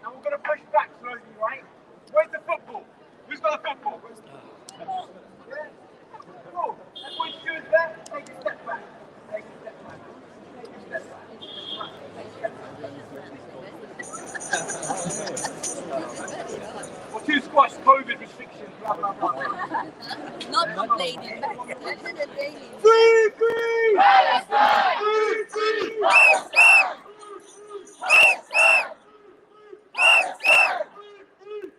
and we're going to push back slowly, right? Where's the football? Who's got the football? Yeah? Cool. Everyone's shoes there. Take a step back. Take a step back. Take a step back. Well, two squash, COVID restrictions, blah, blah, blah. Not complaining. Free, free! Palestine! Free, free! Palestine! Palestine! Palestine!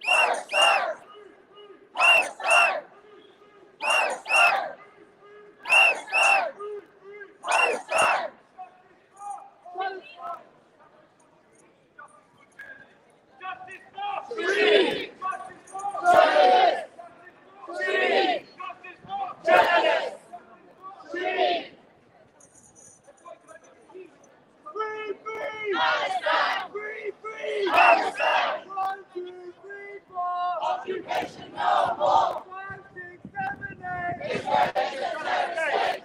Palestine! Palestine! Palestine! Palestine! Palestine! Justice for free! Justice for journalists! Free! Justice for journalists! Free! Free, free! Palestine! Free, free! Palestine! 1, 2, 3, 4! Occupation no more! 5, 6, 7, 8! Israel is a state!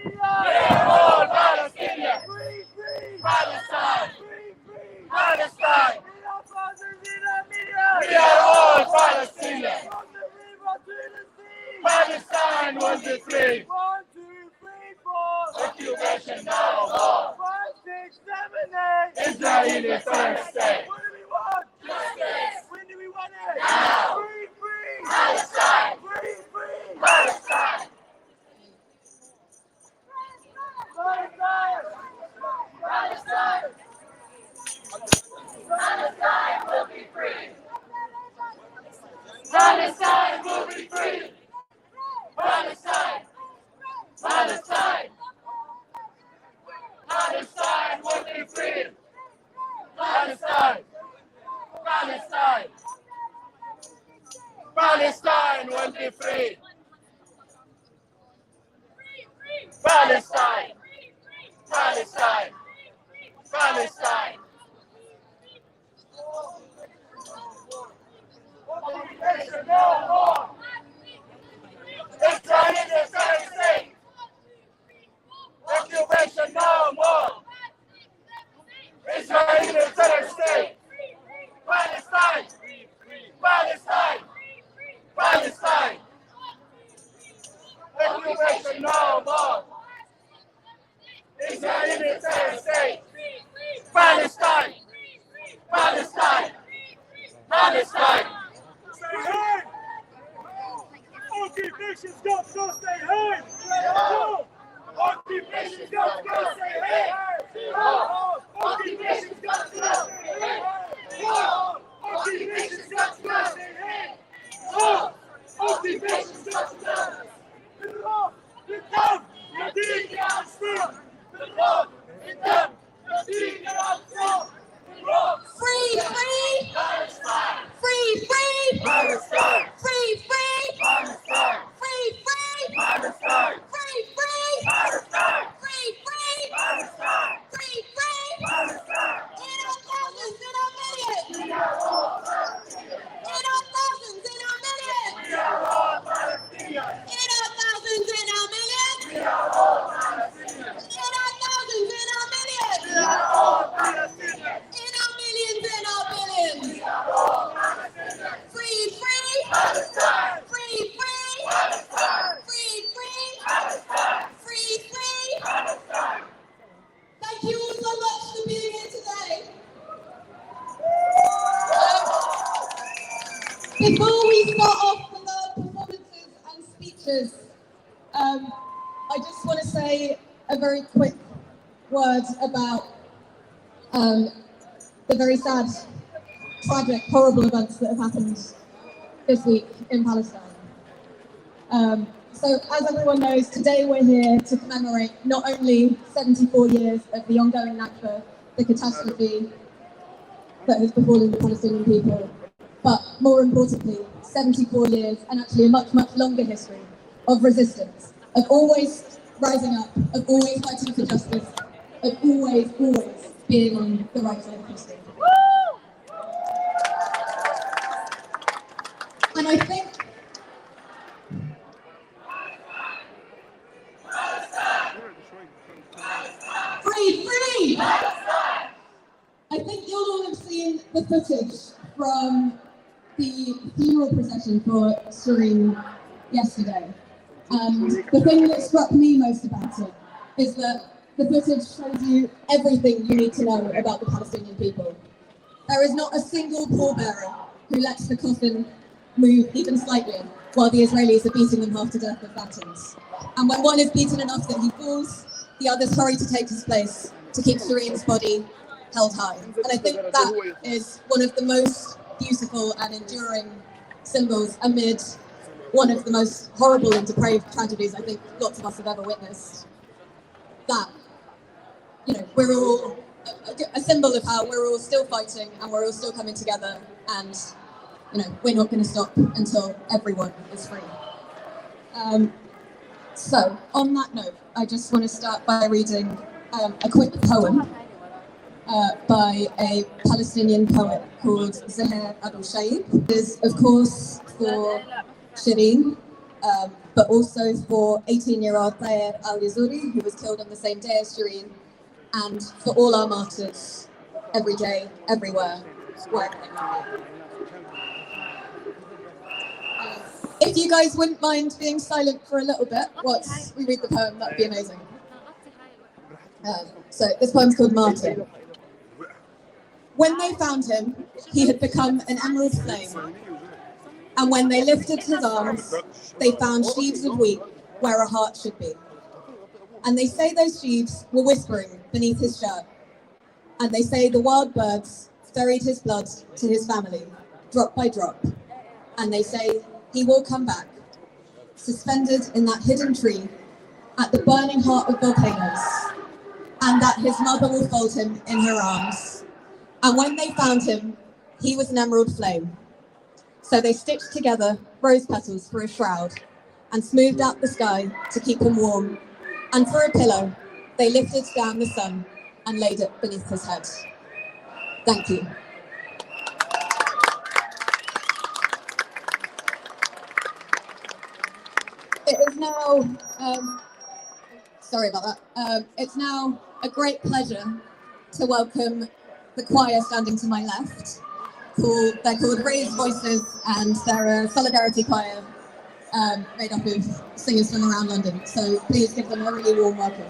We are all Palestinians! Free, free! Palestine! Free, free! Palestine! We are all Palestinians! From the river to the sea! Palestine will be free! 1, 2, 3, 4! Occupation no more! 5, 6, 7, 8! Israeli third state! What do we want? Justice! When do we want it? Now! Free, free! Palestine! Free, free! Palestine! Palestine! Palestine! Palestine will be free! Palestine will be free! Palestine! Palestine! Palestine will be free! Palestine! Palestine! Palestine will be free! Palestine! Palestine! Palestine! Occupation no more! Israel is a third state! Occupation no more! Israel is a third state! Palestine! Palestine! Palestine! Occupation no more! Israel is a third state! Palestine! Palestine! Palestine! Stay home! Occupation's got to stay home! Occupation's got to stay home! Occupation's got to stay home! Occupation's got to stay home! Occupation's got to stay home! Free, free! Palestine! Free, free! Palestine! Free, free! Palestine! Free, free! Palestine! Free, free! Palestine! Free, free! Palestine! Free, free! Palestine! In our thousands, in our millions! We are all Palestinians! In our thousands, in our millions! We are all Palestinians! In our thousands, in our millions! We are all Palestinians! In our thousands, in our millions! We are all Palestinians! In our millions, in our billions! We are all Palestinians! Free, free! Palestine! Free, free! Palestine! Free, free! Palestine! Free, free! Palestine! Thank you all so much for being here today. Before we start off with the performances and speeches, I just want to say a very quick word about the very sad, tragic, horrible events that have happened this week in Palestine. So, as everyone knows, today we're here to commemorate not only 74 years of the ongoing Nakba, the catastrophe that has befallen the Palestinian people, but more importantly, 74 years and actually a much, much longer history of resistance, of always rising up, of always fighting for justice, of always, always being on the right side of history. And I think free! I think you'll all have seen the footage from the funeral procession for Shireen yesterday. And the thing that struck me most about it is that the footage shows you everything you need to know about the Palestinian people. There is not a single pallbearer who lets the coffin move even slightly while the Israelis are beating them half to death with batons. And when one is beaten enough that he falls, the others hurry to take his place to keep Shireen's body held high. And I think that is one of the most beautiful and enduring symbols amid one of the most horrible and depraved tragedies I think lots of us have ever witnessed. That, you know, we're all a symbol of how we're all still fighting and we're all still coming together, and, you know, we're not going to stop until everyone is free. So, on that note, I just want to start by reading a quick poem by a Palestinian poet called Zahir Abu Shaib. It is, of course, for Shireen, but also for 18-year-old Taher al-Yazuri, who was killed on the same day as Shireen, and for all our martyrs, every day, everywhere, wherever they may be. If you guys wouldn't mind being silent for a little bit whilst we read the poem, that'd be amazing. So this poem's called Martyr. When they found him, he had become an emerald flame. And when they lifted his arms, they found sheaves of wheat where a heart should be. And they say those sheaves were whispering beneath his shirt. And they say the wild birds ferried his blood to his family, drop by drop. And they say he will come back, suspended in that hidden tree at the burning heart of volcanoes, and that his mother will fold him in her arms. And when they found him, he was an emerald flame. So they stitched together rose petals for a shroud and smoothed out the sky to keep him warm. And for a pillow, they lifted down the sun and laid it beneath his head. Thank you. It is now, sorry about that. It's now a great pleasure to welcome the choir standing to my left. They're called Raised Voices, and they're a solidarity choir made up of singers from around London. So please give them a really warm welcome.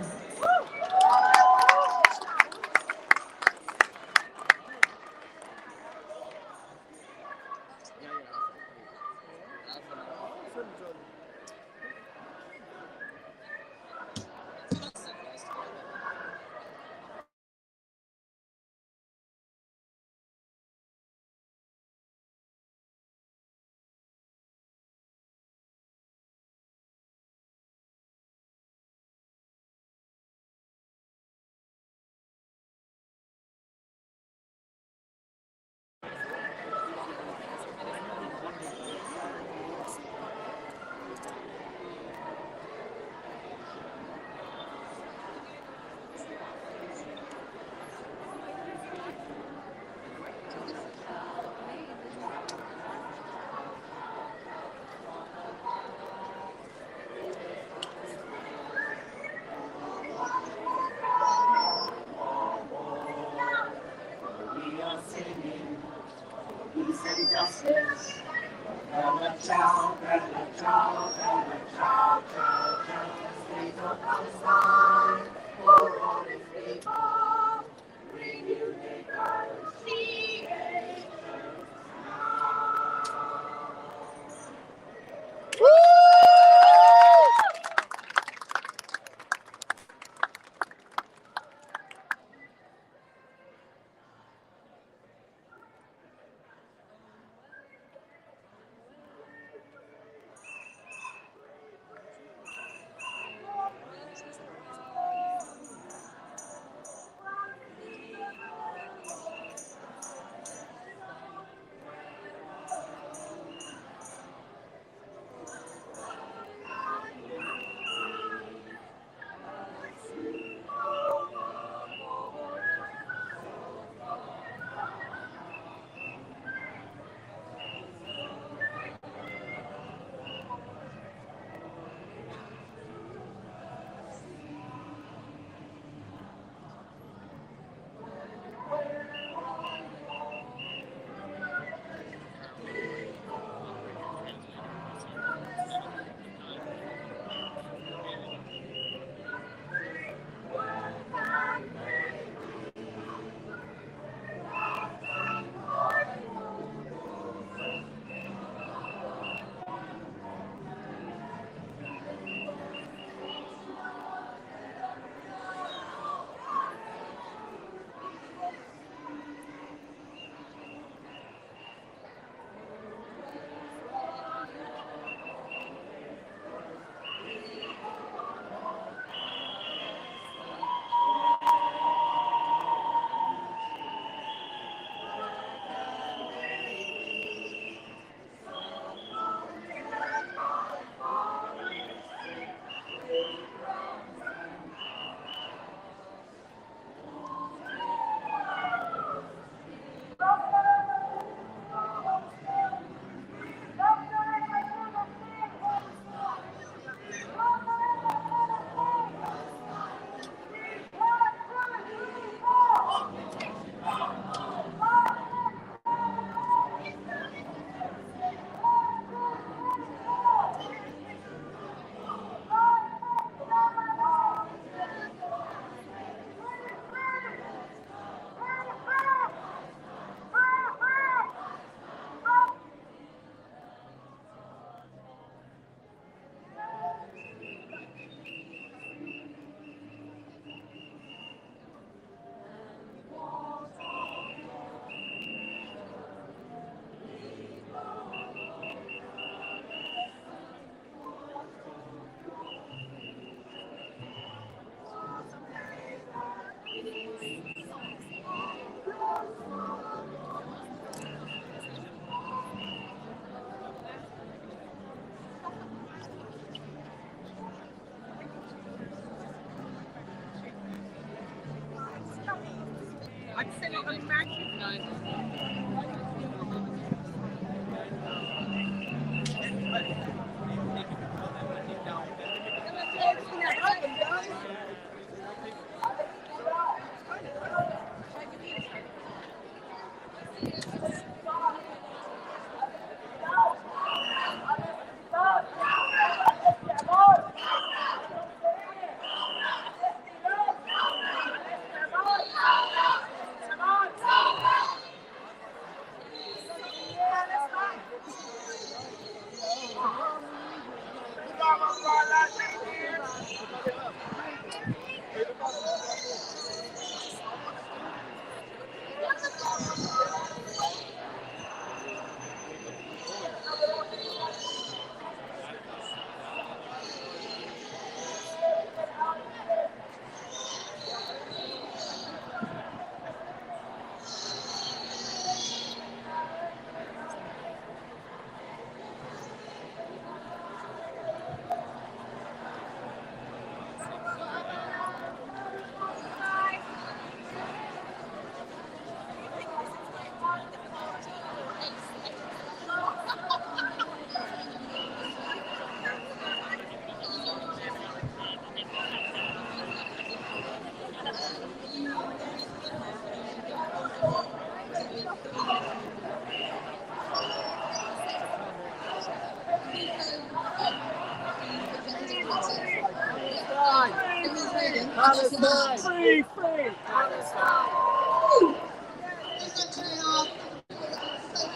Palestine! Free, free!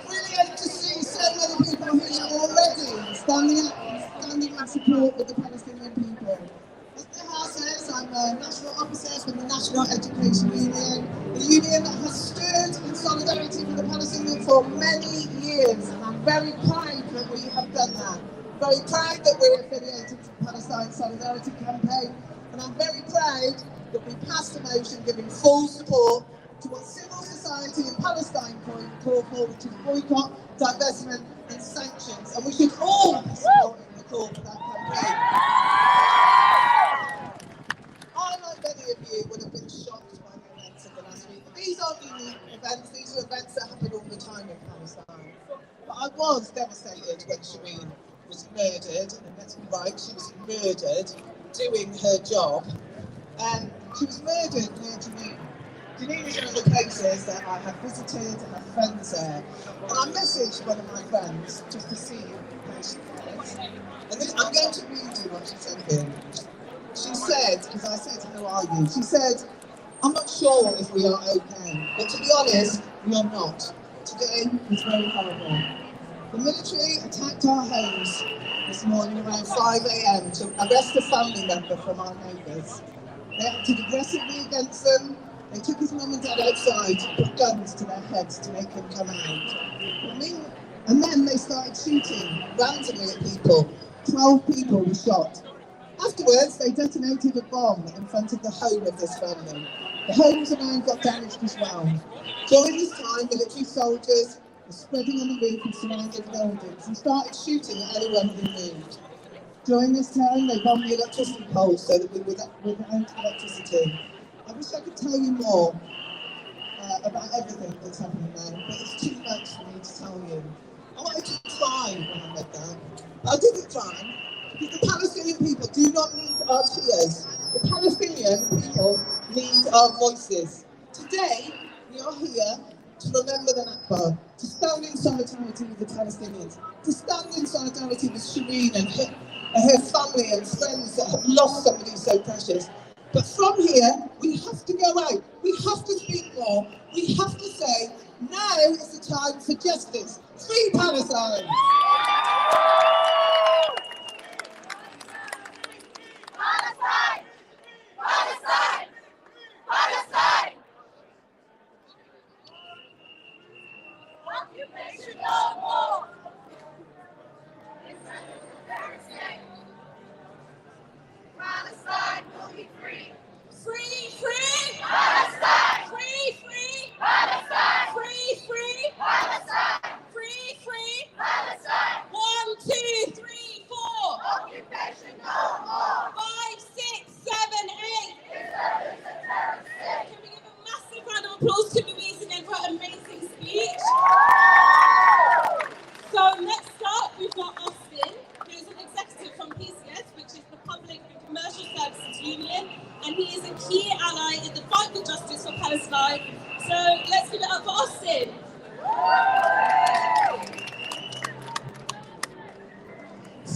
Brilliant to see so many people here already standing in support with the Palestinian people. As Maha says, I'm a national officer from the National Education Union, a union that has stood in solidarity with the Palestinians for many years, and I'm very proud that we have done that. Very proud that we're affiliated to the Palestine Solidarity Campaign, and I'm very proud that we passed a motion giving full support to what civil society in Palestine call for, which is boycott, divestment and sanctions, and we should all be supporting the call for that campaign. I, like many of you, would have been shocked by the events of the last week. These aren't unique events, these are events that happen all the time in Palestine. But I was devastated when Shireen was murdered, and let's be right, she was murdered doing her job, and she was murdered near Geneva. Geneva is one of the places that I have visited and have friends there. And I messaged one of my friends just to see how she was. And then I'm going to read you what she sent in. She said, because I said, how are you? She said, I'm not sure if we are okay, but to be honest, we are not. Today was very horrible. The military attacked our homes this morning around 5 a.m. to arrest a family member from our neighbours. They acted aggressively against them. They took his mum and dad outside, put guns to their heads to make him come out. And then they started shooting randomly at people. 12 people were shot. Afterwards, they detonated a bomb in front of the home of this family. The homes around got damaged as well. During this time, military soldiers were spreading on the roof of surrounding buildings and started shooting at anyone who moved. During this time, they bombed the electricity poles so that we were without electricity. I wish I could tell you more about everything that's happening there, but it's too much for me to tell you. I wanted to cry when I read that. I didn't cry because the Palestinian people do not need our tears. The Palestinian people need our voices. Today, we are here to remember the Nakba, to stand in solidarity with the Palestinians, to stand in solidarity with Shireen and her family and friends that have lost somebody so precious. But from here, we have to go out, we have to speak more, we have to say, now is the time for justice. Free Palestine! Palestine! Palestine! Palestine! Occupation no more! Palestine will be free! Free, free! Palestine! Free, free! Palestine! Free, free! Palestine! Free, free! Palestine! 1, 2, 3, 4! Occupation no more! 5, 6, 7, 8! Israel is a terrorist state! Can we give a massive round of applause to Louise again for her amazing speech. So next up, we've got Austin, who is an executive from PCS, which is the Public and Commercial Services Union, and he is a key ally in the fight for justice for Palestine. So let's give it up for Austin.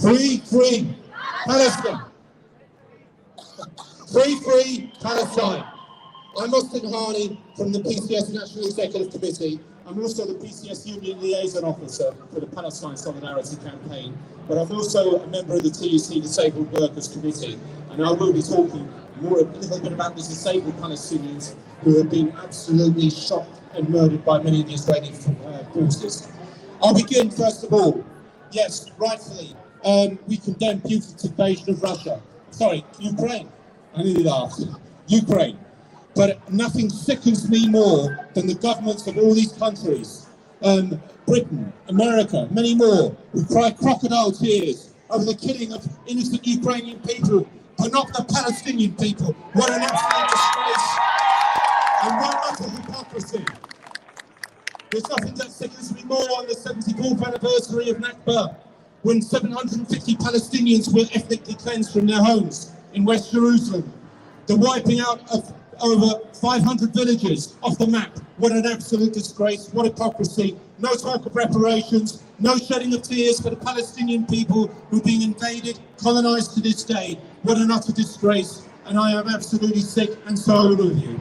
Free Palestine. Free Palestine. I'm Austin Harney from the PCS National Executive Committee. I'm also the PCS Union Liaison Officer for the Palestine Solidarity Campaign, but I'm also a member of the TUC Disabled Workers Committee, and I will be talking a little bit about the disabled Palestinians who have been absolutely shot and murdered by many of the Israeli forces. I'll begin first of all. Yes, rightfully, we condemn Putin's invasion of Russia. Sorry, Ukraine. I nearly laughed. Ukraine. But nothing sickens me more than the governments of all these countries, Britain, America, many more, who cry crocodile tears over the killing of innocent Ukrainian people, but not the Palestinian people. What an absolute disgrace and what utter hypocrisy. There's nothing that sickens me more on the 74th anniversary of Nakba, when 750 Palestinians were ethnically cleansed from their homes in West Jerusalem. The wiping out of over 500 villages off the map. What an absolute disgrace, what hypocrisy. No talk of reparations, no shedding of tears for the Palestinian people who are being invaded, colonized to this day. What an utter disgrace, and I am absolutely sick, and so are all of you.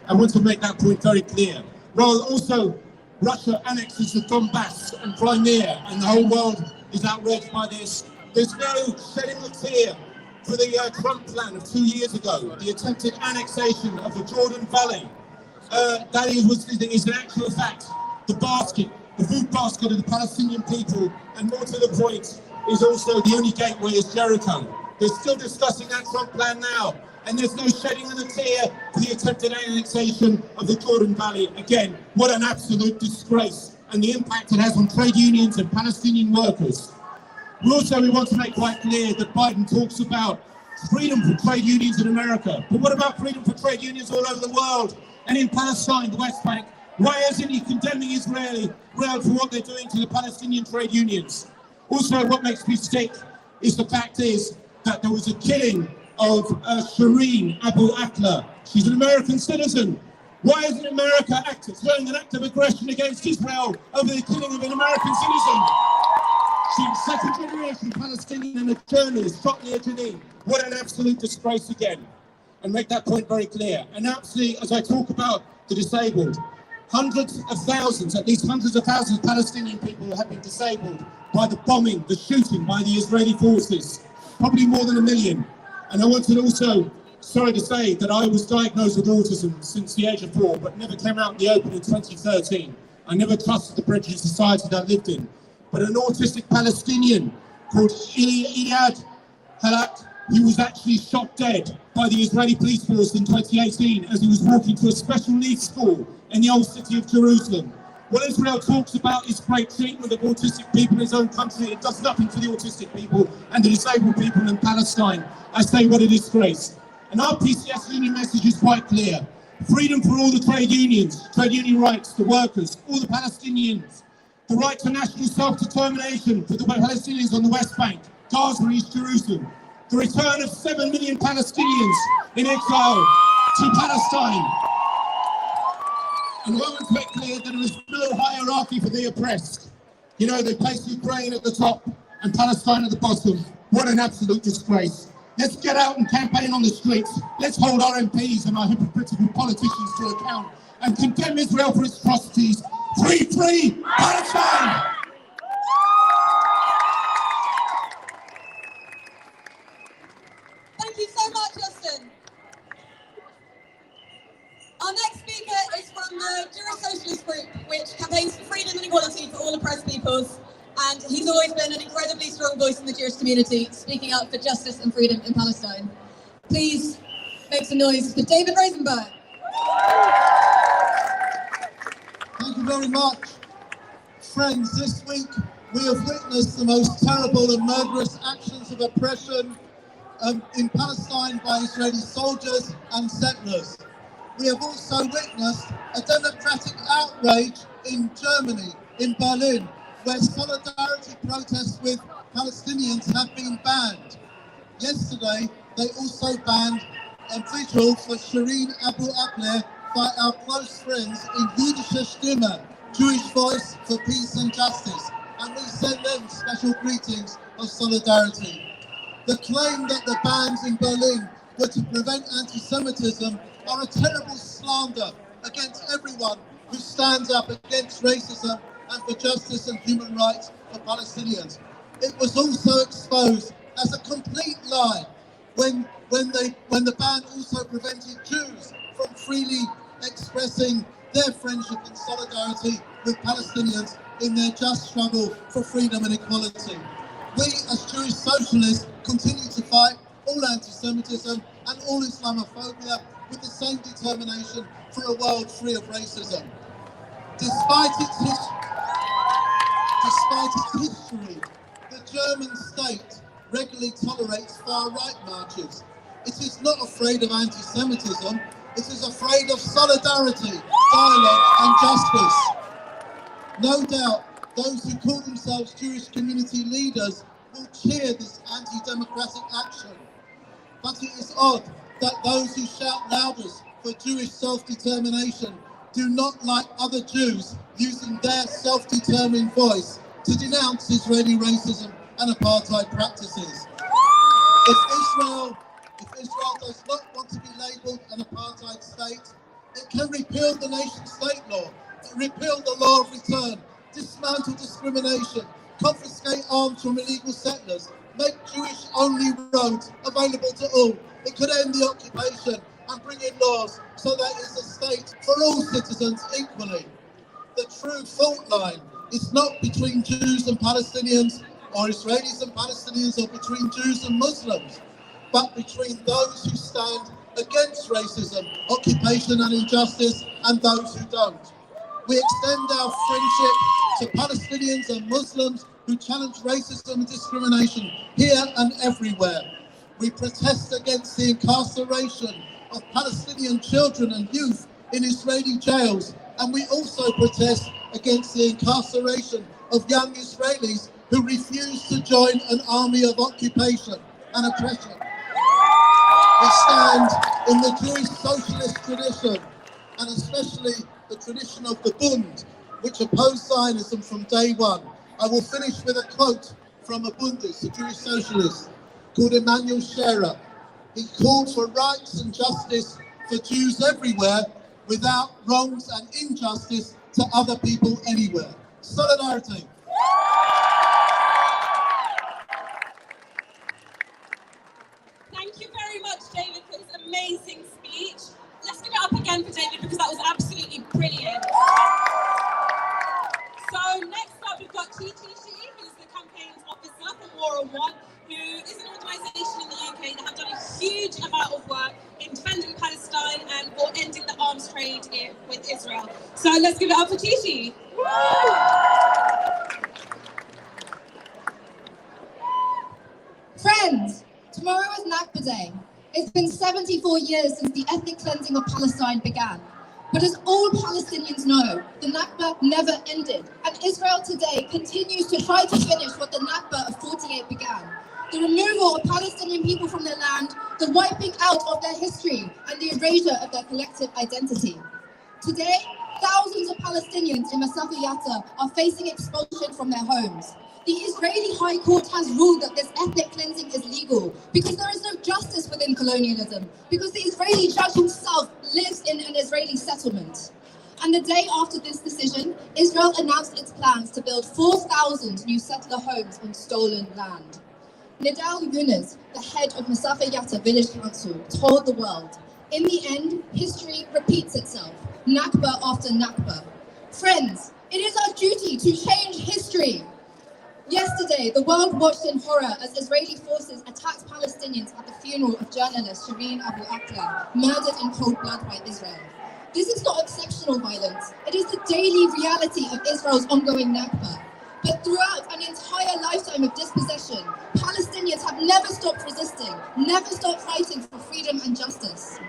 I want to make that point very clear. While also Russia annexes the Donbass and Crimea, and the whole world is outraged by this, there's no shedding of tear for the Trump plan of 2 years ago, the attempted annexation of the Jordan Valley. That is an actual fact. The food basket of the Palestinian people, and more to the point, is also the only gateway is Jericho. They're still discussing that Trump plan now, and there's no shedding of a tear for the attempted annexation of the Jordan Valley. Again, what an absolute disgrace, and the impact it has on trade unions and Palestinian workers. We want to make quite clear that Biden talks about freedom for trade unions in America. But what about freedom for trade unions all over the world? And in Palestine, the West Bank, why isn't he condemning Israel for what they're doing to the Palestinian trade unions? Also, what makes me sick is the fact is that there was a killing of Shireen Abu Akleh. She's an American citizen. Why isn't America throwing an act of aggression against Israel over the killing of an American citizen? She's second-generation Palestinian and a journalist, shot near Jenin. What an absolute disgrace again. And make that point very clear. And actually, as I talk about the disabled, hundreds of thousands, at least hundreds of thousands of Palestinian people have been disabled by the bombing, the shooting by the Israeli forces. Probably more than 1 million. And I wanted also, sorry to say, that I was diagnosed with autism since the age of 4, but never came out in the open in 2013. I never trusted the British society that I lived in. But an autistic Palestinian called Iyad Halak, he was actually shot dead by the Israeli police force in 2018 as he was walking to a special needs school in the old city of Jerusalem. What Israel talks about is great treatment of autistic people in its own country. It does nothing for the autistic people and the disabled people in Palestine. I say what a disgrace. And our PCS union message is quite clear. Freedom for all the trade unions, trade union rights, the workers, all the Palestinians. The right to national self-determination for the Palestinians on the West Bank, Gaza and East Jerusalem. The return of 7 million Palestinians in exile to Palestine. And I want to make clear that there is no hierarchy for the oppressed. You know, they place Ukraine at the top and Palestine at the bottom. What an absolute disgrace. Let's get out and campaign on the streets. Let's hold our MPs and our hypocritical politicians to account and condemn Israel for its atrocities. Free Palestine! Thank you so much, Justin. Our next speaker is from the Jewish Socialist Group, which campaigns for freedom and equality for all oppressed peoples. And he's always been an incredibly strong voice in the Jewish community, speaking out for justice and freedom in Palestine. Please make some noise for David Rosenberg. Thank you very much. Friends, this week we have witnessed the most terrible and murderous actions of oppression in Palestine by Israeli soldiers and settlers. We have also witnessed a democratic outrage in Germany, in Berlin, where solidarity protests with Palestinians have been banned. Yesterday, they also banned a vigil for Shireen Abu Akleh by our close friends in Jüdische Stimme, Jewish Voice for Peace and Justice, and we send them special greetings of solidarity. The claim that the bans in Berlin were to prevent anti-Semitism are a terrible slander against everyone who stands up against racism and for justice and human rights for Palestinians. It was also exposed as a complete lie when the ban also prevented Jews from freely expressing their friendship and solidarity with Palestinians in their just struggle for freedom and equality. We as Jewish socialists continue to fight all anti-Semitism and all Islamophobia with the same determination for a world free of racism. Despite its history, the German state regularly tolerates far-right marches. It is not afraid of anti-Semitism, it is afraid of solidarity, dialogue and justice. No doubt, those who call themselves Jewish community leaders will cheer this anti-democratic action. But it is odd that those who shout loudest for Jewish self-determination do not, like other Jews, using their self-determined voice to denounce Israeli racism and apartheid practices. If Israel does not want to be labelled an apartheid state, it can repeal the nation-state law, repeal the law of return, dismantle discrimination, confiscate arms from illegal settlers, make Jewish-only roads available to all. It could end the occupation and bring in laws so that it's a state for all citizens equally. The true fault line is not between Jews and Palestinians, or Israelis and Palestinians, or between Jews and Muslims, but between those who stand against racism, occupation and injustice, and those who don't. We extend our friendship to Palestinians and Muslims who challenge racism and discrimination here and everywhere. We protest against the incarceration of Palestinian children and youth in Israeli jails, and we also protest against the incarceration of young Israelis who refuse to join an army of occupation and oppression. We stand in the Jewish socialist tradition, and especially the tradition of the Bund, which opposed Zionism from day one. I will finish with a quote from a Bundist, a Jewish socialist, called Emanuel Scherer. He called for rights and justice for Jews everywhere, without wrongs and injustice to other people anywhere. Solidarity. Thank you very much, David, for this amazing speech. Let's give it up again for David because that was absolutely brilliant. So next up, we've got Chi, who's the campaigns officer for War on One, who is an organisation in the UK that have done a huge amount of work in defending Palestine and for ending the arms trade with Israel. So let's give it up for Chi. Friends, tomorrow is Nakba Day. It's been 74 years since the ethnic cleansing of Palestine began. But as all Palestinians know, the Nakba never ended, and Israel today continues to try to finish what the Nakba of 48 began. The removal of Palestinian people from their land, the wiping out of their history, and the erasure of their collective identity. Today, thousands of Palestinians in Masafa are facing expulsion from their homes. The Israeli High Court has ruled that this ethnic cleansing is legal because there is no justice within colonialism, because the Israeli judge himself lives in an Israeli settlement. And the day after this decision, Israel announced its plans to build 4,000 new settler homes on stolen land. Nidal Yunus, the head of Masafa Village Council, told the world, "In the end, history repeats itself, Nakba after Nakba." Friends, it is our duty to change history. Yesterday, the world watched in horror as Israeli forces attacked Palestinians at the funeral of journalist Shireen Abu Akleh, murdered in cold blood by Israel. This is not exceptional violence. It is the daily reality of Israel's ongoing Nakba. But throughout an entire lifetime of dispossession, Palestinians have never stopped resisting, never stopped fighting for freedom and justice.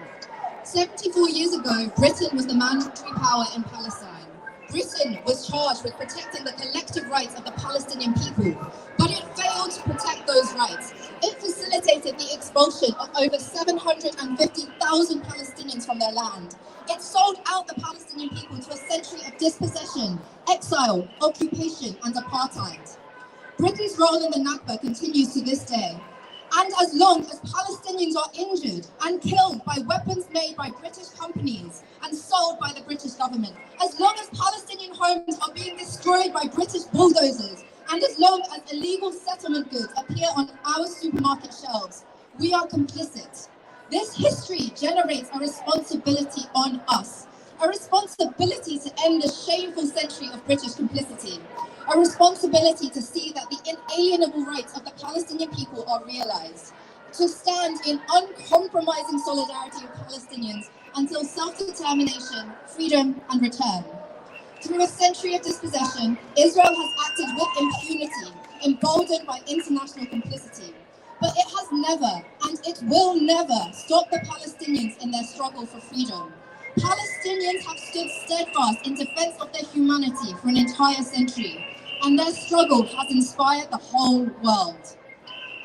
74 years ago, Britain was the mandatory power in Palestine. Britain was charged with protecting the collective rights of the Palestinian people, but it failed to protect those rights. It facilitated the expulsion of over 750,000 Palestinians from their land. It sold out the Palestinian people to a century of dispossession, exile, occupation, and apartheid. Britain's role in the Nakba continues to this day. And as long as Palestinians are injured and killed by weapons made by British companies and sold by the British government, as long as Palestinian homes are being destroyed by British bulldozers, and as long as illegal settlement goods appear on our supermarket shelves, we are complicit. This history generates a responsibility on us, a responsibility to end the shameful century of British complicity, a responsibility to see that the inalienable rights of the Palestinian people are realized, to stand in uncompromising solidarity with Palestinians until self-determination, freedom, and return. Through a century of dispossession, Israel has acted with impunity, emboldened by international complicity. But it has never, and it will never, stop the Palestinians in their struggle for freedom. Palestinians have stood steadfast in defense of their humanity for an entire century, and their struggle has inspired the whole world.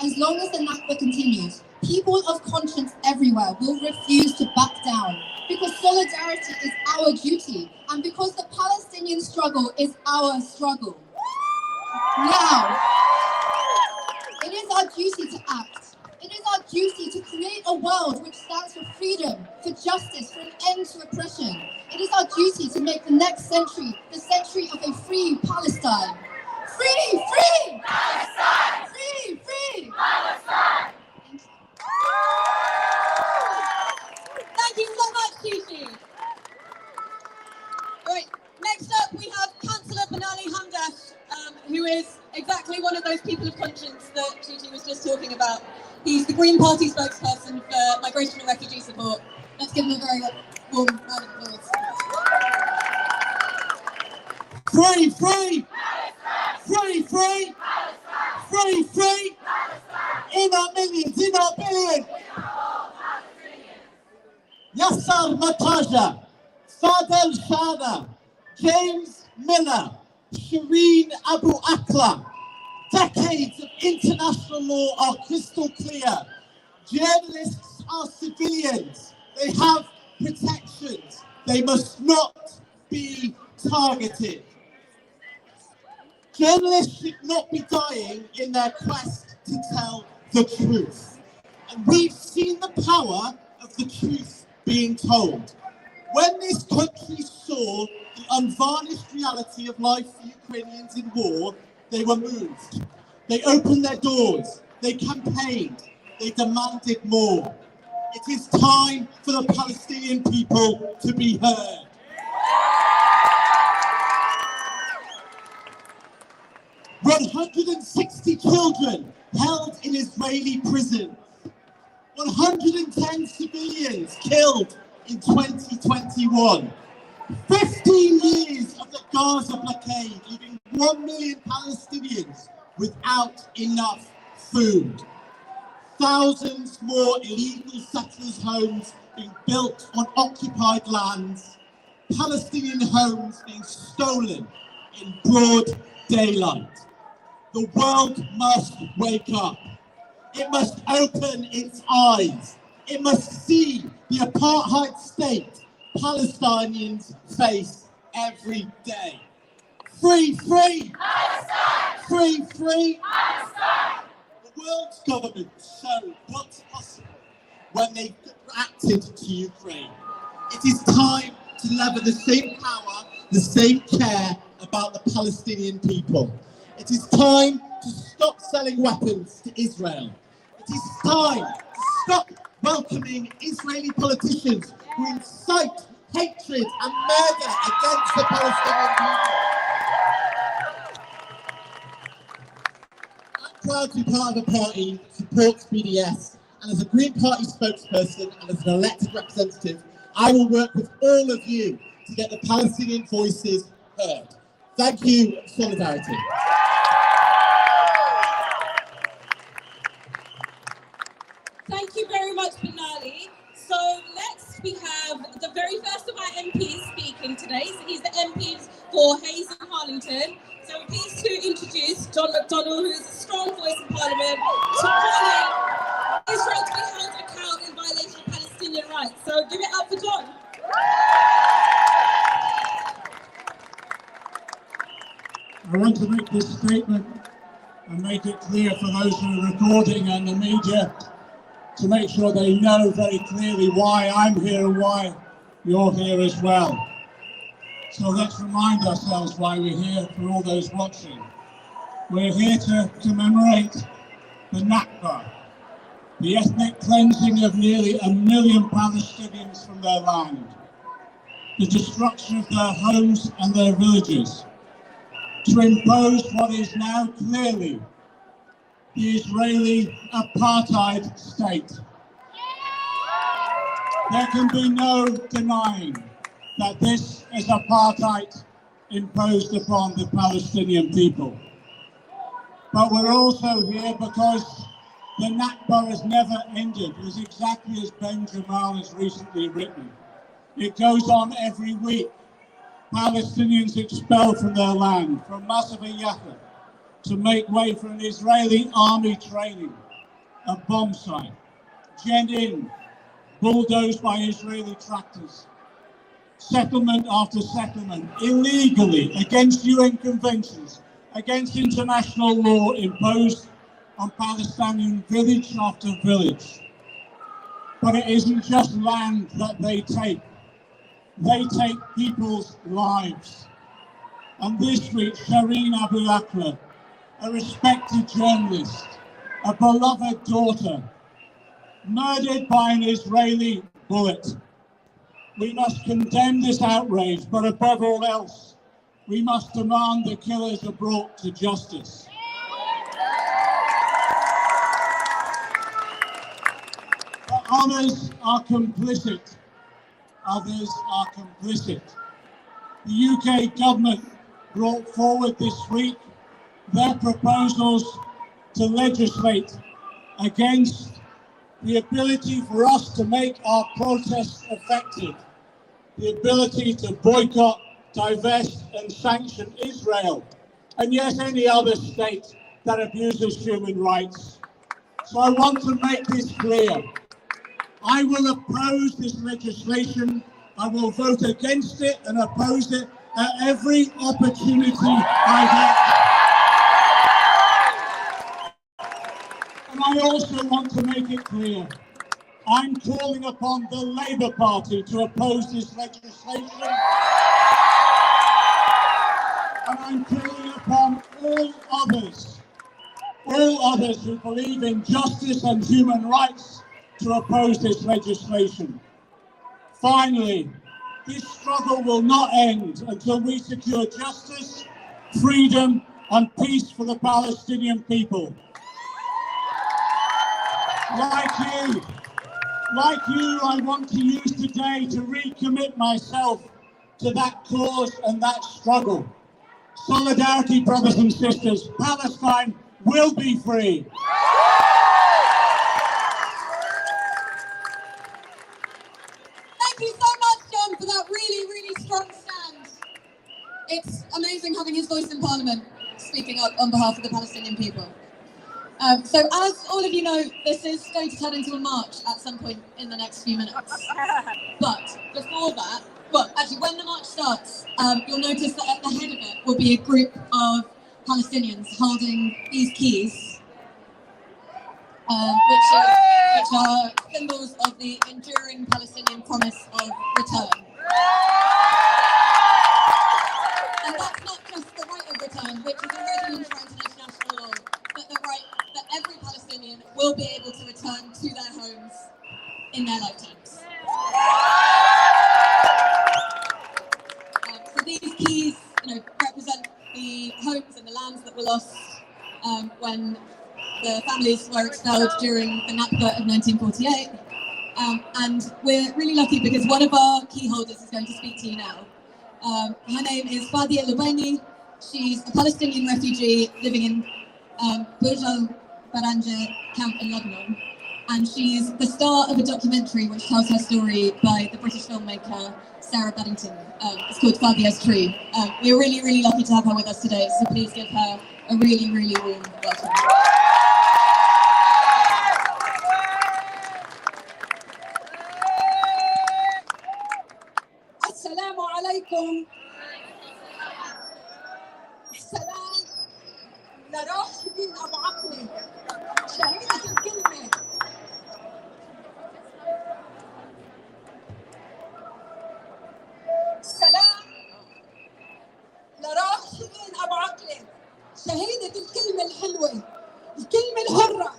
As long as the Nakba continues, people of conscience everywhere will refuse to back down, because solidarity is our duty, and because the Palestinian struggle is our struggle. Now, it is our duty to act. It is our duty to create a world which stands for freedom, for justice, for an end to oppression. It is our duty to make the next century the century of a free Palestine. Free, free! Palestine! Free, free! Palestine! Thank you so much, Kiki. Right, next up we have Councillor Benali Hamdash, who is exactly one of those people of conscience that Gigi was just talking about. He's the Green Party spokesperson for migration and refugee support. Let's give him a very warm round of applause. Free, free! Free, free! Free, free! In our millions, in our billions! Yassar Mataja, Fadel Shana, James Miller, Shireen Abu Akla. Decades of international law are crystal clear. Journalists are civilians. They have protections. They must not be targeted. Journalists should not be dying in their quest to tell the truth. And we've seen the power of the truth being told. When this country saw the unvarnished reality of life for Ukrainians in war, they were moved. They opened their doors. They campaigned. They demanded more. It is time for the Palestinian people to be heard. One 160 children held in Israeli prisons. 110 civilians killed in 2021. 15 years of the Gaza blockade, leaving 1 million Palestinians without enough food. Thousands more illegal settlers' homes being built on occupied lands. Palestinian homes being stolen in broad daylight. The world must wake up. It must open its eyes. It must see the apartheid state Palestinians face every day. Free, free! Palestine! Free, free! Palestine! The world's government showed what's possible when they acted to Ukraine. It is time to lever the same power, the same care about the Palestinian people. It is time to stop selling weapons to Israel. It is time to stop welcoming Israeli politicians who incite hatred and murder against the Palestinian people. I'm proud to be part of a party that supports BDS, and as a Green Party spokesperson and as an elected representative, I will work with all of you to get the Palestinian voices heard. Thank you, solidarity. Thank you very much, Benali. So next we have MPs speaking today. So he's the MP for Hayes and Harlington. So I'm pleased to introduce John McDonnell, who is a strong voice in Parliament, to call Israel to be held to account in violation of Palestinian rights. So give it up for John. I want to make this statement and make it clear for those who are recording and the media, to make sure they know very clearly why I'm here and why you're here as well. So let's remind ourselves why we're here for all those watching. We're here to commemorate the Nakba, the ethnic cleansing of nearly 1 million Palestinians from their land, the destruction of their homes and their villages, to impose what is now clearly the Israeli apartheid state. There can be no denying that this is apartheid imposed upon the Palestinian people. But we're also here because the Nakba has never ended. It's exactly as Ben Jamal has recently written. It goes on every week. Palestinians expelled from their land, from Masafa Yatta, to make way for an Israeli army training, a bomb site. Jenin, bulldozed by Israeli tractors. Settlement after settlement, illegally, against UN conventions, against international law imposed on Palestinian village after village. But it isn't just land that they take people's lives. And this week, Shireen Abu Akleh, a respected journalist, a beloved daughter, murdered by an Israeli bullet. We must condemn this outrage, but above all else, we must demand the killers are brought to justice. But others are complicit. Others are complicit. The UK government brought forward this week their proposals to legislate against the ability for us to make our protests effective, the ability to boycott, divest and sanction Israel, and yes, any other state that abuses human rights. So I want to make this clear. I will oppose this legislation. I will vote against it and oppose it at every opportunity I get. And I also want to make it clear, I'm calling upon the Labour Party to oppose this legislation. And I'm calling upon all others who believe in justice and human rights to oppose this legislation. Finally, this struggle will not end until we secure justice, freedom and peace for the Palestinian people. Like you, I want to use today to recommit myself to that cause and that struggle. Solidarity, brothers and sisters, Palestine will be free. Thank you so much, John, for that really, really strong stand. It's amazing having his voice in Parliament, speaking up on behalf of the Palestinian people. So as all of you know, this is going to turn into a march at some point in the next few minutes. But before that, well, actually, when the march starts, you'll notice that at the head of it will be a group of Palestinians holding these keys, which are symbols of the enduring Palestinian promise of return. And that's not just the right of return, which is already enshrined in international law, but the right that every Palestinian will be able to return to their homes in their lifetimes. So these keys, represent the homes and the lands that were lost when the families were expelled during the Nakba of 1948. And we're really lucky because one of our key holders is going to speak to you now. Her name is Fabio. She's a Palestinian refugee living in Burj al-Baranja camp in Lebanon. and she's the star of a documentary which tells her story by the British filmmaker Sarah Beddington. It's called Fabio's Tree. We're really, really lucky to have her with us today, so please give her a really, really warm welcome. السلام عليكم. السلام لروح شيرين أبو عقلي شهيدة الكلمة. السلام لروح شيرين أبو عقلي شهيدة الكلمة الحلوة الكلمة الحرة.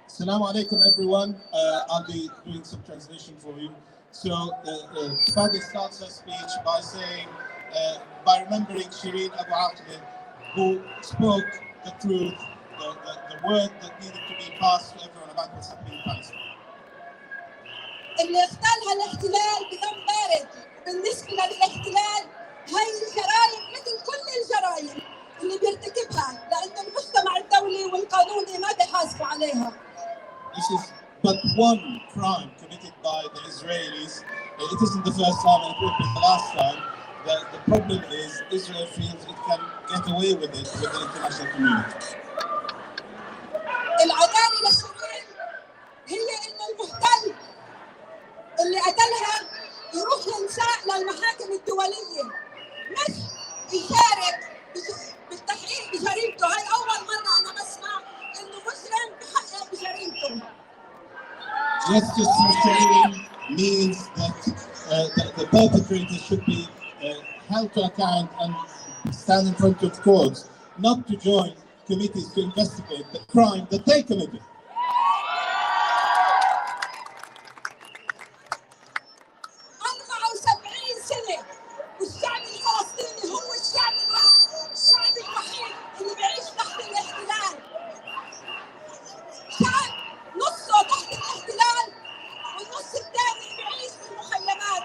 Assalamu alaikum, everyone. I'll be doing some translation for you. So, Fabio starts her speech by saying, by remembering Shireen Abu Aqli, who spoke the truth, the word that needed to be passed to everyone about what's happening in Palestine. اللي اختلها الاحتلال بدم بارد. بالنسبة للاحتلال هاي الجرائم مثل كل الجرائم اللي بيرتكبها لأنه المجتمع الدولي والقانوني ما بيحاسبوا عليها. This is but one crime committed by the Israelis. It isn't the first time and it won't be the last time. The problem is Israel feels it can get away with it with the international community. العدالة للشرعية هي إنه المحتل اللي قتلها يروح ينساق للمحاكم الدولية مش يشارك بالتحقيق بجريمته. هاي أول مرة أنا بسمع إنه مجرم بحقق بجريمته. Justice for Shireen means that the perpetrator should be held to account and stand in front of courts, not to join committees to investigate the crime that they committed. والشعب الفلسطيني هو الشعب الوحيد اللي بيعيش تحت الاحتلال. شعب نصه تحت الاحتلال والنص الثاني بيعيش بالمخيمات.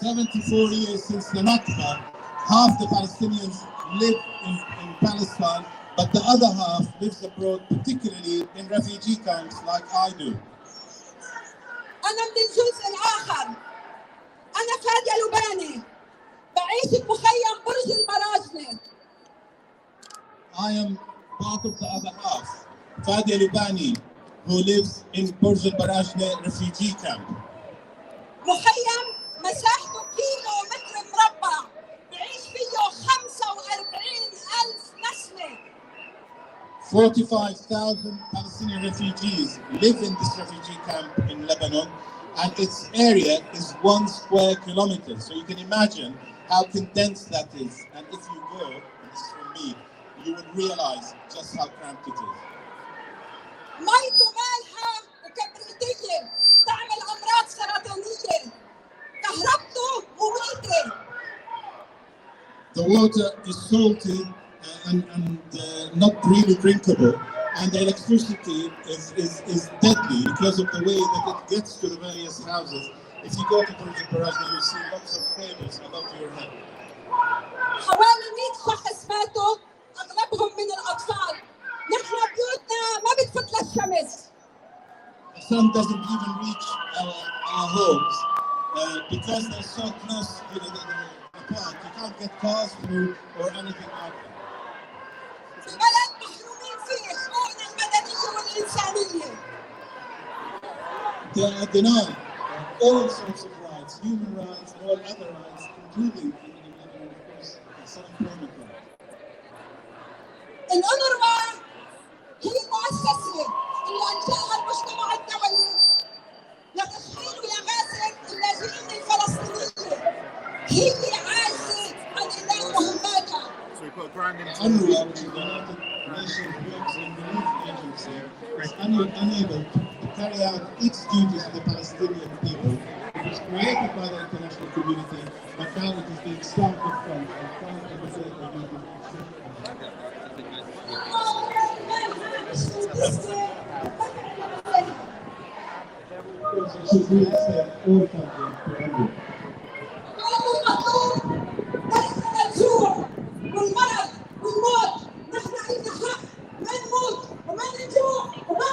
74 years since the Nakba, half the Palestinians live in Palestine, but the other half lives abroad, particularly in refugee camps like I do. أنا من الجزء الآخر. أنا فادية لباني بعيش بمخيم برج البراجنة. I am part of the other half, Fabio Lubani, who lives in Burj al-Barajne refugee camp. مخيم مساحته كيلو متر مربع بعيش فيه 45,000 نسمة. 45,000 Palestinian refugees live in this refugee camp in Lebanon, and its area is 1 square kilometer. So you can imagine how condensed that is. And if you go, and this is from me, you would realize just how cramped it is. ميته مالحة وكبريتية تعمل أمراض سرطانية. كهربته مميتة. The water is salty and not really drinkable, and the electricity is deadly because of the way that it gets to the various houses. If you go to Burj al-Barajne, you'll see lots of cables above your head. حوالي 100 شخص ماتوا أغلبهم من الأطفال. نحن بيوتنا ما بتفوت للشمس. The sun doesn't even reach our homes because they're so close to the apart. You can't get cars through or anything like that. بلد محرومين فيه حقوقنا المدنية والإنسانية. They are denied all sorts of rights, human rights and all other rights, including, of course, self-employment rights. الأونروا هي المؤسسة اللي أنشأها المجتمع الدولي لتشغيل وإغاثة اللاجئين الفلسطينيين. هي عاجزة عن أداء مهماتها. UNRWA, which is the United Nations Works and Relief Agency, is unable to carry out its duties to the Palestinian people. It was created by the international community, but now it is being starved of funds and trying to fulfill their duties. She should reaccept all funding to UNRWA. والمرض والموت. نحن عندنا حق ما نموت وما نجوع وما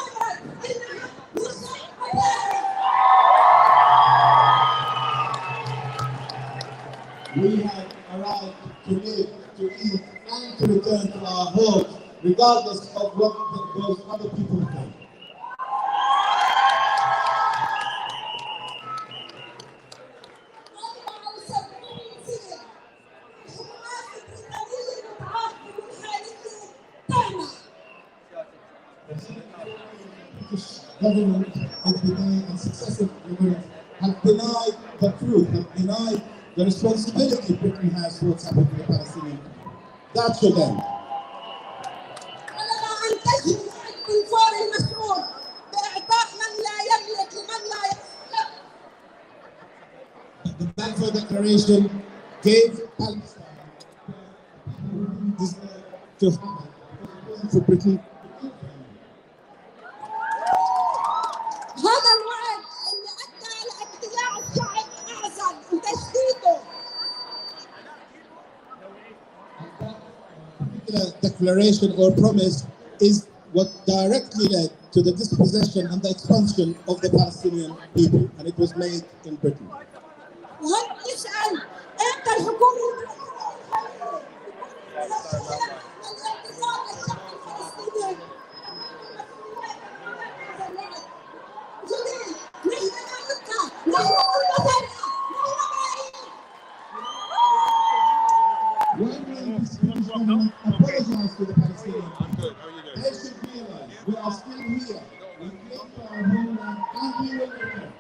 we have a right to live, to eat, and to return to our homes, regardless of what those other people think. Government has denied, and successive governments have denied the truth, have denied the responsibility Britain has for what's happened to the Palestinian people. That should end. The Balfour Declaration gave Palestine to have for Britain. هذا الوعد اللي ادى لاقتلاع الشعب اعزل وتشتيته. That declaration or promise is what directly led to the dispossession and the expulsion of the Palestinian people, and it was made in Britain. وهل نسال امتى الحكومه Apologize to the Palestinians. They should realize we are still here. We claim for our homeland and we will return.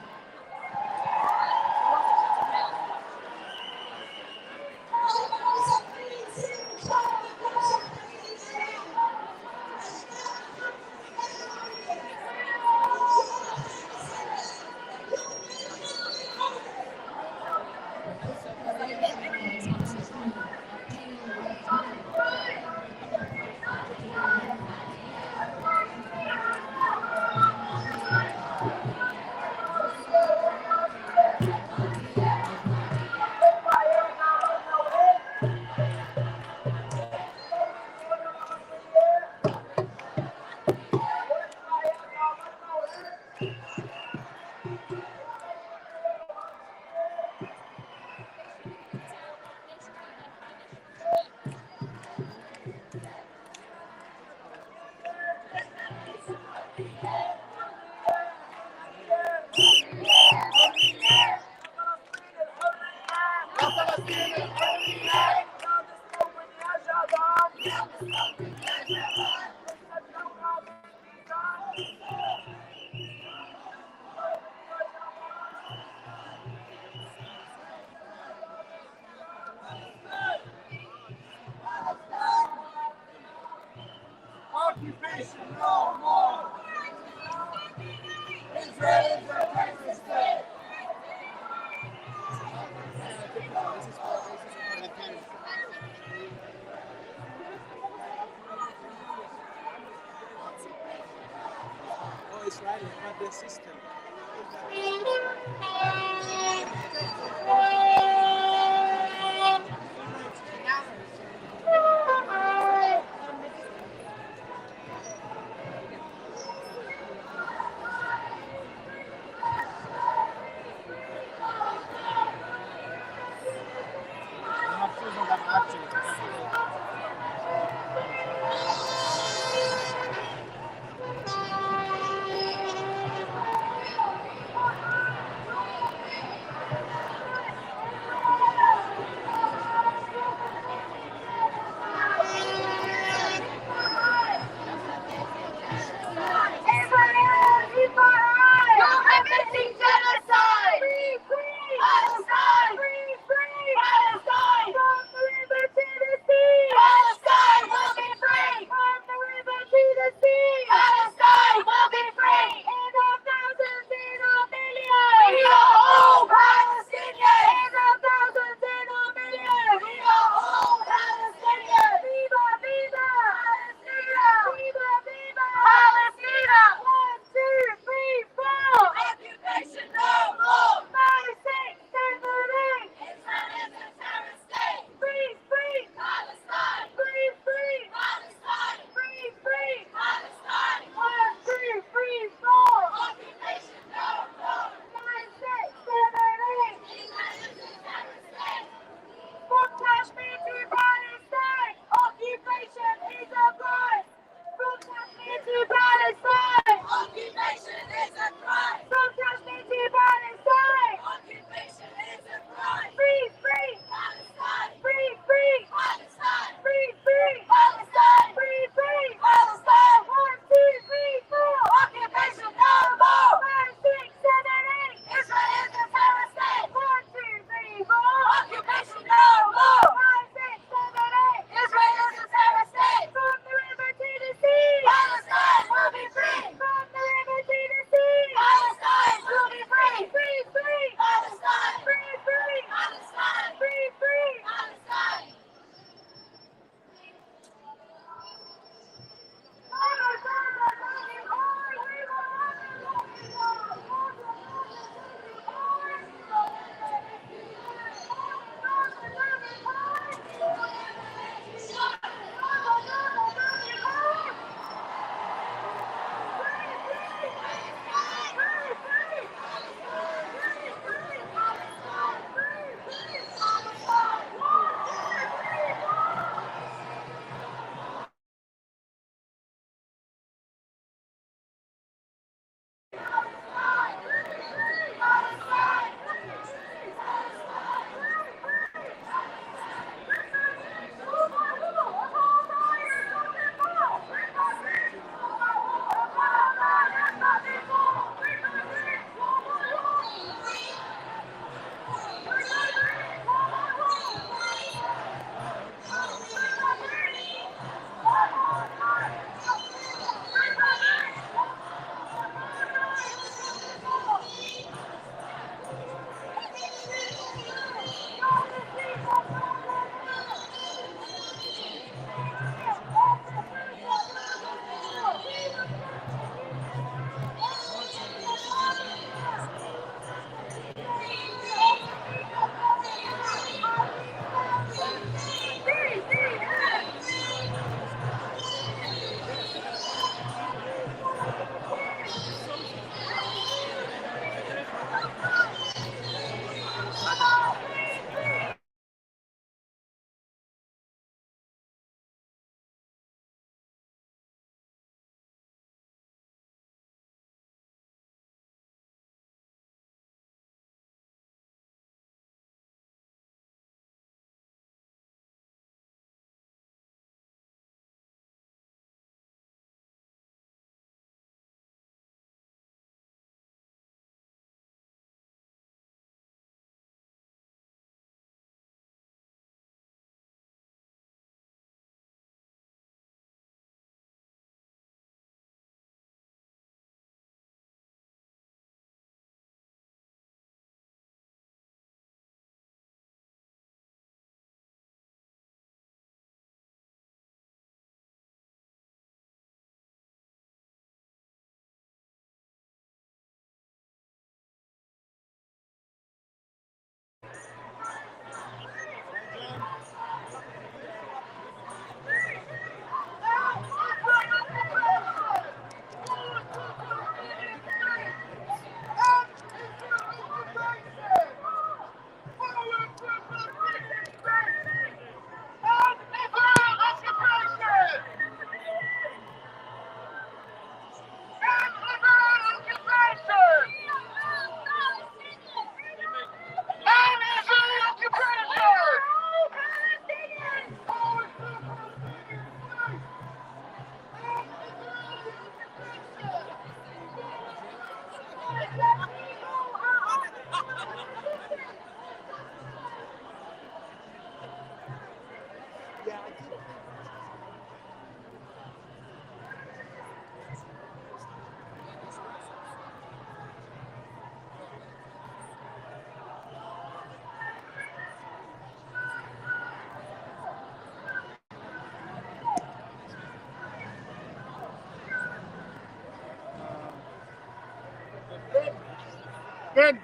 Moving.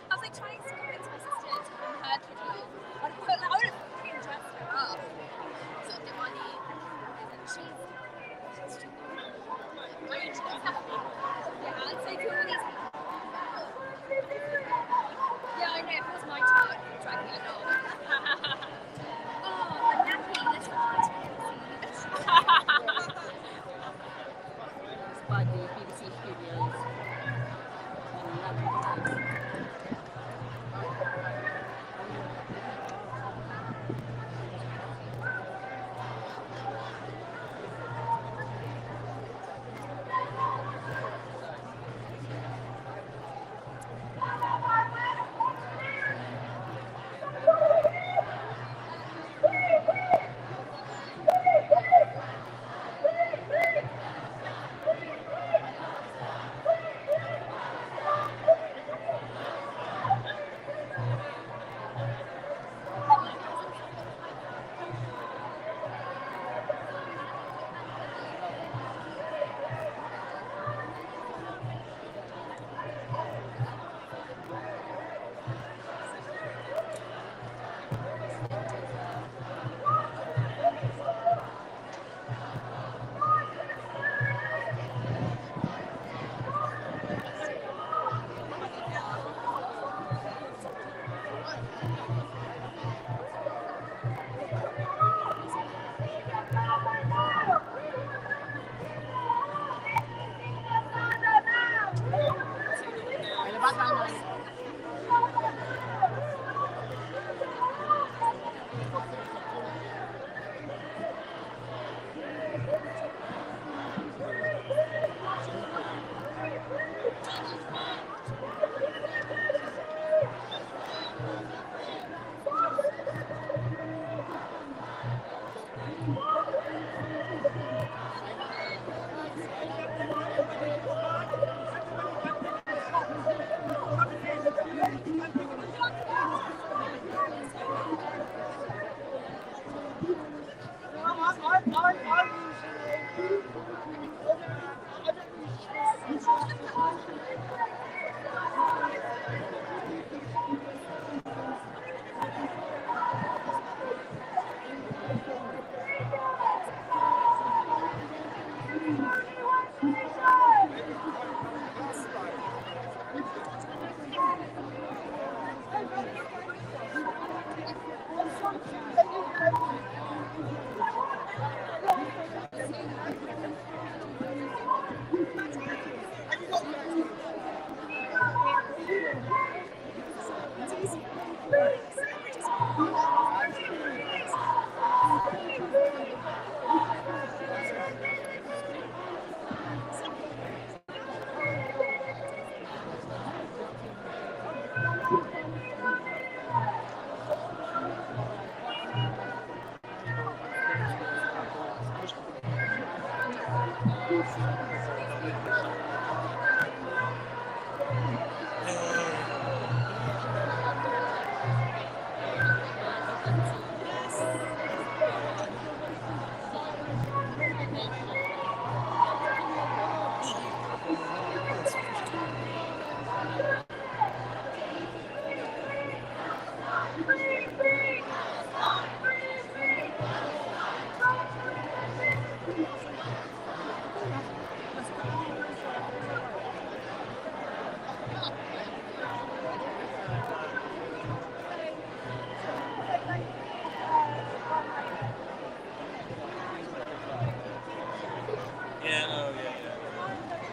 I was like trying to convince my sister to come her video. I would have freaking dressed her up. So the money and she's great. She's happy. Yeah, I'd say to all these people. Yeah, I know, if it was my turn, I'd drag me along. Oh, I'm nappy, let's watch by the BBC studios in London.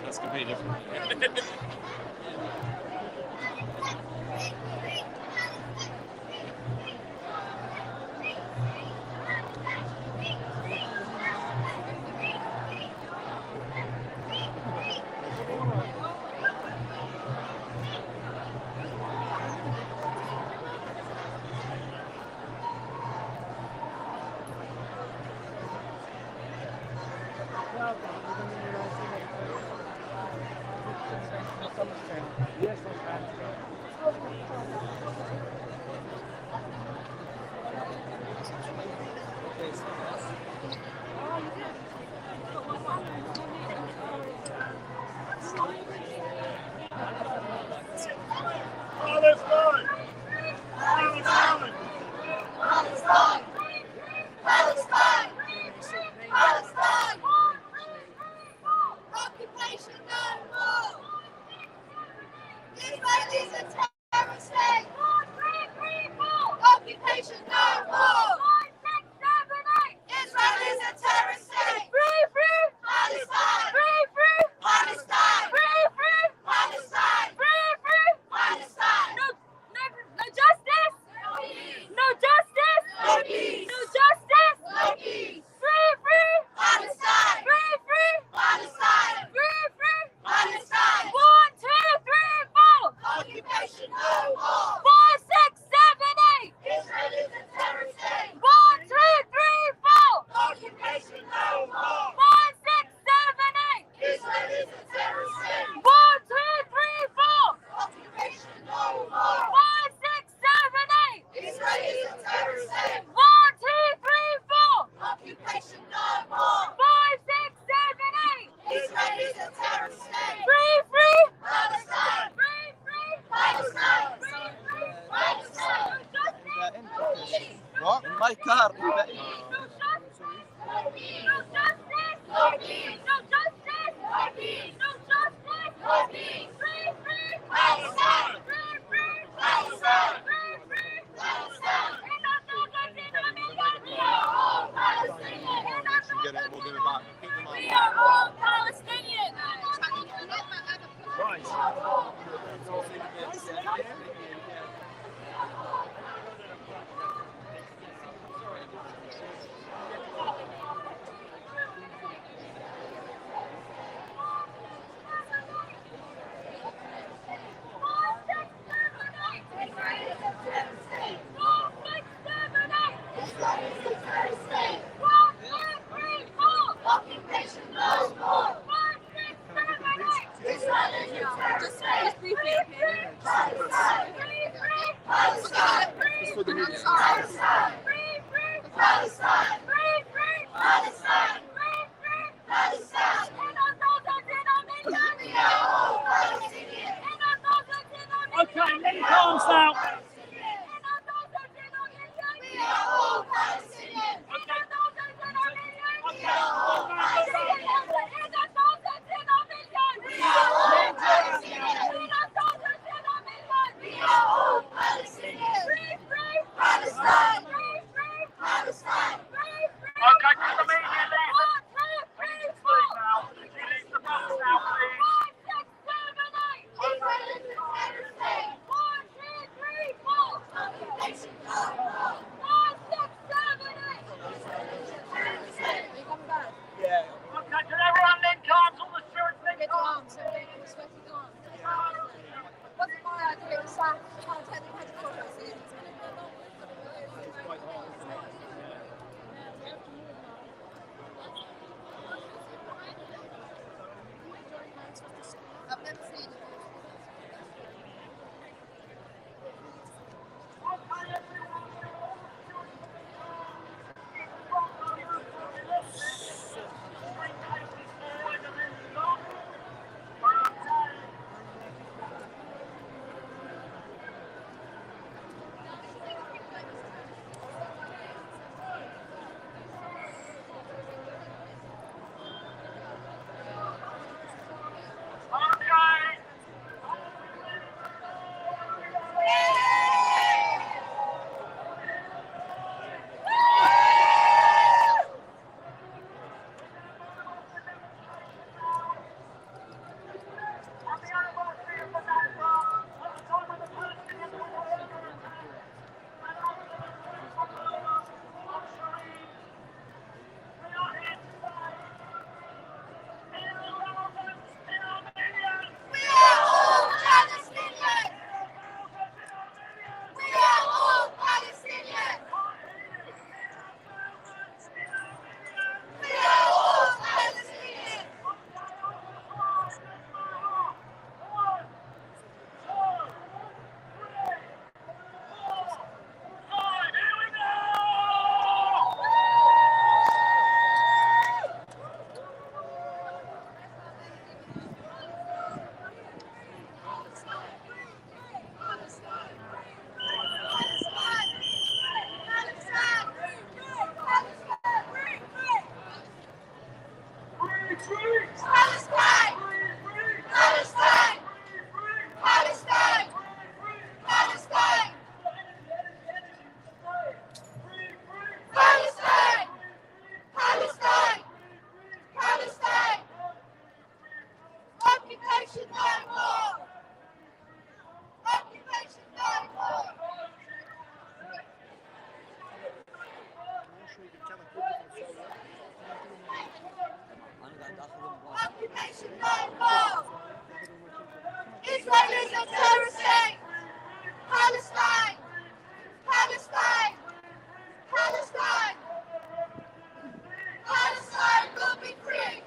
That's completely different. Israel is a Palestine! Palestine! Palestine! Palestine! Palestine! Palestine! Palestine! Occupation no more! Occupation no more! Occupation no more! Israel is a terrorist state! Palestine! Palestine! Palestine! Palestine will be free!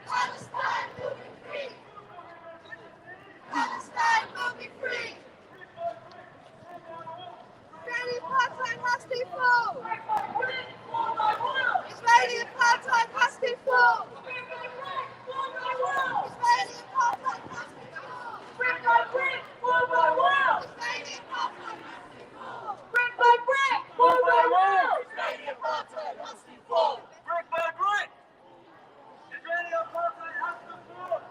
Palestine will be free! Palestine will be free! Israeli apartheid has to fall! Israeli apartheid has to fall! Israeli apartheid has to fall! Brick by brick, wall by wall! Israeli apartheid has to fall! Brick by brick, wall by wall! Israeli apartheid has to fall! Brick by brick! Israeli apartheid has to fall!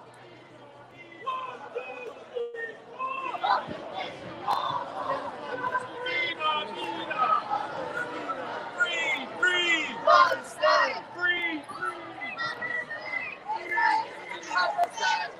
Free, free! Palestine! Free, free! Palestine!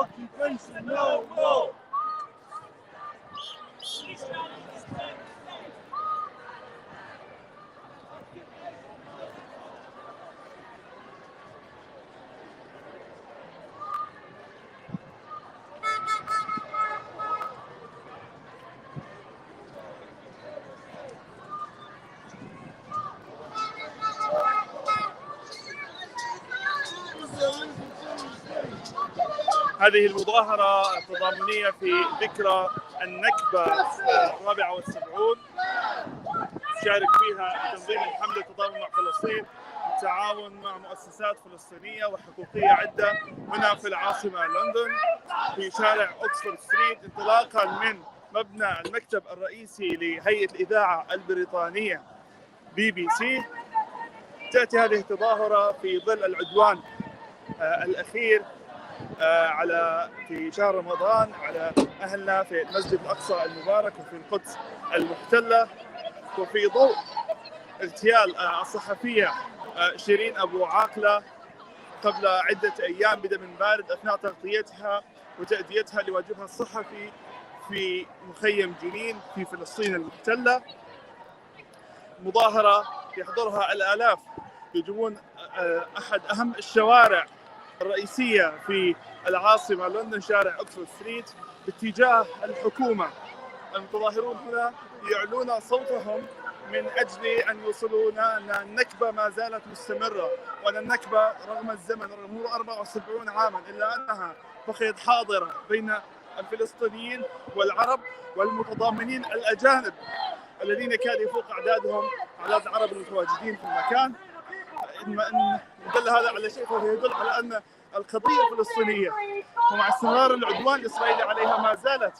occupation no more. هذه المظاهرة التضامنية في ذكرى النكبة 74 شارك فيها تنظيم حملة التضامن مع فلسطين بالتعاون مع مؤسسات فلسطينية وحقوقية عدة هنا في العاصمة لندن في شارع أكسفورد ستريت انطلاقا من مبنى المكتب الرئيسي لهيئة الإذاعة البريطانية BBC. تأتي هذه التظاهرة في ظل العدوان الأخير في شهر رمضان على أهلنا في المسجد الأقصى المبارك وفي القدس المحتلة، وفي ضوء اغتيال الصحفية شيرين أبو عاقلة قبل عدة أيام بدم بارد أثناء تغطيتها وتأديتها لواجبها الصحفي في مخيم جنين في فلسطين المحتلة. مظاهرة يحضرها الآلاف يجوون أحد أهم الشوارع الرئيسية في العاصمة لندن شارع أكسفورد ستريت باتجاه الحكومة. المتظاهرون هنا يعلون صوتهم من أجل أن يوصلونا أن النكبة ما زالت مستمرة، وأن النكبة رغم الزمن رغم مرور 74 عاما إلا أنها بقيت حاضرة بين الفلسطينيين والعرب والمتضامنين الأجانب الذين كاد يفوق أعداد العرب المتواجدين في المكان. إن دل هذا على شيء فهو يدل على أن القضية الفلسطينية ومع استمرار العدوان الإسرائيلي عليها ما زالت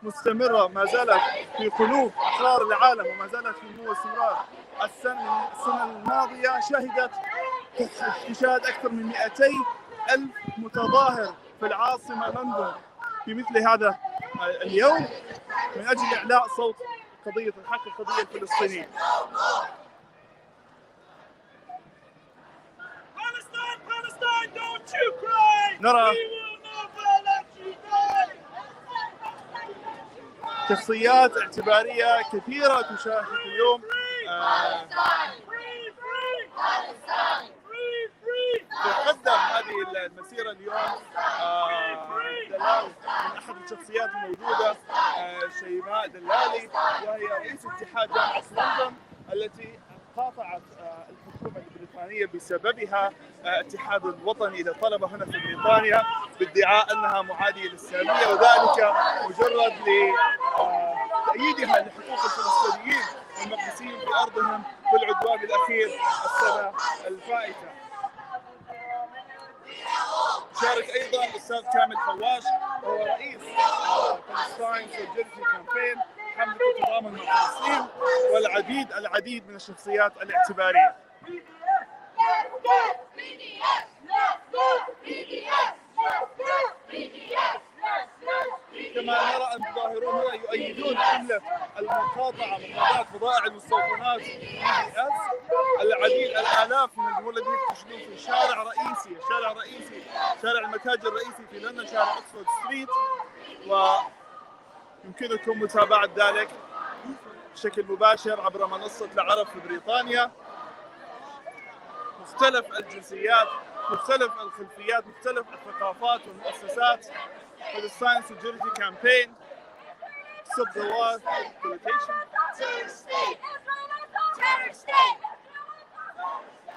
مستمرة، ما زالت في قلوب أحرار العالم، وما زالت في نمو واستمرار. السنة الماضية شهدت استشهاد أكثر من 200,000 متظاهر في العاصمة لندن في مثل هذا اليوم من أجل إعلاء صوت قضية الحق القضية الفلسطينية. نرى شخصيات اعتبارية كثيرة تشارك اليوم تقدم هذه المسيرة اليوم. دلال من أحد الشخصيات الموجودة شيماء دلالي، وهي رئيس اتحاد جامعة لندن التي قاطعت الحكومة البريطانية بسببها اتحاد الوطني للطلبة هنا في بريطانيا بادعاء أنها معادية للسامية، وذلك مجرد لتأييدها لحقوق الفلسطينيين والمقدسين في أرضهم في العدوان الأخير السنة الفائتة. شارك أيضا الأستاذ كامل حواش وهو رئيس Palestine Solidarity Campaign حملة التضامن مع فلسطين، والعديد من الشخصيات الاعتبارية. كما نرى المتظاهرون هنا يؤيدون حملة المقاطعة مقاطعة بضائع المستوطنات BBS. الآلاف من الجمهور الذين ينتشرون في شارع رئيسي شارع المتاجر الرئيسي في لندن شارع أكسفورد ستريت، ويمكنكم متابعة ذلك بشكل مباشر عبر منصة العرب في بريطانيا. مختلف الجنسيات، مختلف الخلفيات، مختلف الثقافات والمؤسسات. Palestine Solidarity Campaign, Stop the War,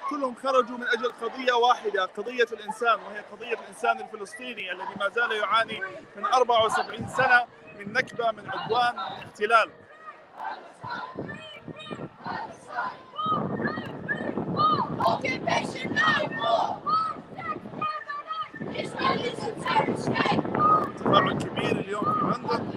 كلهم خرجوا من أجل قضية واحدة، قضية الإنسان، وهي قضية الإنسان الفلسطيني الذي ما زال يعاني من 74 سنة من نكبة، من عدوان، من احتلال. تفاعل كبير اليوم في لندن.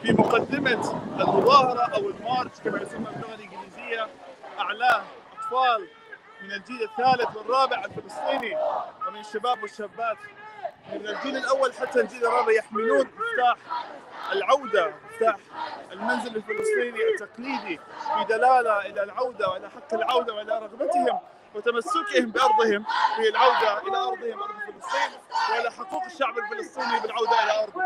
في مقدمة المظاهرة أو المارش كما يسمى باللغة الإنجليزية أعلاه أطفال من الجيل الثالث والرابع الفلسطيني ومن الشباب والشابات من الجيل الأول حتى الجيل الرابع يحملون مفتاح العودة، مفتاح المنزل الفلسطيني التقليدي، في دلالة إلى العودة وإلى حق العودة وإلى رغبتهم وتمسكهم بأرضهم في العودة إلى أرضهم، أرض فلسطين، وإلى حقوق الشعب الفلسطيني بالعودة إلى أرضه.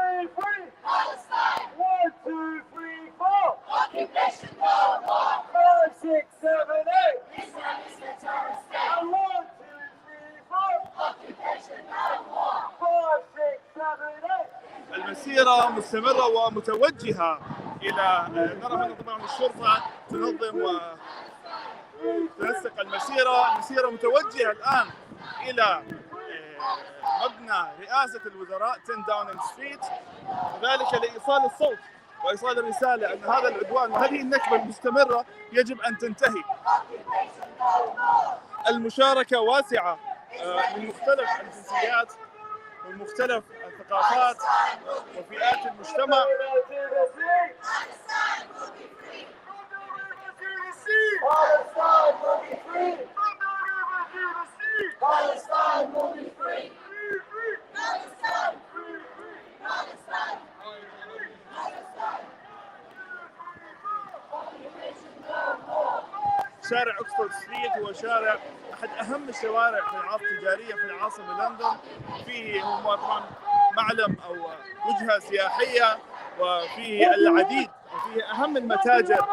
المسيرة مستمرة ومتوجهة إلى نرى هنا طبعا الشرطة تنظم وتنسق المسيرة. المسيرة متوجهة الآن إلى مبنى رئاسة الوزراء 10 داونينج ستريت، وذلك لإيصال الصوت وإيصال الرسالة أن هذا العدوان وهذه النكبة المستمرة يجب أن تنتهي. المشاركة واسعة من مختلف الجنسيات ومختلف الثقافات وفئات المجتمع. شارع أكسفورد ستريت هو شارع أحد أهم الشوارع التجارية في العاصمة لندن، فيه هو طبعا معلم أو وجهة سياحية، وفيه العديد وفيه أهم المتاجر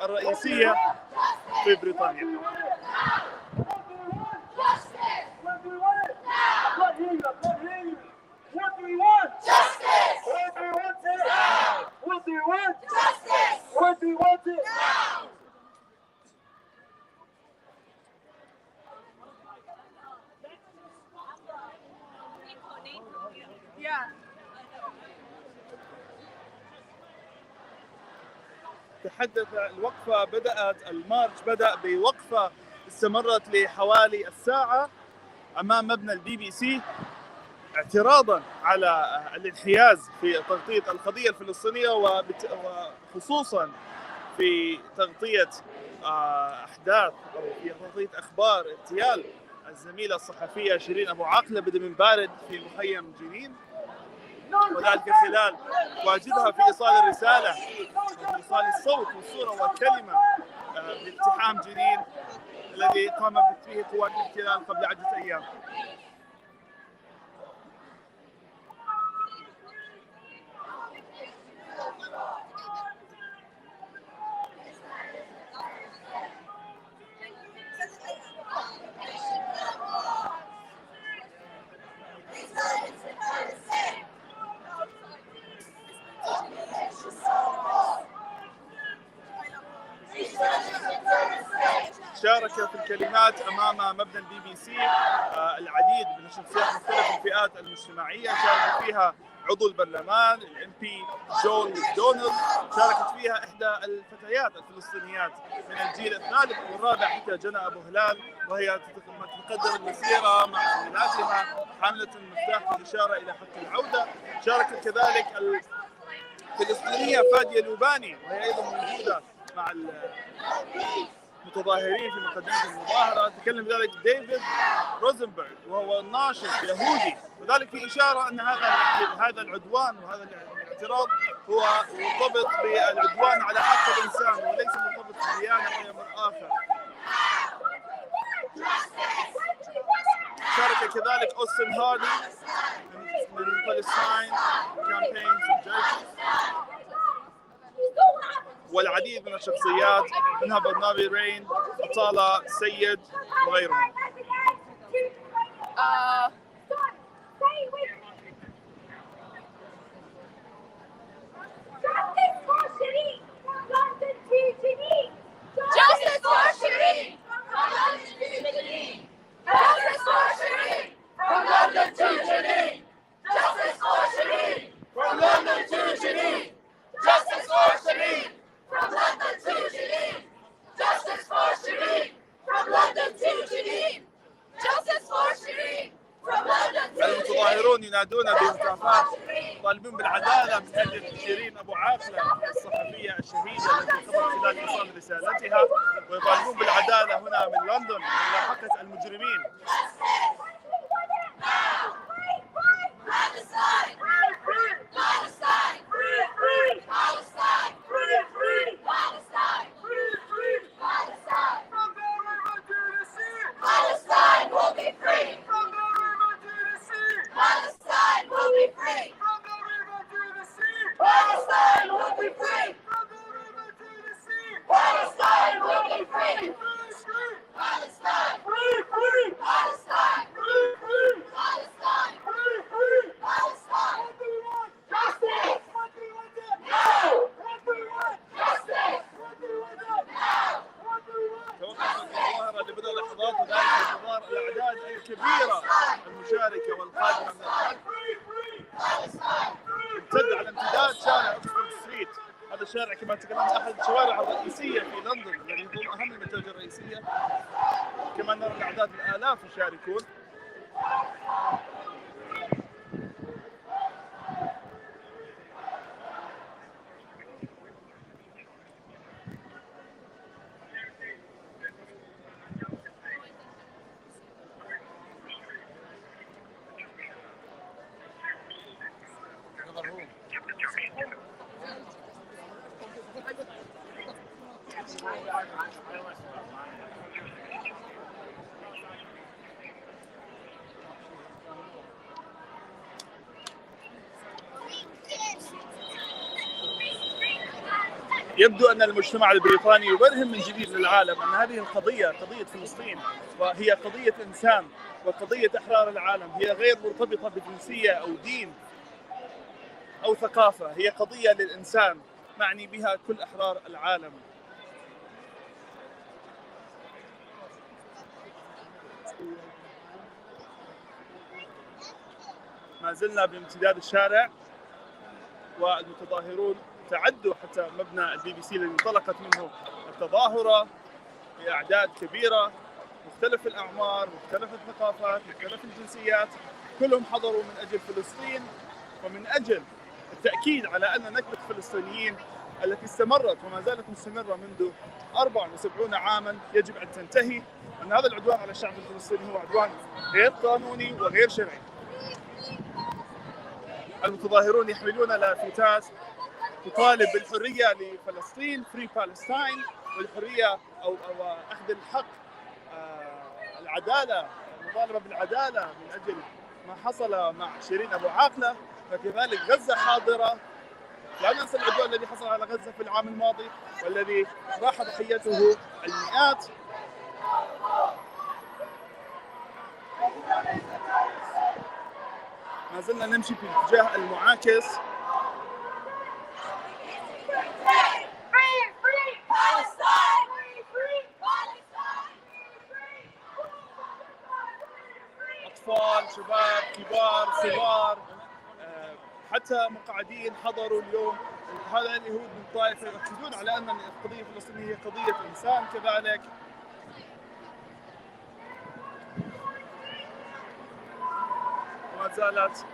الرئيسية في بريطانيا. تحدث الوقفة المارش بدأ بوقفة استمرت لحوالي الساعة أمام مبنى الBBC اعتراضا على الانحياز في تغطية القضية الفلسطينية، وخصوصا في تغطية أحداث أو في تغطية أخبار اغتيال الزميلة الصحفية شيرين أبو عاقلة بدم بارد في مخيم جنين، وذلك خلال واجبها في إيصال الرسالة وفي إيصال الصوت والصورة والكلمة باقتحام جنين الذي قام فيه قوات الاحتلال قبل عدة أيام. شارك في الكلمات أمام مبنى الBBC العديد من الشخصيات مختلف الفئات المجتمعية. شارك فيها عضو البرلمان MP جون ماكدونالد، شاركت فيها إحدى الفتيات الفلسطينيات من الجيل الثالث والرابع حتى جنى أبو هلال، وهي تقدم المسيرة مع زميلاتها حاملة المفتاح بالإشارة إلى حق العودة. شاركت كذلك الفلسطينية فادية لوباني، وهي أيضا موجودة مع المتظاهرين في مقدمة المظاهرة. تكلم ذلك ديفيد روزنبرغ وهو ناشط يهودي، وذلك في إشارة أن هذا العدوان وهذا الاعتراض هو مرتبط بالعدوان على حق الإنسان وليس مرتبط بديانة أو أمر آخر. شارك كذلك أوستن هاردي من Palestine campaign والعديد من الشخصيات منها برنابي رين، أطالة سيد وغيرهم. المتظاهرون ينادون بهتافات يطالبون بالعدالة من أجل شيرين أبو عاقلة الصحفية الشهيدة التي قضت خلال إيصال رسالتها، ويطالبون بالعدالة هنا من لندن من ملاحقة المجرمين. كما تكلمت أحد الشوارع الرئيسية في لندن الذي يضم أهم المتاجر الرئيسية. كما نرى الأعداد الآلاف يشاركون. يبدو أن المجتمع البريطاني يبرهن من جديد للعالم أن هذه القضية قضية فلسطين، وهي قضية إنسان وقضية إحرار العالم، هي غير مرتبطة بجنسية أو دين أو ثقافة، هي قضية للإنسان معني بها كل أحرار العالم. ما زلنا بامتداد الشارع والمتظاهرون تعدوا حتى مبنى الBBC الذي انطلقت منه التظاهرة بأعداد كبيرة، مختلف الأعمار، مختلف الثقافات، مختلف الجنسيات، كلهم حضروا من أجل فلسطين ومن أجل التأكيد على أن نكبة الفلسطينيين التي استمرت وما زالت مستمرة منذ 74 عاما يجب أن تنتهي، أن هذا العدوان على الشعب الفلسطيني هو عدوان غير قانوني وغير شرعي. المتظاهرون يحملون لافتات تطالب بالحرية لفلسطين Free Palestine، والحرية أو أخذ الحق، العدالة، المطالبة بالعدالة من أجل ما حصل مع شيرين أبو عاقلة، وكذلك غزة حاضرة. لا ننسى العدوان الذي حصل على غزة في العام الماضي والذي راح ضحيته المئات. ما زلنا نمشي في الاتجاه المعاكس. أطفال، شباب، كبار، صغار، حتى مقعدين حضروا اليوم. هذا اليهود من طائفة يؤكدون على أن القضية الفلسطينية هي قضية إنسان كذلك. وما زالت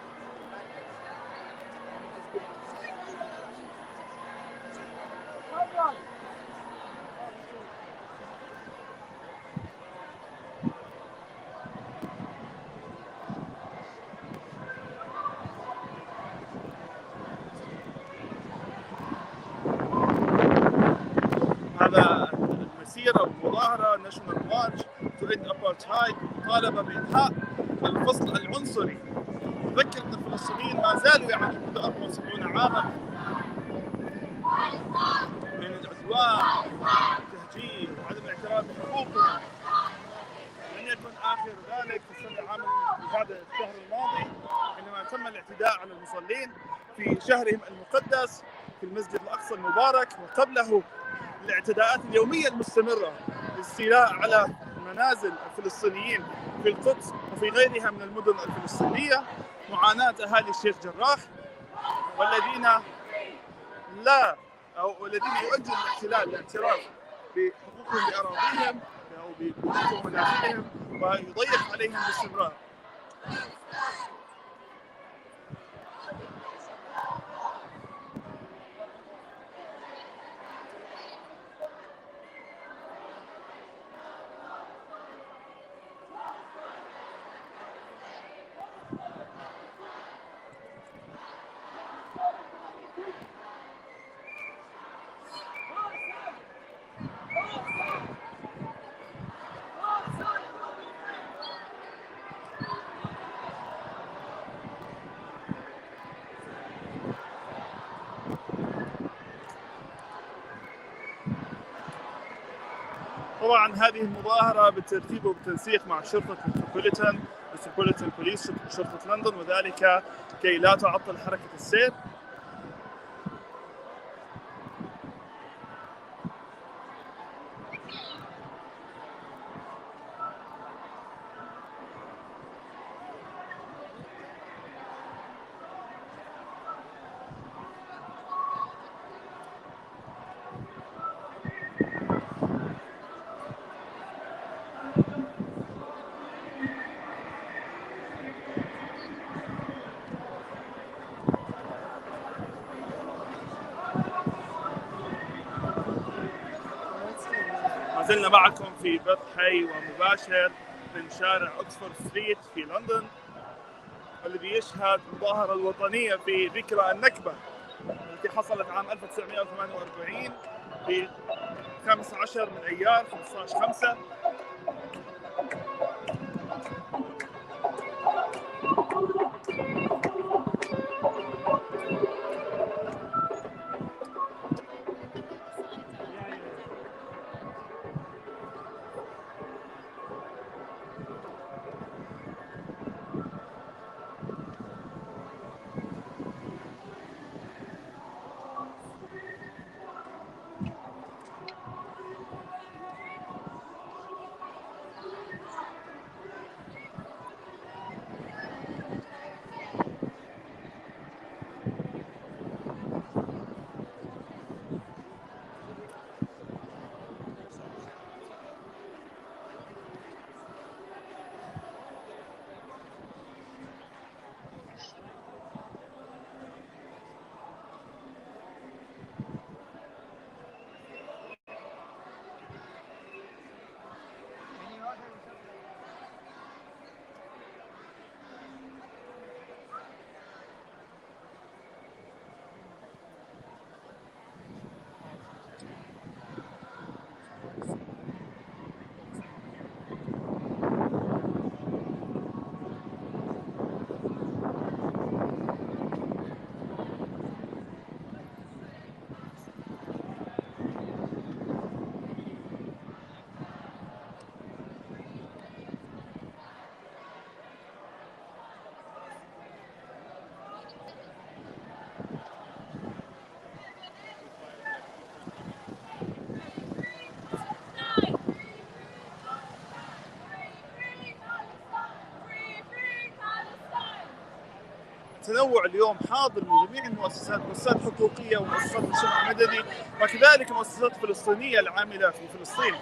هذا المسيرة والمظاهرة ناشونال مارش تو إند أبارتهايد مطالبة بإنهاء الفصل العنصري. نذكر أن الفلسطينيين ما زالوا يعانون منذ 74 عاما من العدوان والتهجير وعدم الاعتراف بحقوقهم. لم يكن آخر ذلك في السنة عام هذا الشهر الماضي حينما تم الاعتداء على المصلين في شهرهم المقدس في المسجد الأقصى المبارك، وقبله الاعتداءات اليومية المستمرة للاستيلاء على منازل الفلسطينيين في القدس وفي غيرها من المدن الفلسطينية، معاناة أهالي الشيخ جراح والذين يؤجل الاحتلال الاعتراف بحقوقهم بأراضيهم أو ببيوتهم ومنازلهم ويضيق عليهم باستمرار. طبعا هذه المظاهرة بالترتيب وبالتنسيق مع شرطة متروبوليتان بوليس شرطة لندن، وذلك كي لا تعطل حركة السير. زلنا معكم في بث حي ومباشر من شارع أكسفورد ستريت في لندن، والذي يشهد المظاهرة الوطنية في ذكرى النكبة التي حصلت عام 1948 في 15 من أيار 15/5. تنوع اليوم حاضر من جميع المؤسسات، مؤسسات حقوقية ومؤسسات المجتمع المدني، وكذلك مؤسسات فلسطينية العاملة في فلسطين.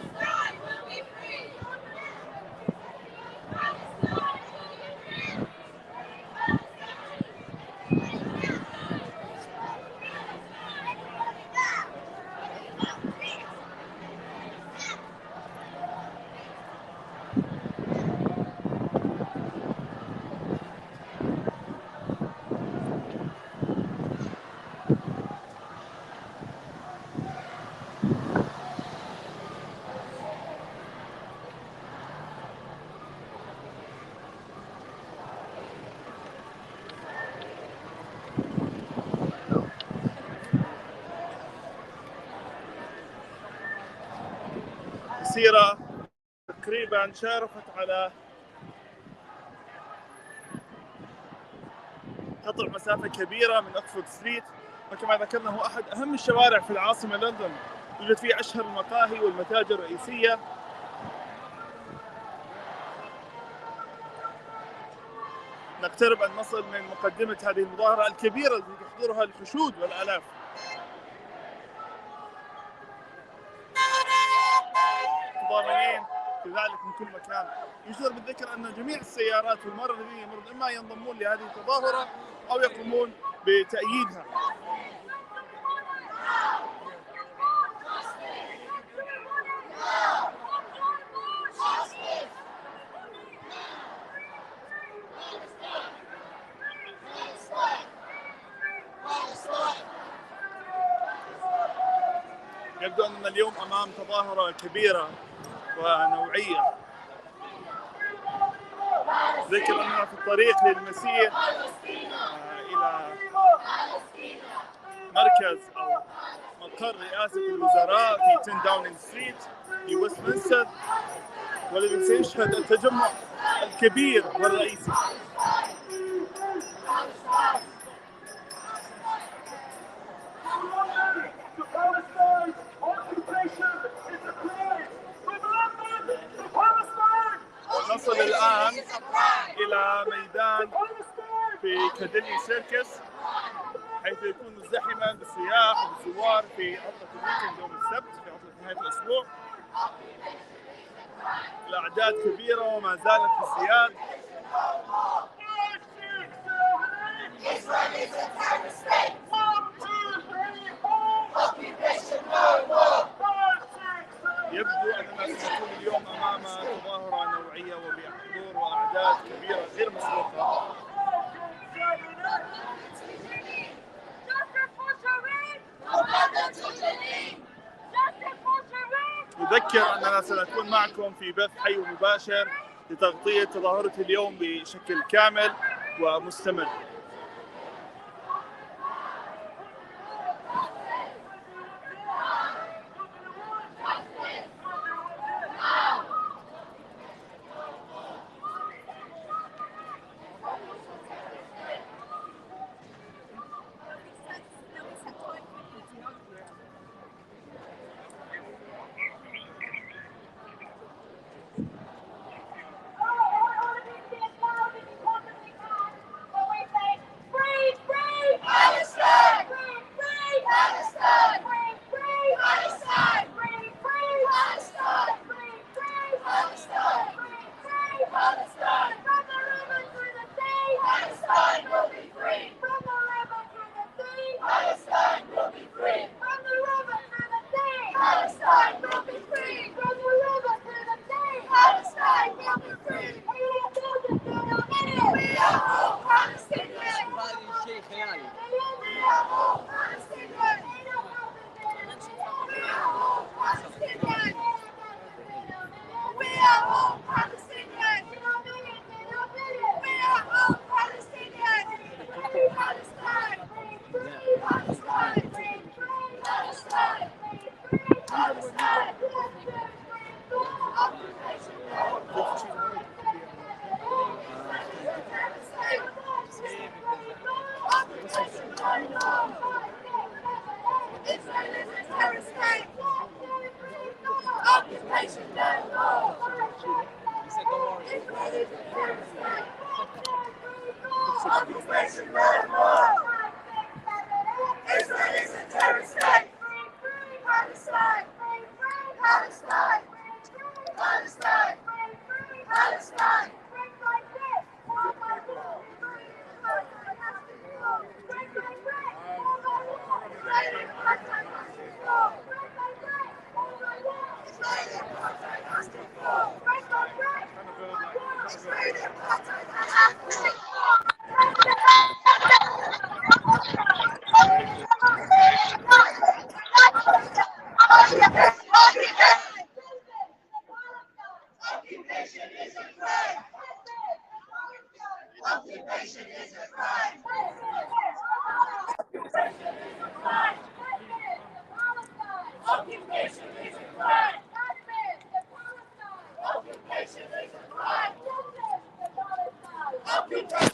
مسيرة تقريبا شارفت على قطع مسافة كبيرة من أكسفورد ستريت، وكما ذكرنا هو أحد أهم الشوارع في العاصمة لندن، يوجد فيه أشهر المقاهي والمتاجر الرئيسية. نقترب أن نصل من مقدمة هذه المظاهرة الكبيرة التي تحضرها الحشود والآلاف. متضامنين كذلك من كل مكان. يجدر بالذكر أن جميع السيارات والمرور الذين يمرون إما ينضمون لهذه التظاهرة أو يقومون بتأييدها. يبدو أننا اليوم أمام تظاهرة كبيرة ونوعية. ذكر أننا في الطريق للمسير إلى مركز أو مقر رئاسة الوزراء في 10 داونينج ستريت في ويستمنستر، والذي سيشهد التجمع الكبير والرئيسي. نصل الآن إلى ميدان في كاديلي سيركس، حيث يكون مزدحما بالسياح والزوار في عطلة الويكند يوم السبت، في عطلة نهاية الأسبوع. الأعداد كبيرة وما زالت بازدياد. يبدو أننا سنكون اليوم أمام مظاهرة نوعية وبحضور وأعداد كبيرة غير مسبوقة. نذكر أننا سنكون معكم في بث حي ومباشر لتغطية تظاهرة اليوم بشكل كامل ومستمر. Occupation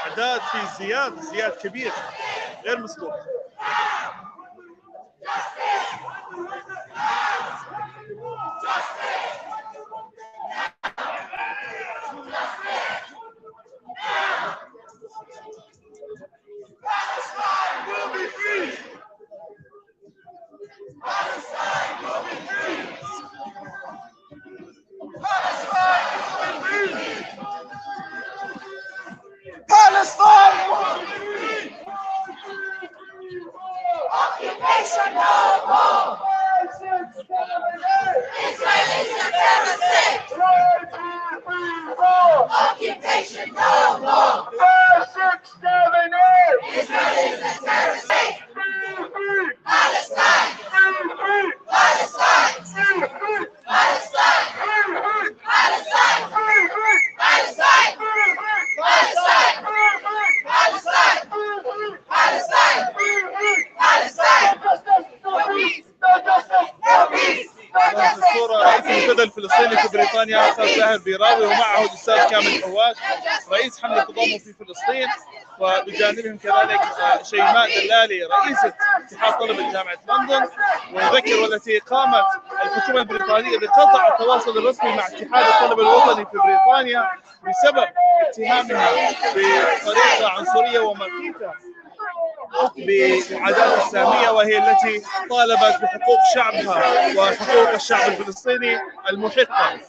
أعداد في ازدياد كبير غير مسبوق. Occupation no more. Israelis are terrorists. Occupation no more. Israelis are terrorists. Palestine. Palestine. Palestine. Palestine. Palestine. Palestine. Palestine. Palestine. الصورة رئيس المنتدى الفلسطيني في بريطانيا أستاذ زاهر بيراوي ومعه الأستاذ كامل حواش رئيس حملة التضامن في فلسطين، وبجانبهم كذلك شيماء دلالي رئيسة اتحاد طلبة جامعة لندن، ونذكر والتي قامت الحكومة البريطانية بقطع التواصل الرسمي مع اتحاد الطلبة الوطني في بريطانيا بسبب اتهامها بطريقة عنصرية ومخيفة بالعادات السامية، وهي التي طالبت بحقوق شعبها وحقوق الشعب الفلسطيني المحقة.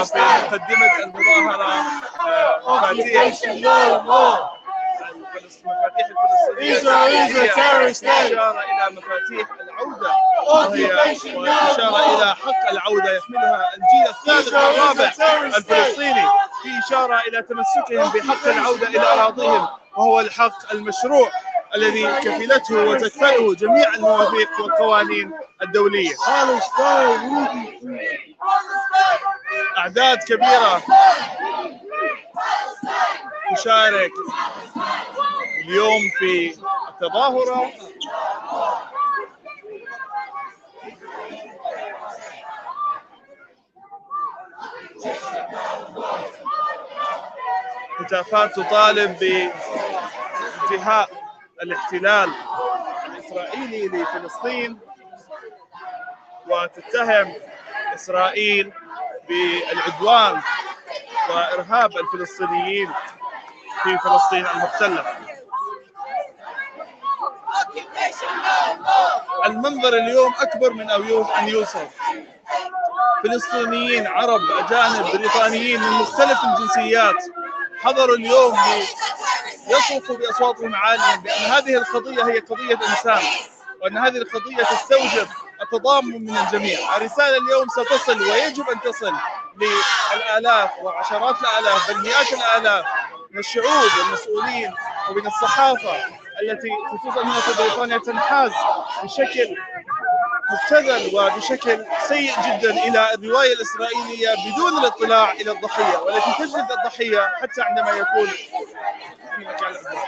في مقدمة المظاهرة مفاتيح الفلسطينية إشارة إلى مفاتيح العودة، وهي إشارة إلى حق العودة يحملها الجيل الثالث والرابع الفلسطيني، في إشارة إلى تمسكهم بحق العودة إلى أراضيهم، وهو الحق المشروع الذي كفلته وتكفله جميع المواثيق والقوانين الدولية. أعداد كبيرة تشارك اليوم في التظاهرة. هتافات تطالب بانتهاء الاحتلال الإسرائيلي لفلسطين، وتتهم إسرائيل بالعدوان وإرهاب الفلسطينيين في فلسطين المحتلة. المنظر اليوم أكبر من أن يوصف. فلسطينيين، عرب، أجانب، بريطانيين من مختلف الجنسيات حضروا اليوم ليصرخوا بأصواتهم عاليا بأن هذه القضية هي قضية إنسان، وأن هذه القضية تستوجب التضامن من الجميع. الرسالة اليوم ستصل ويجب أن تصل للآلاف وعشرات الآلاف بل مئات الآلاف من الشعوب والمسؤولين ومن الصحافة التي خصوصا هنا في بريطانيا تنحاز بشكل مبتذل وبشكل سيء جدا إلى الرواية الإسرائيلية بدون الاطلاع إلى الضحية، والتي تجلد الضحية حتى عندما يكون في مكان العدوان.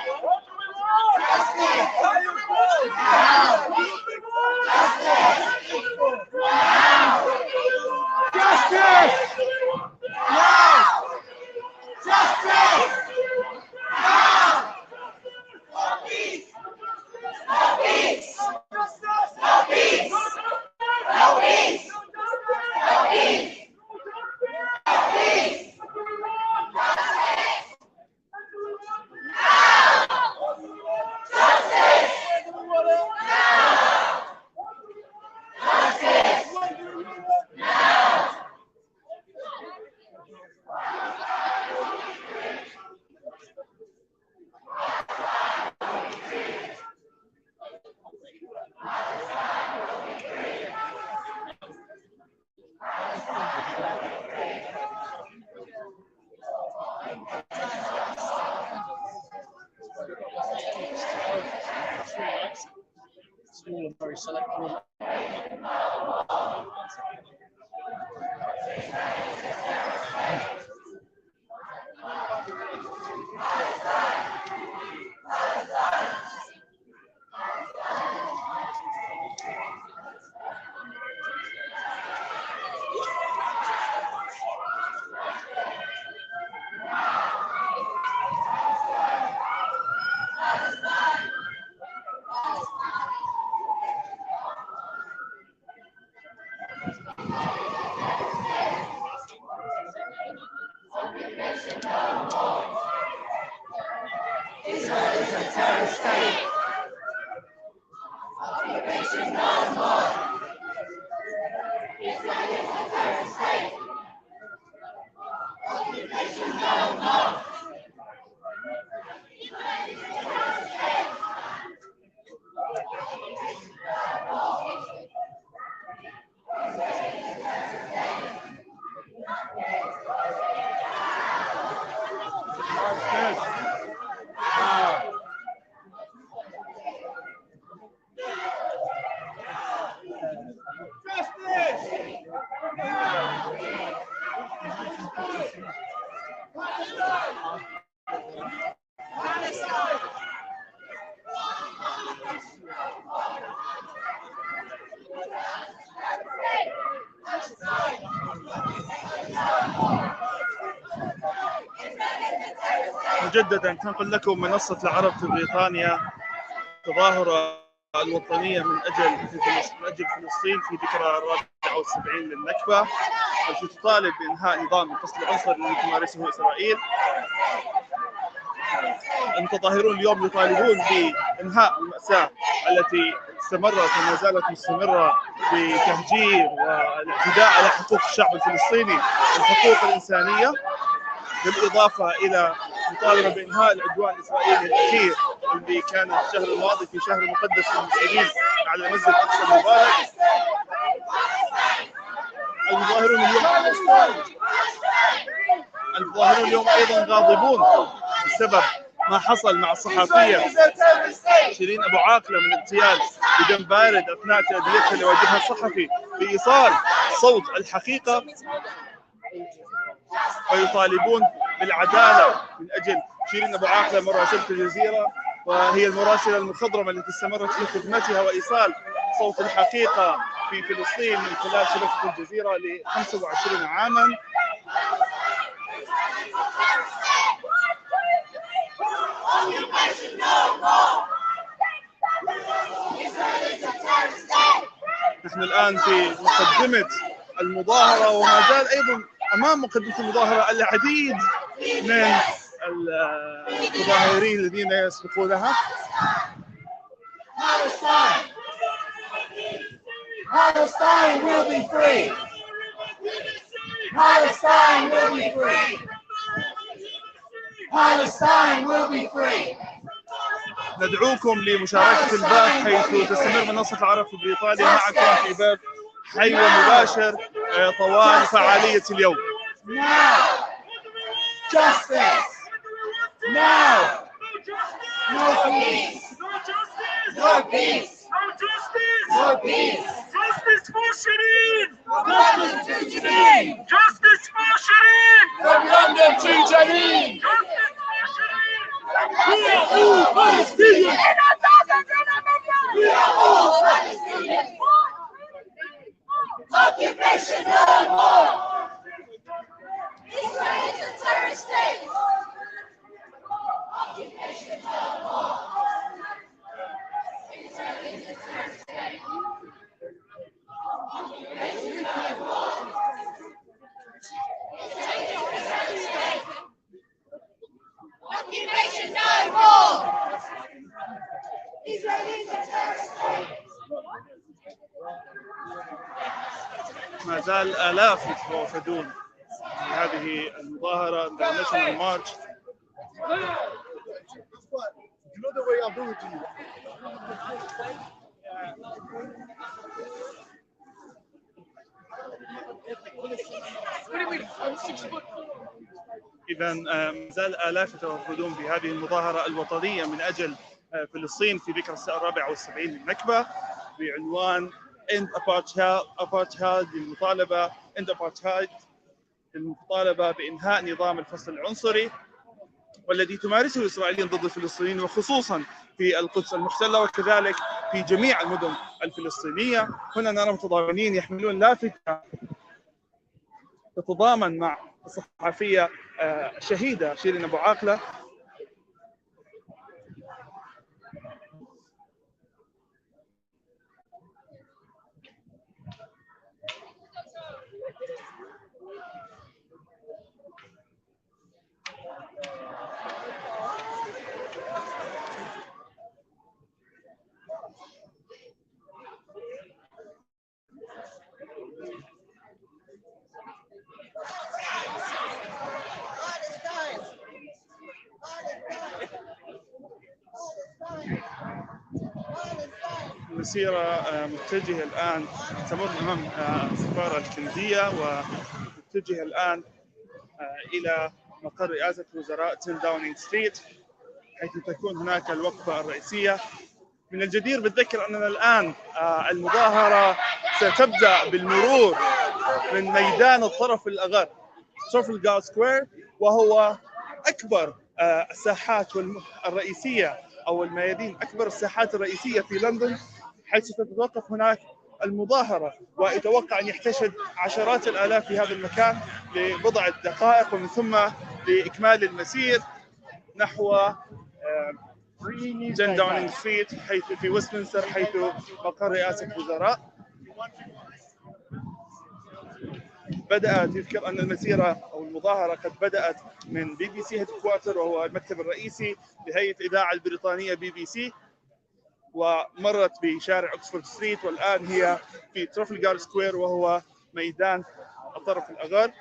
مجددا تنقل لكم منصة العرب في بريطانيا تظاهرة الوطنية من أجل فلسطين في ذكرى 74 للنكبة، التي تطالب بإنهاء نظام الفصل العنصري الذي تمارسه إسرائيل. المتظاهرون اليوم يطالبون بإنهاء المأساة التي استمرت وما زالت مستمرة بتهجير والاعتداء على حقوق الشعب الفلسطيني والحقوق الإنسانية، بالإضافة إلى مطالبة بإنهاء العدوان الإسرائيلي الأخير اللي كان في الشهر الماضي في شهر مقدس للمسلمين على مسجد أقصى المبارك. المتظاهرون اليوم أيضا غاضبون بسبب ما حصل مع الصحفية شيرين أبو عاقلة من اغتيال بدم بارد أثناء تأديتها لواجبها الصحفي بإيصال صوت الحقيقة، ويطالبون بالعدالة من أجل شيرين أبو عاقلة مراسلة الجزيرة، وهي المراسلة المخضرمة التي استمرت في خدمتها وإيصال صوت الحقيقة في فلسطين من خلال شبكة الجزيرة ل 25 عاما. نحن الآن في مقدمة المظاهرة، وما زال أيضا أمام مقدمة المظاهرة العديد من المتظاهرين الذين يسبقونها. Palestine will be free. Palestine will be free. Palestine will be free. ندعوكم لمشاركة البث حيث تستمر منصة العرب في بريطانيا معكم في بث حي ومباشر طوال فعالية اليوم. Now, justice. Now, no peace. No peace. No peace. Justice for Shireen! Justice to Janine. Justice for Shireen! From London to Janine. Justice for Shireen! We are all Palestinians. We are all Palestinians. Occupation no more. Israel is a terrorist state. Occupation no more. Israel is a terrorist state. Occupation no more. Occupation no more. Israel is a terrorist state. ما زال آلاف يتوافدون في هذه المظاهرة International March. إذا ما زال آلاف يتوافدون في هذه المظاهرة الوطنية من أجل فلسطين في ذكرى 74 للنكبة. بعنوان End Apartheid للمطالبة End Apartheid للمطالبة بإنهاء نظام الفصل العنصري والذي تمارسه الإسرائيليين ضد الفلسطينيين وخصوصا في القدس المحتلة وكذلك في جميع المدن الفلسطينية. هنا نرى متضامنين يحملون لافتة تتضامن مع الصحفية الشهيدة شيرين أبو عاقلة. المسيرة متجهة الآن تمر أمام السفارة الكندية ومتجهة الآن إلى مقر رئاسة وزراء 10 داونينغ ستريت حيث تكون هناك الوقفة الرئيسية. من الجدير بالذكر أننا الآن المظاهرة ستبدأ بالمرور من ميدان الطرف الأغر ترافلغار سكوير، وهو أكبر الساحات الرئيسية أو الميادين، أكبر الساحات الرئيسية في لندن، حيث تتوقف هناك المظاهرة، ويتوقع أن يحتشد عشرات الآلاف في هذا المكان لبضع دقائق ومن ثم لإكمال المسير نحو 10 داونينغ ستريت حيث في ويستمنستر حيث مقر رئاسة الوزراء. بدأت، يذكر أن المسيرة أو المظاهرة قد بدأت من BBC هيدكوارتر وهو المكتب الرئيسي لهيئة الإذاعة البريطانية BBC، ومرت بشارع أكسفورد ستريت، والآن هي في ترافلغار سكوير وهو ميدان الطرف الأغر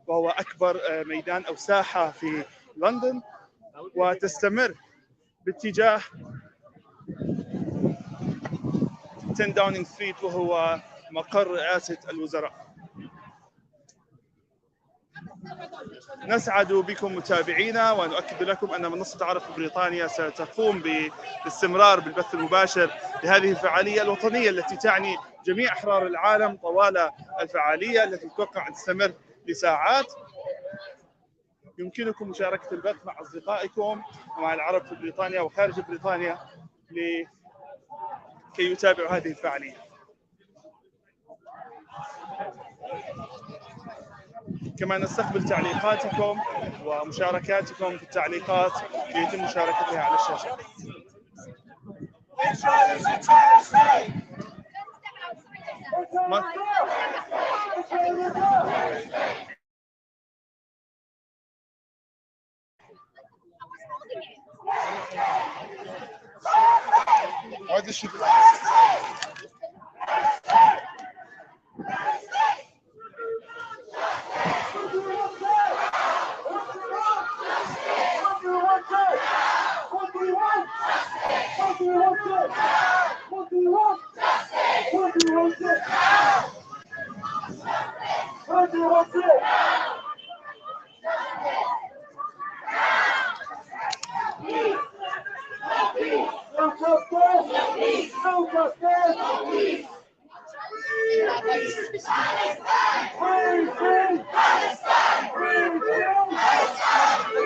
وهو أكبر ميدان أو ساحة في لندن، وتستمر باتجاه 10 داونينغ ستريت وهو مقر رئاسة الوزراء. نسعد بكم متابعينا ونؤكد لكم أن منصة عرب بريطانيا ستقوم بالاستمرار بالبث المباشر لهذه الفعالية الوطنية التي تعني جميع أحرار العالم طوال الفعالية التي تتوقع أن تستمر لساعات. يمكنكم مشاركة البث مع أصدقائكم ومع العرب في بريطانيا وخارج بريطانيا لكي يتابعوا هذه الفعالية. كما نستقبل تعليقاتكم ومشاركاتكم في التعليقات ليتم مشاركتها على الشاشة.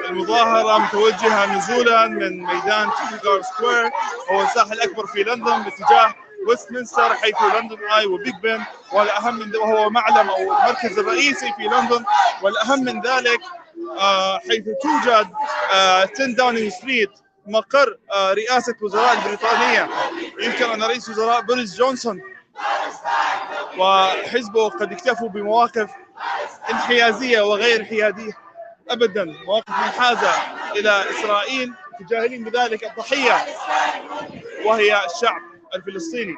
المظاهرة متوجهة نزولا من ميدان ترافلغار سكوير وهو الساحة الأكبر في لندن باتجاه ويستمنستر حيث لندن آي وبيج بن، والأهم من وهو معلم أو المركز الرئيسي في لندن، والأهم من ذلك حيث توجد 10 داونينغ ستريت مقر رئاسة وزراء البريطانية. يذكر أن رئيس وزراء بوريس جونسون وحزبه قد اكتفوا بمواقف انحيازية وغير حيادية أبدا، مواقف منحازة إلى إسرائيل، متجاهلين بذلك الضحية وهي الشعب الفلسطيني.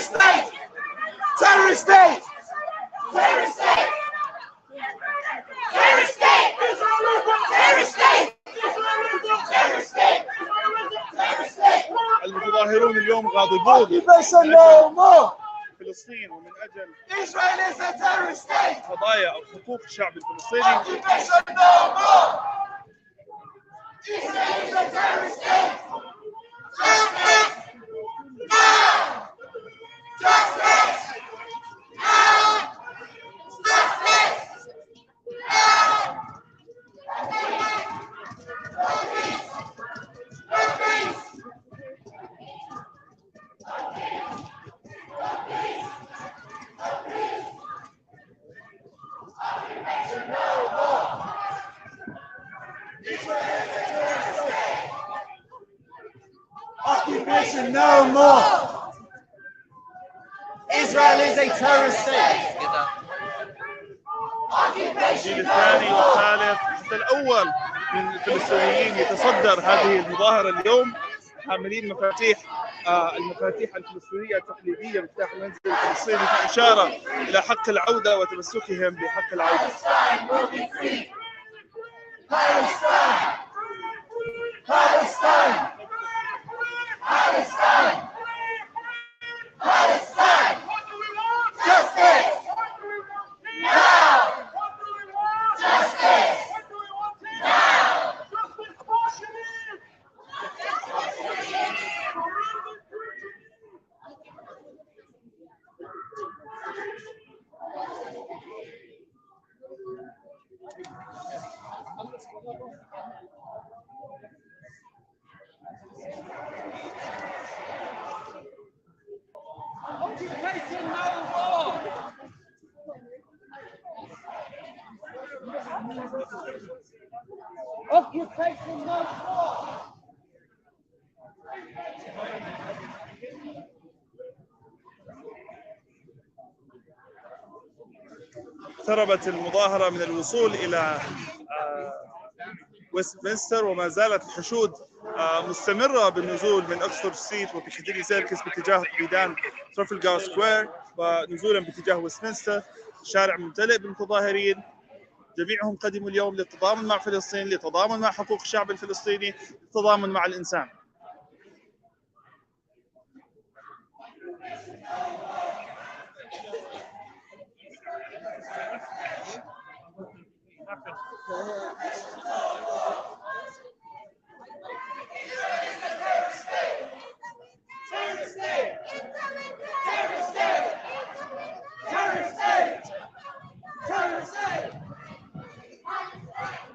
state! Terrorist state! Terrorist state! Terrorist state! Terrorist state! Terrorist state! Terrorist state! المتظاهرون اليوم غاضبون فلسطين ومن اجل Israel is a terrorist state! قضايا او حقوق الشعب الفلسطيني. Occupation no more! Israel is a terrorist state! Justice! Now! Justice! Now! Justice! Now! No peace! No peace! Occupation no more! Israel is a terrorist state! الجيل الثاني والثالث حتى الاول من الفلسطينيين يتصدر هذه المظاهره اليوم حاملين المفاتيح الفلسطينيه التقليديه مفتاح المنزل الفلسطيني في اشاره الى حق العوده وتمسكهم بحق العوده. Palestine! Palestine! Palestine! Palestine! Justice! Now! Justice! Now! Occupation no more! Occupation no more! اقتربت المظاهره من الوصول الى ويستمنستر وما زالت الحشود مستمره بالنزول من اوكسفورد ستريت وبيكاديلي سيركس باتجاه ميدان ترافلغار سكوير ونزولا باتجاه ويستمنستر. الشارع ممتلئ بالمتظاهرين، جميعهم قدموا اليوم للتضامن مع فلسطين، للتضامن مع حقوق الشعب الفلسطيني، للتضامن مع الانسان.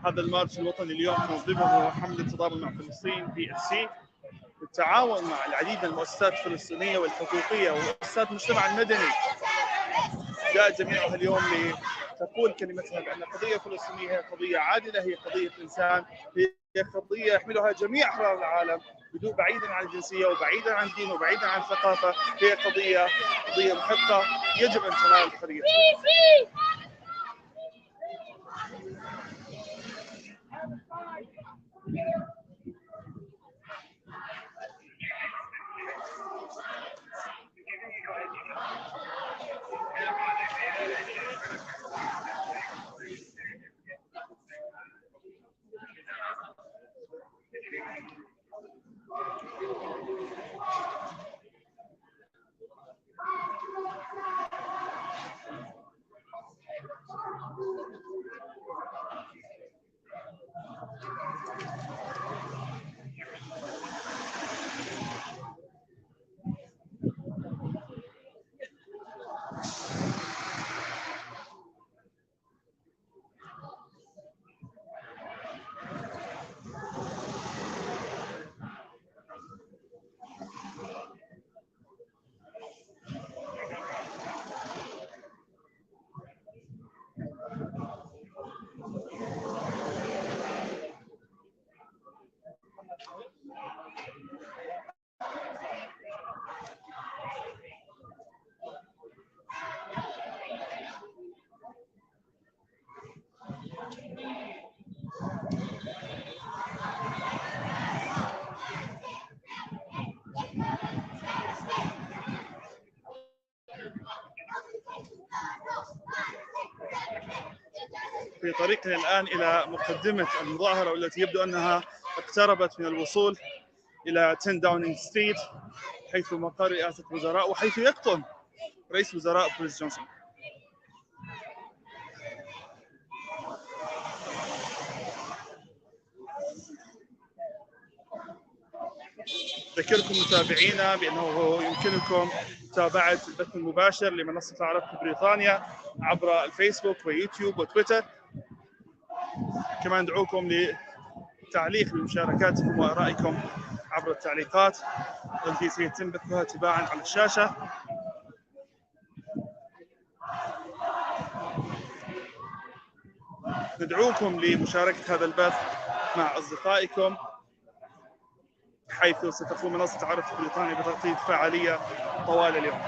هذا المارش الوطني اليوم تنظمه حملة التضامن مع فلسطين BFC بالتعاون مع العديد من المؤسسات الفلسطينية والحقوقية ومؤسسات المجتمع المدني. جاءت جميعها اليوم لتقول كلمتها بأن القضية الفلسطينية هي قضية عادلة، هي قضية إنسان، هي قضية يحملها جميع أحرار العالم بعيدا عن الجنسية وبعيدا عن الدين وبعيدا عن الثقافة. هي قضية محقة يجب أن تنال الحرية. في طريقنا الآن إلى مقدمة المظاهرة والتي يبدو أنها اقتربت من الوصول إلى 10 داونينج ستريت حيث مقر رئاسة الوزراء وحيث يقطن رئيس وزراء بوريس جونسون. أذكركم متابعينا بأنه يمكنكم متابعة البث المباشر لمنصة العرب في بريطانيا عبر الفيسبوك ويوتيوب وتويتر. كمان ندعوكم للتعليق بمشاركاتكم وآرائكم عبر التعليقات التي سيتم بثها تباعا على الشاشة. ندعوكم لمشاركة هذا البث مع أصدقائكم حيث ستقوم منصة العرب في بريطانيا بتغطية فعالية طوال اليوم.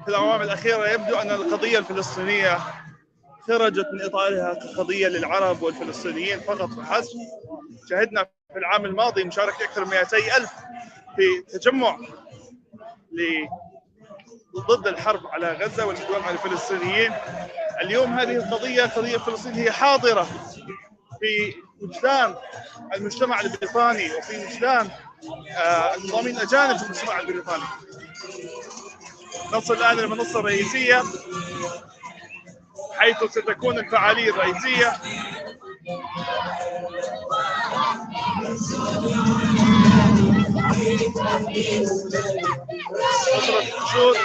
في الأعوام الأخيرة يبدو أن القضية الفلسطينية خرجت من إطارها كقضية للعرب والفلسطينيين فقط وحسب. شهدنا في العام الماضي مشاركة أكثر من 200,000 في تجمع ضد الحرب على غزة والعدوان على الفلسطينيين. اليوم هذه القضية قضية فلسطين هي حاضرة في وجدان المجتمع البريطاني وفي وجدان المنظمين الأجانب في المجتمع البريطاني. نصل الآن للمنصة الرئيسية حيث ستكون الفعالية الرئيسية. فترة الحشود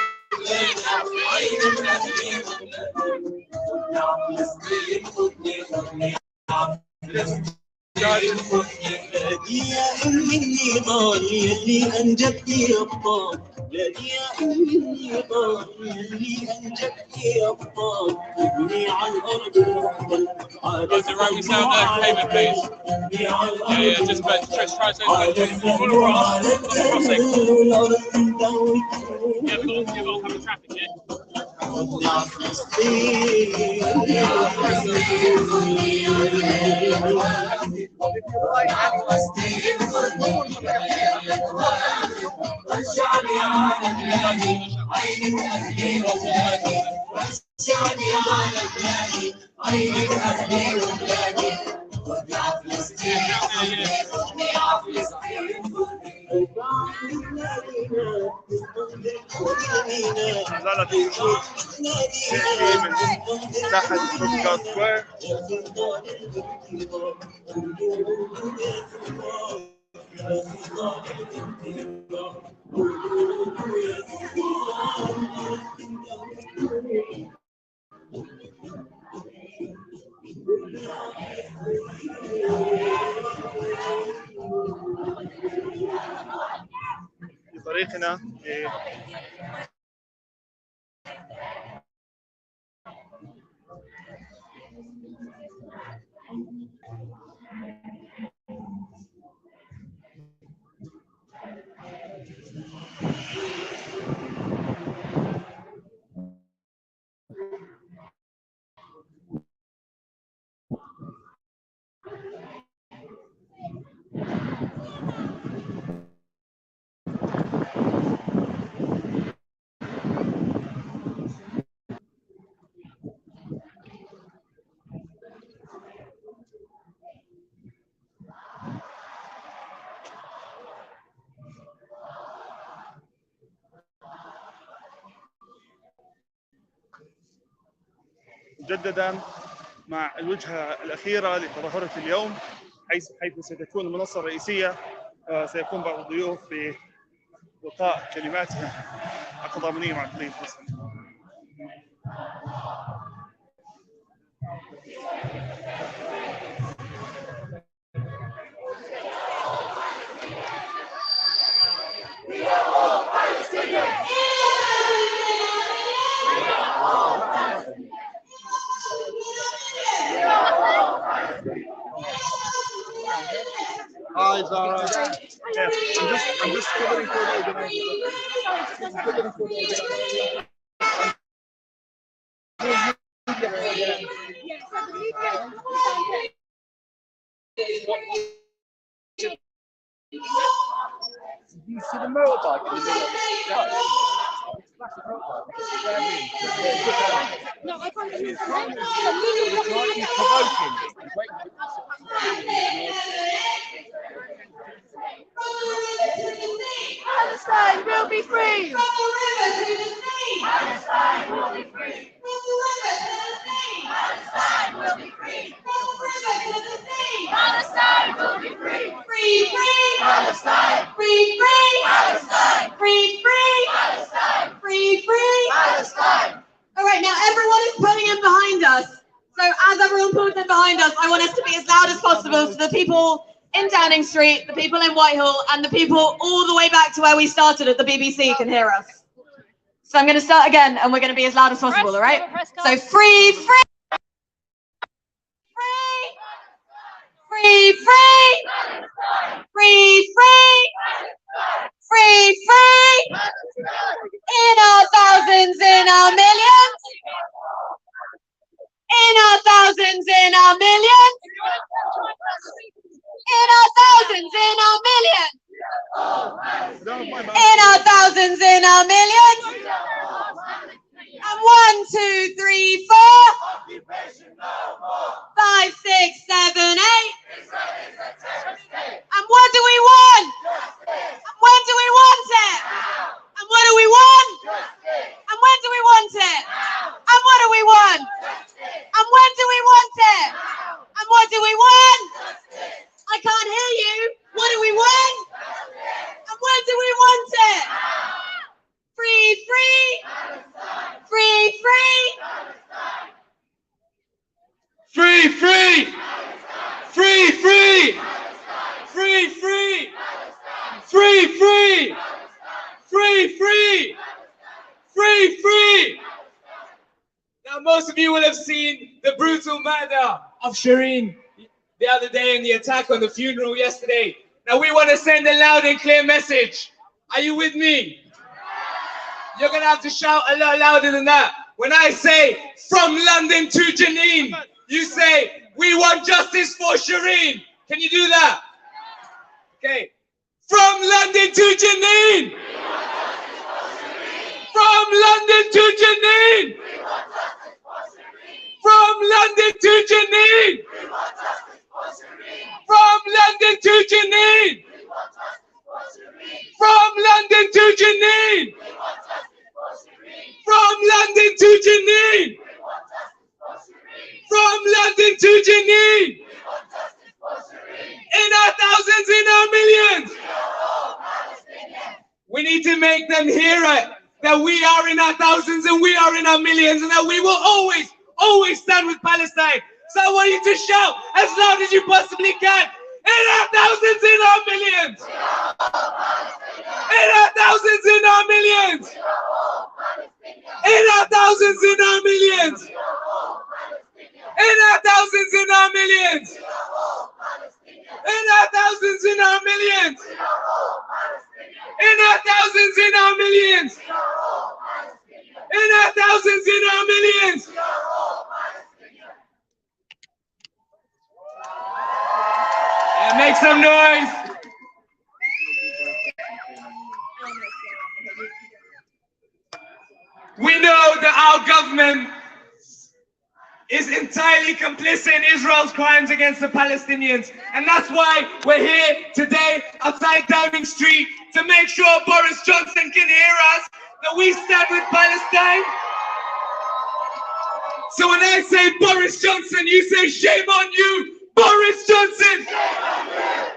يا أمي النضال يلي أنجبتي أبطال، يا أمي النضال يلي أنجبتي أبطال، ابني على الأرض المحتل Does the room sound payment, please? Yeah, just try to full across, crossing. Yeah, we've got oncoming traffic here. زالت الحشود تحكي من ساحة ترافالغار سكوير. في طريقنا مجددا مع الوجهة الأخيرة لتظاهرة اليوم حيث ستكون المنصة الرئيسية. سيكون بعض الضيوف بإلقاء كلماتهم التضامنية مع القضية الفلسطينية. You see the motorbike in the middle of the No, I can't do He's provoking. Palestine will be free! Palestine will be free! Palestine will be free! Palestine will be free! Free, free! Palestine! Free, free! Palestine! Free, free! Palestine! Free, free! Palestine! All right, now everyone is pulling in behind us. So as everyone pulls in behind us, I want us to be as loud as possible to the people in Downing Street, the people in Whitehall, and the people all the way back to where we started at the BBC can hear us. So I'm going to start again, and we're going to be as loud as possible, all right? So free, free! Free, free! Free, free! Free, free! In our thousands, in our millions! In our thousands, in our millions! In our thousands, in our millions! In our thousands, in our millions! And 1, 2, 3, 4, 5, 6, 7, 8. And what do we want? And when do we want it? And what do we want? And when do we want it? And what do we want? And when do we want it? And what do we want? I can't hear you. What do we want? And when do we want it? Free, free! Free, free! Free, free! Free, free! Free, free! Free, free! Free, free! Free, free! Now, most of you will have seen the brutal murder of Shireen the other day and the attack on the funeral yesterday. Now, we want to send a loud and clear message. Are you with me? You're going to have to shout a lot louder than that. When I say, from London to Jenin, you say, we want justice for Shireen. Can you do that? Okay. From London to Jenin. From London to Jenin. From London to Jenin. From London to Jenin. From London to Jenin. From London to Jenin. From London to Jenin. In our thousands, in our millions. We need to make them hear it, that we are in our thousands and we are in our millions, and that we will always, always stand with Palestine. So I want you to shout as loud as you possibly can. In our thousands, in our millions. In our thousands, in our millions. In our thousands, in our millions. In our thousands, in our millions. In our thousands, in our millions. In our thousands, in our millions. In our thousands, in our millions. Yeah, make some noise. We know that our government is entirely complicit in Israel's crimes against the Palestinians. And that's why we're here today outside Downing Street to make sure Boris Johnson can hear us, that we stand with Palestine. So when I say Boris Johnson, you say shame on you, Boris Johnson!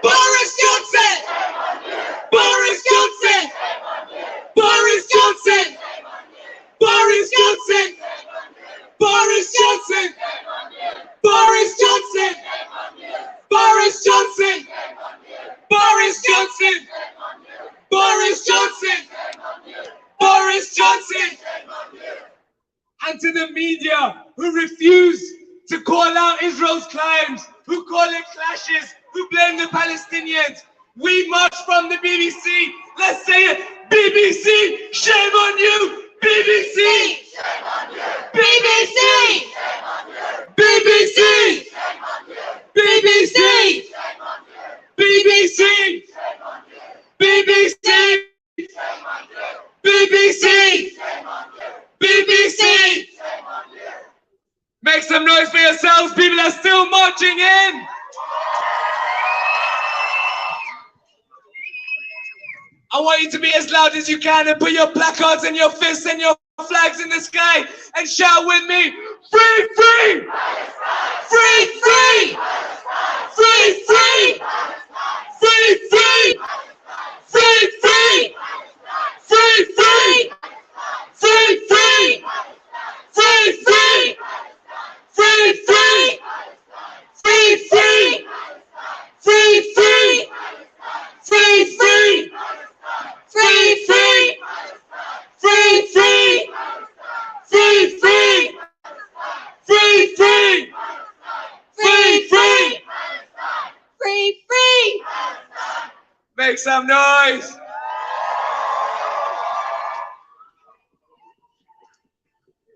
Boris Johnson! Boris Johnson! Boris Johnson! Boris Johnson! Boris Johnson! Boris Johnson! Boris Johnson! Boris Johnson! Boris Johnson! Boris Johnson! And to the media who refuse to call out Israel's crimes, who call it clashes, who blame the Palestinians, we march from the BBC. Let's say it. BBC! BBC! Make some noise for yourselves, people are still marching in! I want you to be as loud as you can and put your placards and your fists and your flags in the sky and shout with me, free, free! Free, free! Free, free! Free, free! Free, free! Free, free! Free, free! Free, free! Free, free! Free, free! Free, free! Free, free! Free, free! Free, free! Free, free! Free, free! Free, free! Free, free! Make some noise!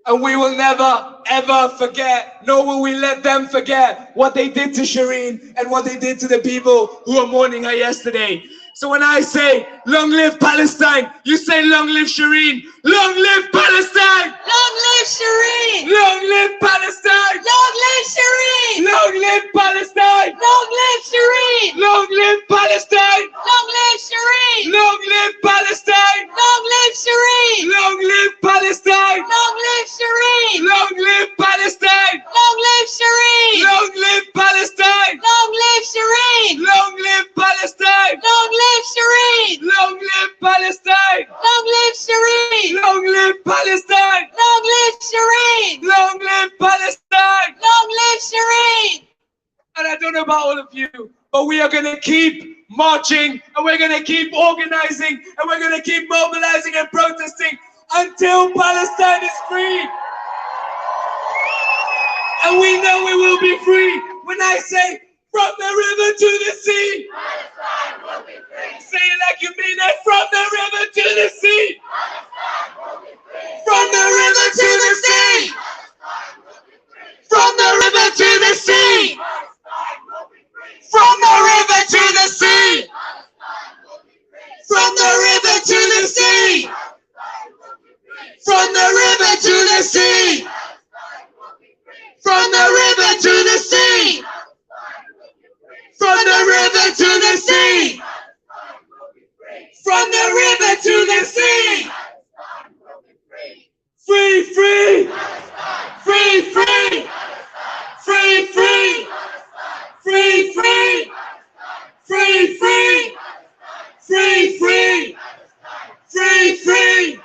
And we will never, ever forget, nor will we let them forget what they did to Shireen and what they did to the people who were mourning her yesterday. So when I say, long live Palestine, you say, long live Shireen. Long live Palestine! Long live Shireen! Long live Palestine! Long live Shireen! Long live Palestine! Long live Shireen! Long live Palestine! Long live Shireen! Long live Palestine! Long live Shireen! Long live Palestine! Long live Shireen! Long live Palestine! Long live Shireen! Long live Palestine! Long live Shireen! Long live Palestine! Long live Shireen! Long live Palestine! Long live Shireen! Long live Palestine! Long live Shireen! Long live Palestine! Long live Shireen! And I don't know about all of you, but we are going to keep marching, and we're going to keep organizing, and we're going to keep mobilizing and protesting until Palestine is free. And we know we will be free when I say, from the river to the sea. Palestine will be free. Say it like you mean it. From the river to the sea. Palestine will be free. From the river to the sea. From the river to the sea. From the river to the sea. From the river to the sea. From the river to the sea. From the river to the sea. From the river to the sea. From the river to the sea. Free, free. Free, free. Free, free. Free, free. Free, free. Free, free. Free, free.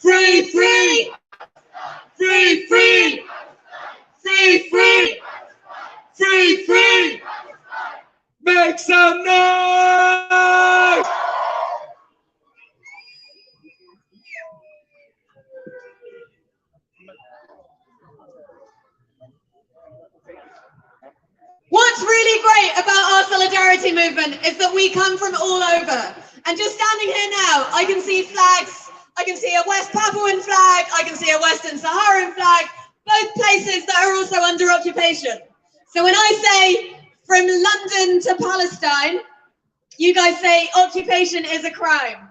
Free, free. Free, free. Free, free. Free, free. Make some noise! What's really great about our solidarity movement is that we come from all over. And just standing here now, I can see flags. I can see a West Papuan flag. I can see a Western Saharan flag. Both places that are also under occupation. So when I say from London to Palestine, you guys say occupation is a crime.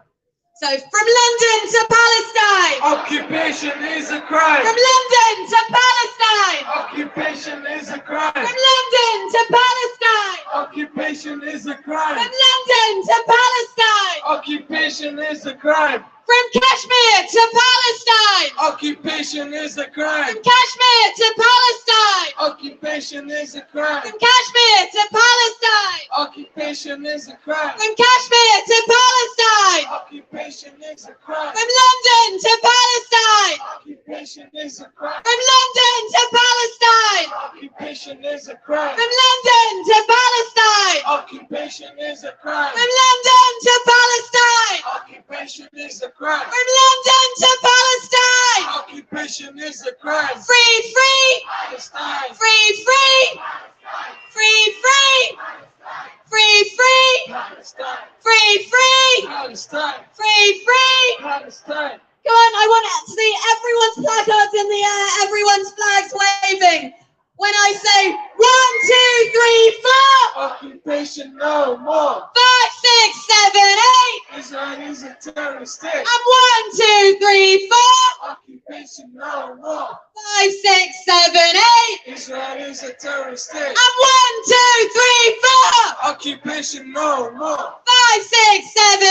So from London to Palestine. Occupation is a crime. From London to Palestine. Occupation is a crime. From London to Palestine. Occupation is a crime. From London to Palestine. Occupation is a crime. From Kashmir to Palestine. Occupation is a crime. From Kashmir to Palestine. Occupation is a crime. From Kashmir to Palestine. Occupation is a crime. From Kashmir to Palestine. Occupation is a crime. From London to Palestine. Occupation is a crime. From London to Palestine. Occupation is a crime. From London to Palestine. Occupation is a crime. From London to Palestine. Occupation is a crime. From London to Palestine. Occupation is a crime. Free, free. Palestine. Free, free. Free, free. Free, free. Palestine. Free, free. Palestine. Free, free. Palestine. Come on, I want to see everyone's placards in the air, everyone's flags waving. When I say 1, 2, 3, 4. Occupation no more. 5, 6, 7, 8. Israel is a terrorist state. I'm 1, 2, 3, 4. Occupation no more. 5, 6, 7, 8. Israel is a terrorist state. I'm 1, 2, 3, 4. Occupation no more. 5, 6, 7,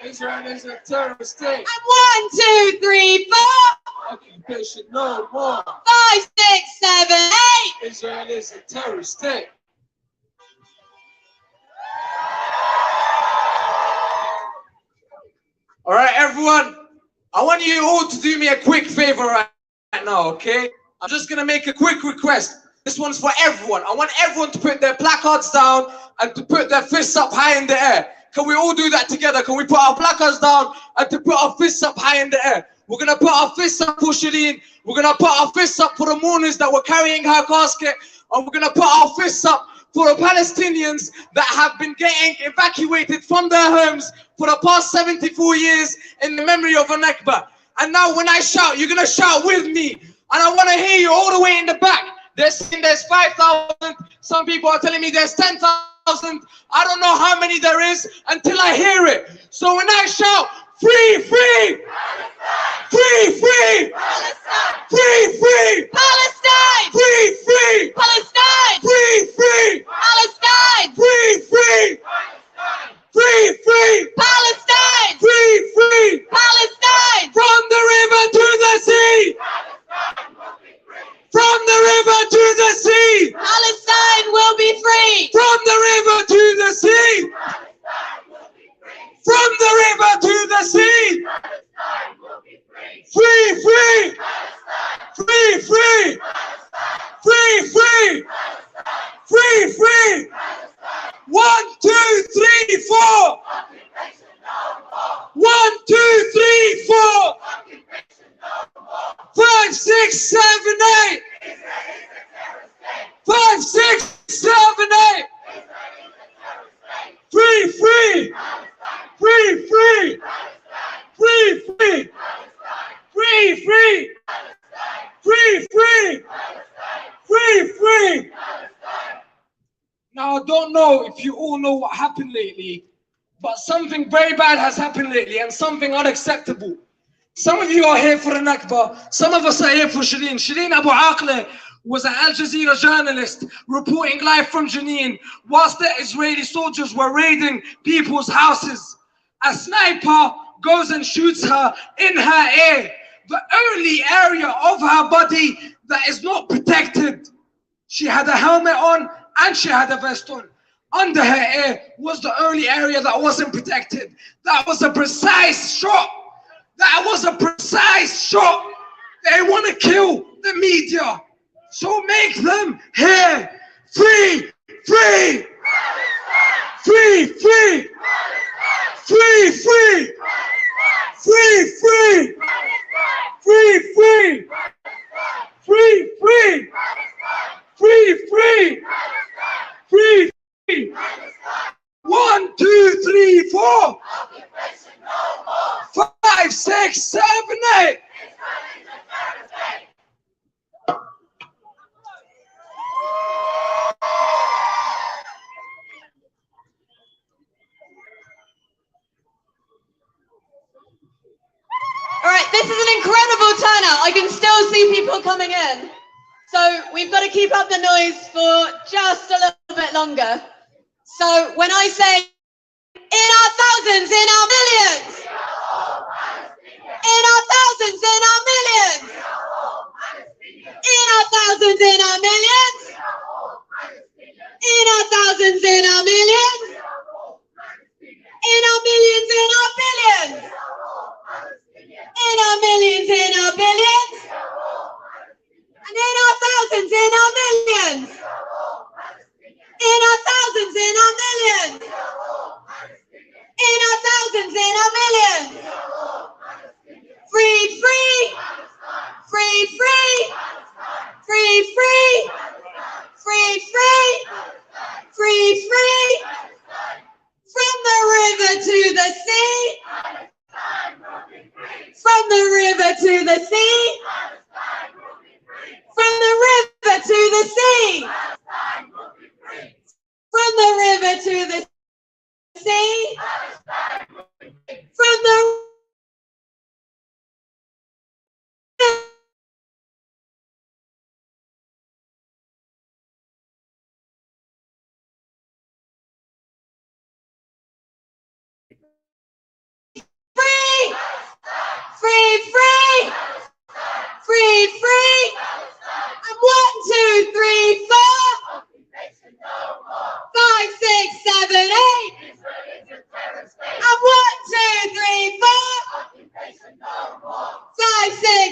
8. Israel is a terrorist state. I'm 1, 2, 3, 4. Occupation no more. 5, 6, 7, 8. Israel is a terrorist state. All right, everyone. I want you all to do me a quick favor right now, okay? I'm just gonna make a quick request. This one's for everyone. I want everyone to put their placards down and to put their fists up high in the air. Can we all do that together? Can we put our placards down and to put our fists up high in the air? We're gonna put our fists up for Shireen. We're gonna put our fists up for the mourners that were carrying her casket. And we're gonna put our fists up for the Palestinians that have been getting evacuated from their homes for the past 74 years in the memory of a Nakba. And now when I shout, you're gonna shout with me. And I wanna hear you all the way in the back. They're saying there's 5,000. Some people are telling me there's 10,000. I don't know how many there is until I hear it. So when I shout, free, free, free, free, free, free, Palestine! free, free, Palestine! free, free, Palestine! free, free, free, free, Palestine! free, free, Palestine! from the river to the sea, from the river to the sea, Palestine will be free! from the river to the sea, from the river to the sea, free, free, free, free, free, free, free, free. 1, 2, 3, 4. 1, 2, 3, 4. 5, 6, 7, 8. 5, 6, 7, 8. Free, free, free, free, free, free, free, free, free, free, free, free. Now I don't know if you all know what happened lately, but something very bad has happened lately and something unacceptable. Some of you are here for the Nakba, some of us are here for Shireen. Shireen Abu Aqle was an Al Jazeera journalist reporting live from Jenin whilst the Israeli soldiers were raiding people's houses. A sniper goes and shoots her in her ear, the only area of her body that is not protected. She had a helmet on and she had a vest on. Under her ear was the only area that wasn't protected. That was a precise shot. That was a precise shot. They want to kill the media. So make them hear. Free, free, free, free, free, free, free, free, free, free, free, free, free, free, free, free. 1, 2, 3, 4. 5, 6, 7, 8. All right, this is an incredible turnout. I can still see people coming in. So we've got to keep up the noise for just a little bit longer. So when I say in our thousands, in our millions, in our thousands, in our millions, in our thousands, in our millions, in our thousands, in our millions, in our millions, in our billions, in our millions, in our billions, and in our thousands, in our millions, in our thousands, in our millions, in our thousands, in our millions. Free, free, free, free, free, free, free, free, free, free, from the river to the sea, from the river to the sea, from the river to the sea, from the river to the sea, from the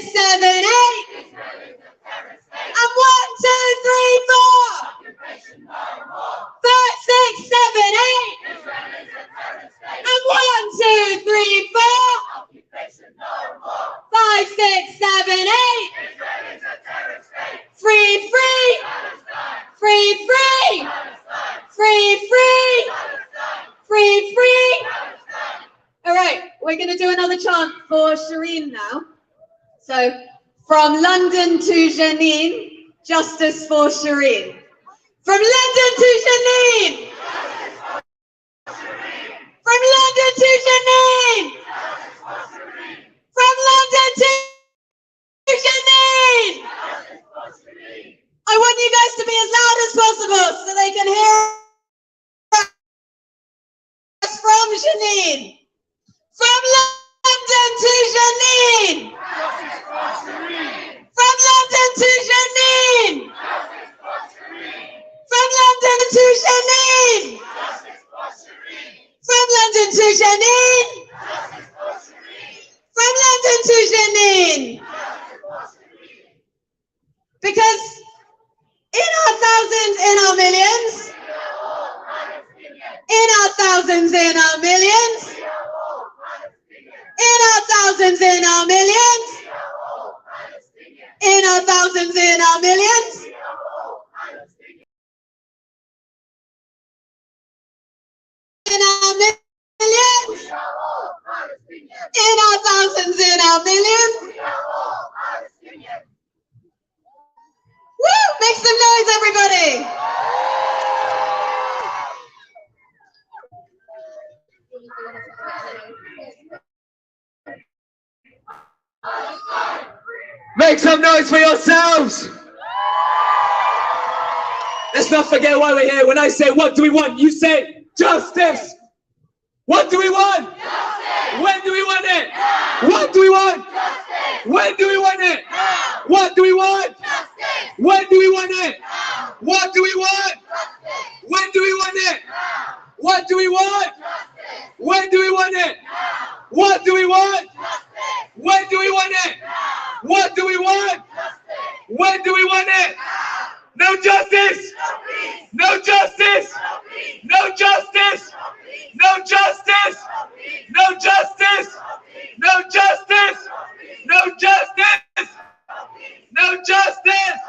6, 7, 8. And 1, 2, 3, 4. 5, 6, 7, 8. And 1, 2, 3, 4. 5, 6, 7, 8. Free, free. Free, free. Free, free. Free, free. All right, we're going to do another chant for Shireen now. So, from London to Janine, justice for Shireen. From London to Janine. From London to Janine. From London to Janine. I want you guys to be as loud as possible so they can hear us from Janine. From London to Janine. From London to Janine. From London to Janine. From London to Janine. From London to Janine. Because in our thousands, in our millions, in our thousands, in our millions, in our thousands, in our millions, in our thousands, in our millions, in our millions, in our thousands, in our millions. Woo! Make some noise, everybody! Make some noise for yourselves! Let's not forget why we're here. When I say, what do we want? You say, justice! What do we want? Justice! When do we want it? Now! What do we want? Justice! When do we want it? Now! What do we want? Justice! When do we want it? Now! What do we want? Justice! When do we want it? Now! What do we want? Justice! When do we want it? Now! What do we want? Justice! When do we want it? Now! What do we want? Justice! When do we want it? Now! No justice! No justice! No justice! No justice! No justice! No justice! No justice! No justice!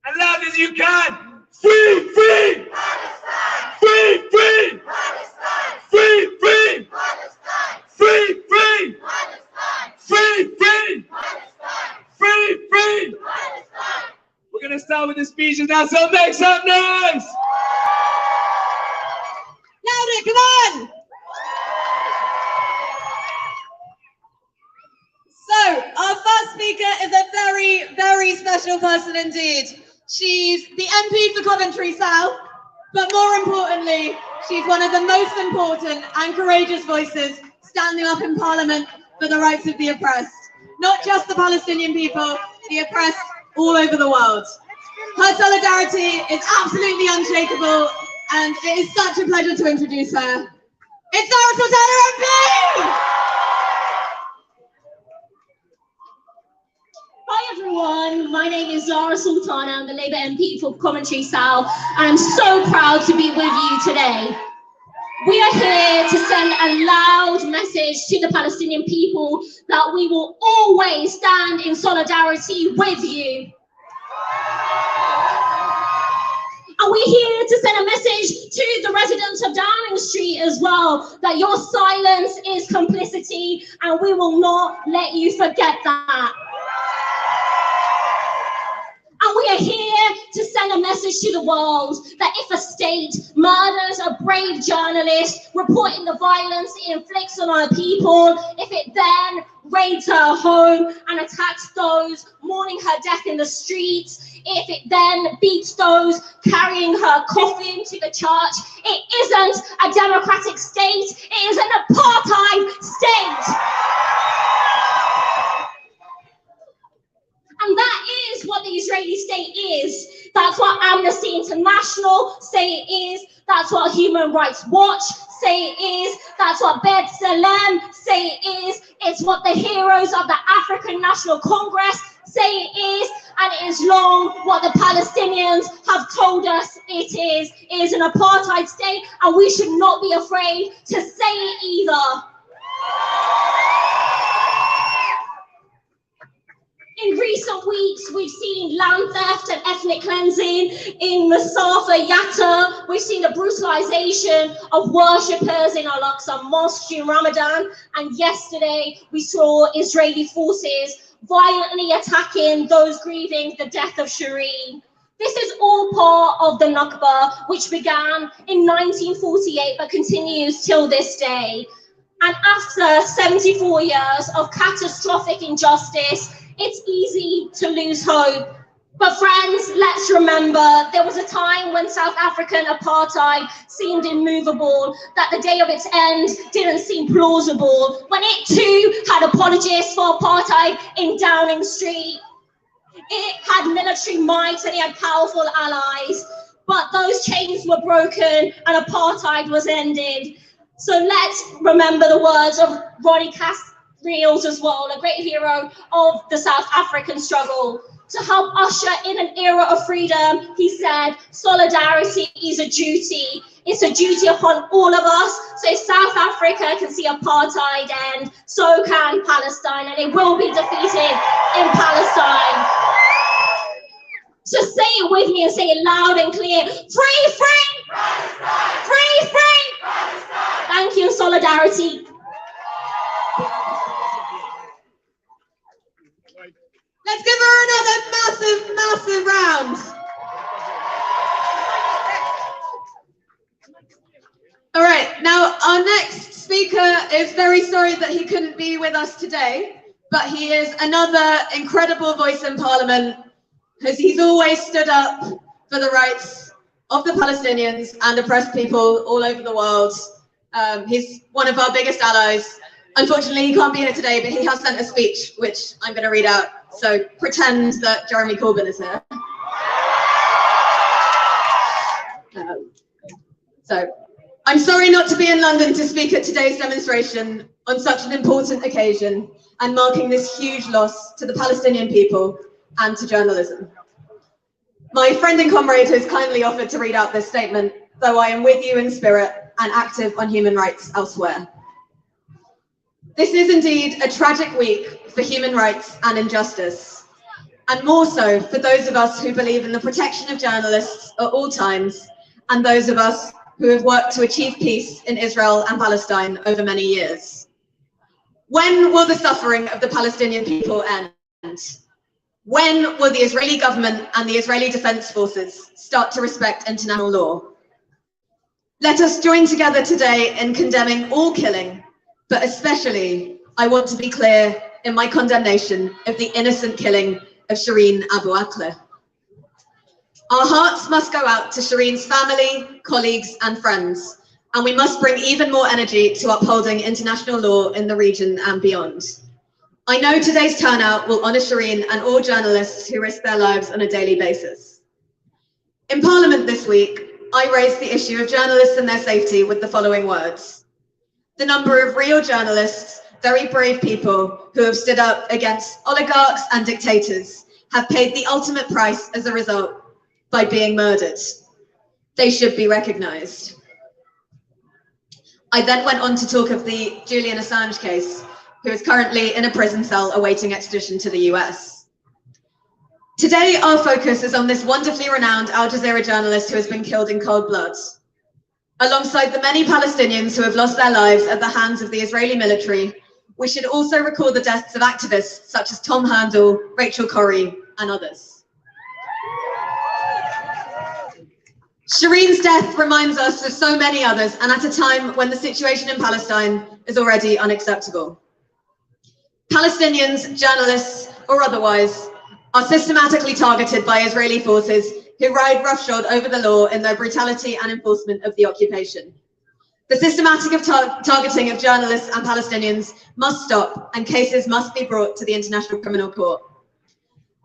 As loud as you can! Free! Free! Free! Free! Free! Free! Free! Free! Free! Free! Free! Free! We're gonna start with the speeches now, so make some noise! Louder, come on! So, our first speaker is a very, very special person indeed. She's the MP for Coventry South, but more importantly, she's one of the most important and courageous voices standing up in Parliament for the rights of the oppressed. Not just the Palestinian people, the oppressed all over the world. Her solidarity is absolutely unshakable, and it is such a pleasure to introduce her. It's Zara Sultana MP! Hi everyone, my name is Zara Sultana. I'm the Labour MP for Coventry South, and I'm so proud to be with you today. We are here to send a loud message to the Palestinian people that we will always stand in solidarity with you. And we're here to send a message to the residents of Downing Street as well, that your silence is complicity and we will not let you forget that. And we are here to send a message to the world that if a state murders a brave journalist reporting the violence it inflicts on our people, if it then raids her home and attacks those mourning her death in the streets, if it then beats those carrying her coffin to the church, it isn't a democratic state, it is an apartheid state. And that is what the Israeli state is. That's what Amnesty International say it is. That's what Human Rights Watch say it is. That's what B'Tselem say it is. It's what the heroes of the African National Congress say it is. And it is long what the Palestinians have told us it is. It is an apartheid state, and we should not be afraid to say it either. In recent weeks, we've seen land theft and ethnic cleansing in Masafa Yatta. We've seen the brutalization of worshippers in Al-Aqsa Mosque during Ramadan. And yesterday, we saw Israeli forces violently attacking those grieving the death of Shireen. This is all part of the Nakba, which began in 1948 but continues till this day. And after 74 years of catastrophic injustice, it's easy to lose hope. But friends, let's remember, there was a time when South African apartheid seemed immovable, that the day of its end didn't seem plausible, when it too had apologists for apartheid in Downing Street. It had military might and it had powerful allies, but those chains were broken and apartheid was ended. So let's remember the words of Ronnie Casriels as well, a great hero of the South African struggle. To help usher in an era of freedom, he said, solidarity is a duty. It's a duty upon all of us. So if South Africa can see apartheid end, so can Palestine, and it will be defeated in Palestine. So say it with me and say it loud and clear. Free, free! Palestine! Free, free! Palestine! Thank you, solidarity. Let's give her another massive round. All right, now our next speaker is very sorry that he couldn't be with us today, but he is another incredible voice in Parliament, because he's always stood up for the rights of the Palestinians and oppressed people all over the world. He's one of our biggest allies. Unfortunately, he can't be here today, but he has sent a speech, which I'm going to read out. So pretend that Jeremy Corbyn is here. So I'm sorry not to be in London to speak at today's demonstration on such an important occasion and marking this huge loss to the Palestinian people and to journalism. My friend and comrade has kindly offered to read out this statement, though I am with you in spirit and active on human rights elsewhere. This is indeed a tragic week for human rights and injustice, and more so for those of us who believe in the protection of journalists at all times, and those of us who have worked to achieve peace in Israel and Palestine over many years. When will the suffering of the Palestinian people end? When will the Israeli government and the Israeli Defense Forces start to respect international law? Let us join together today in condemning all killing, but especially, I want to be clear in my condemnation of the innocent killing of Shireen Abu Akleh. Our hearts must go out to Shireen's family, colleagues, and friends, and we must bring even more energy to upholding international law in the region and beyond. I know today's turnout will honour Shireen and all journalists who risk their lives on a daily basis. In Parliament this week, I raised the issue of journalists and their safety with the following words. The number of real journalists, very brave people who have stood up against oligarchs and dictators, have paid the ultimate price as a result by being murdered. They should be recognised. I then went on to talk of the Julian Assange case, who is currently in a prison cell awaiting extradition to the US. Today, our focus is on this wonderfully renowned Al Jazeera journalist who has been killed in cold blood. Alongside the many Palestinians who have lost their lives at the hands of the Israeli military, we should also recall the deaths of activists such as Tom Handel, Rachel Corrie, and others. Shireen's death reminds us of so many others, and at a time when the situation in Palestine is already unacceptable. Palestinians, journalists, or otherwise, are systematically targeted by Israeli forces who ride roughshod over the law in their brutality and enforcement of the occupation. The systematic targeting of journalists and Palestinians must stop, and cases must be brought to the International Criminal Court.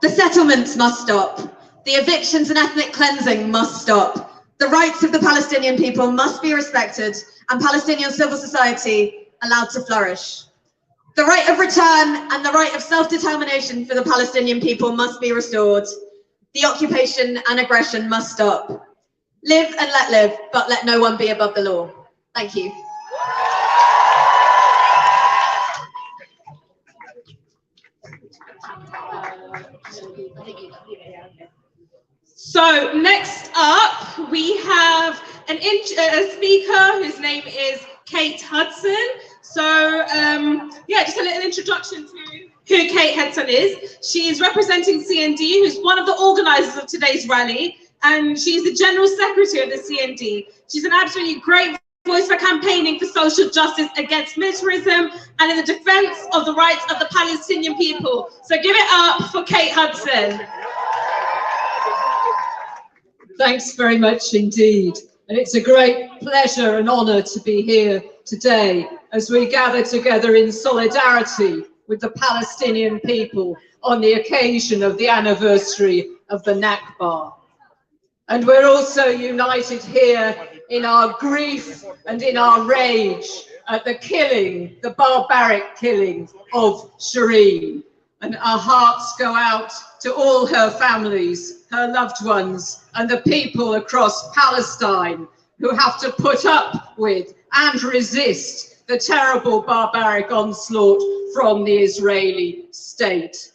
The settlements must stop. The evictions and ethnic cleansing must stop. The rights of the Palestinian people must be respected and Palestinian civil society allowed to flourish. The right of return and the right of self-determination for the Palestinian people must be restored. The occupation and aggression must stop. Live and let live, but let no one be above the law. Thank you. So next up, we have a speaker whose name is Kate Hudson. So yeah, just a little introduction to who Kate Hudson is. She is representing CND, who's one of the organisers of today's rally, and she's the General Secretary of the CND. She's an absolutely great voice for campaigning for social justice against militarism and in the defence of the rights of the Palestinian people. So give it up for Kate Hudson. Thanks very much indeed. And it's a great pleasure and honour to be here today as we gather together in solidarity with the Palestinian people on the occasion of the anniversary of the Nakba. And we're also united here in our grief and in our rage at the killing, the barbaric killing of Shireen. And our hearts go out to all her families, her loved ones, and the people across Palestine who have to put up with and resist the terrible barbaric onslaught from the Israeli state.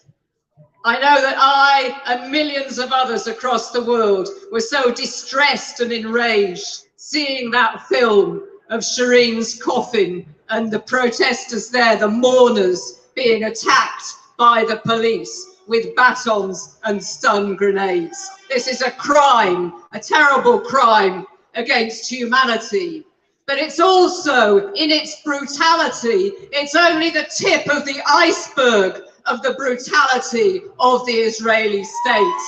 I know that I and millions of others across the world were so distressed and enraged seeing that film of Shireen's coffin and the protesters there, the mourners, being attacked by the police with batons and stun grenades. This is a crime, a terrible crime against humanity. But it's also, in its brutality, it's only the tip of the iceberg of the brutality of the Israeli state.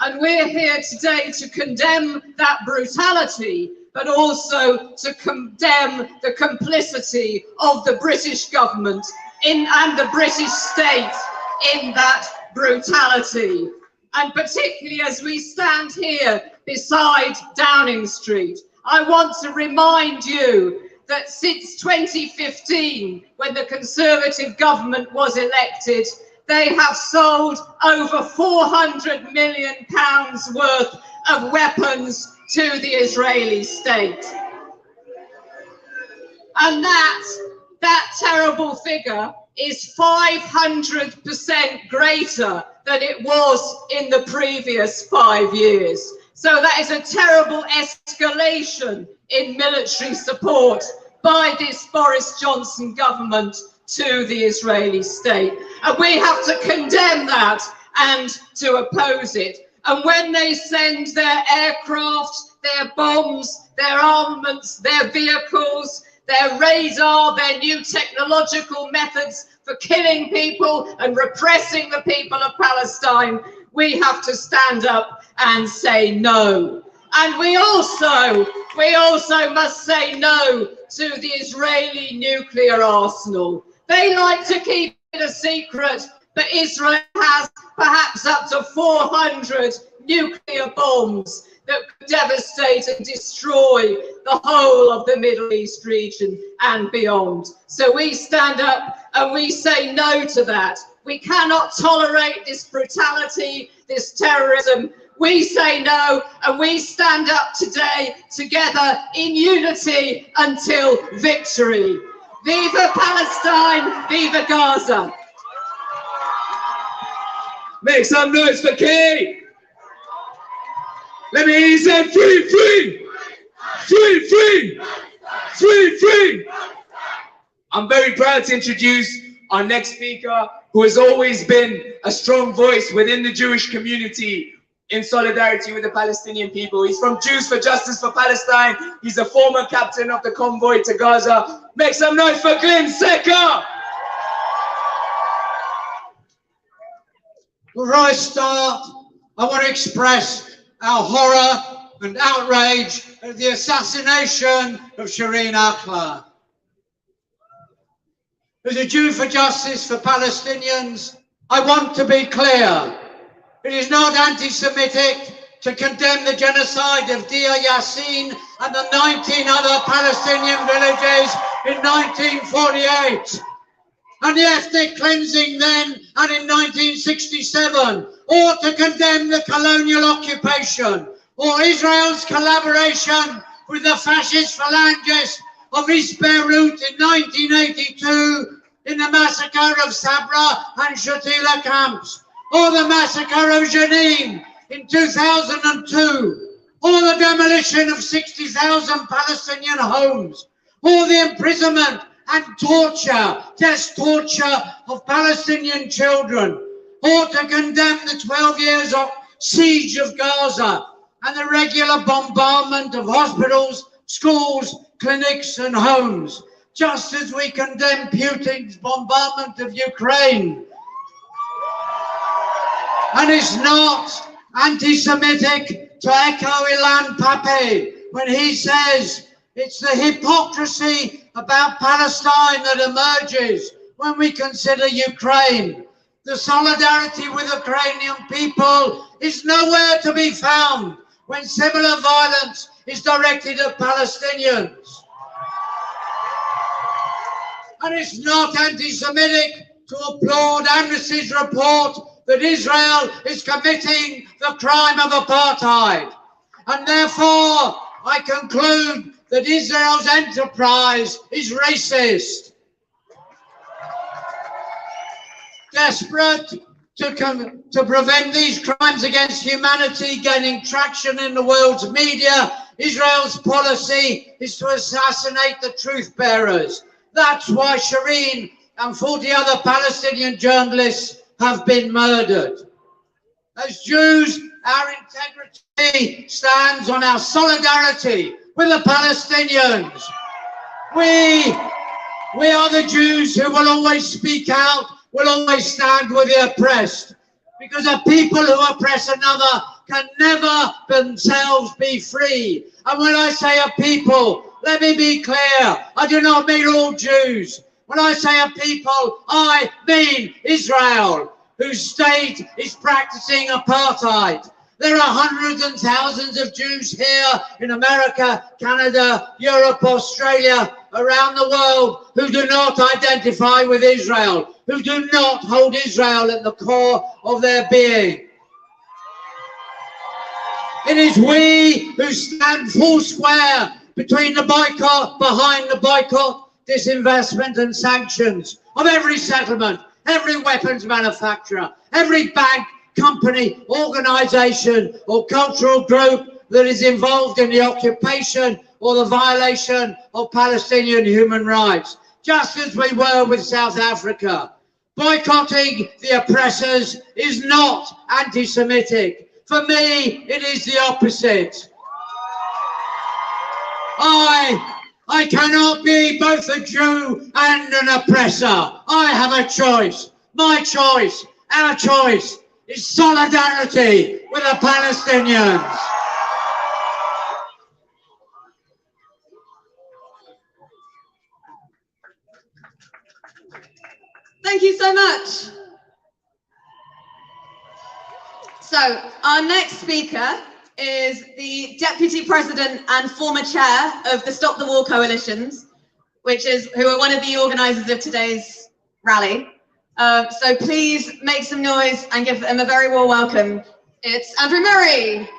And we're here today to condemn that brutality, but also to condemn the complicity of the British government and the British state in that brutality. And particularly as we stand here beside Downing Street, I want to remind you that since 2015, when the Conservative government was elected, they have sold over £400 million worth of weapons to the Israeli state. And that terrible figure is 500% greater than it was in the previous 5 years. So that is a terrible escalation in military support by this Boris Johnson government to the Israeli state. And we have to condemn that and to oppose it. And when they send their aircraft, their bombs, their armaments, their vehicles, their radar, their new technological methods for killing people and repressing the people of Palestine, we have to stand up and say no. And we also must say no to the Israeli nuclear arsenal. They like to keep it a secret, but Israel has perhaps up to 400 nuclear bombs that could devastate and destroy the whole of the Middle East region and beyond. So we stand up and we say no to that. We cannot tolerate this brutality, this terrorism. We say no, and we stand up today together in unity until victory. Viva Palestine, viva Gaza. Make some noise for Kate. Let me hear you say free, free, free, free, free, free. I'm very proud to introduce our next speaker, who has always been a strong voice within the Jewish community in solidarity with the Palestinian people. He's from Jews for Justice for Palestine. He's a former captain of the convoy to Gaza. Make some noise for Glenn Secker. Before I start, I want to express our horror and outrage at the assassination of Shireen Akhlar. As a Jew for Justice for Palestinians, I want to be clear. It is not anti-Semitic, to condemn the genocide of Deir Yassin and the 19 other Palestinian villages in 1948, and the ethnic cleansing then and in 1967, or to condemn the colonial occupation, or Israel's collaboration with the fascist phalanges of East Beirut in 1982 in the massacre of Sabra and Shatila camps, or the massacre of Jenin in 2002, or the demolition of 60,000 Palestinian homes, or the imprisonment and torture, just torture of Palestinian children, or to condemn the 12 years of siege of Gaza and the regular bombardment of hospitals, schools, clinics and homes, just as we condemn Putin's bombardment of Ukraine. And it's not anti-Semitic to echo Ilan Pape when he says it's the hypocrisy about Palestine that emerges when we consider Ukraine. The solidarity with Ukrainian people is nowhere to be found when similar violence is directed at Palestinians. And it's not anti-Semitic to applaud Amnesty's report that Israel is committing the crime of apartheid. And therefore, I conclude that Israel's enterprise is racist. Desperate to prevent these crimes against humanity gaining traction in the world's media, Israel's policy is to assassinate the truth bearers. That's why Shireen and 40 other Palestinian journalists have been murdered. As Jews, our integrity stands on our solidarity with the Palestinians. We are the Jews who will always speak out, will always stand with the oppressed, because a people who oppress another can never themselves be free. And when I say a people, let me be clear, I do not mean all Jews. When I say a people, I mean Israel, whose state is practicing apartheid. There are hundreds and thousands of Jews here in America, Canada, Europe, Australia, around the world who do not identify with Israel, who do not hold Israel at the core of their being. It is we who stand full square between the boycott, behind the boycott, disinvestment and sanctions of every settlement, every weapons manufacturer, every bank, company, organisation or cultural group that is involved in the occupation or the violation of Palestinian human rights, just as we were with South Africa. Boycotting the oppressors is not anti-Semitic. For me, it is the opposite. I cannot be both a Jew and an oppressor. I have a choice. My choice, our choice, is solidarity with the Palestinians. Thank you so much. So our next speaker is the Deputy President and former chair of the Stop the War Coalitions, who are one of the organisers of today's rally. So please make some noise and give them a very warm welcome. It's Andrew Murray.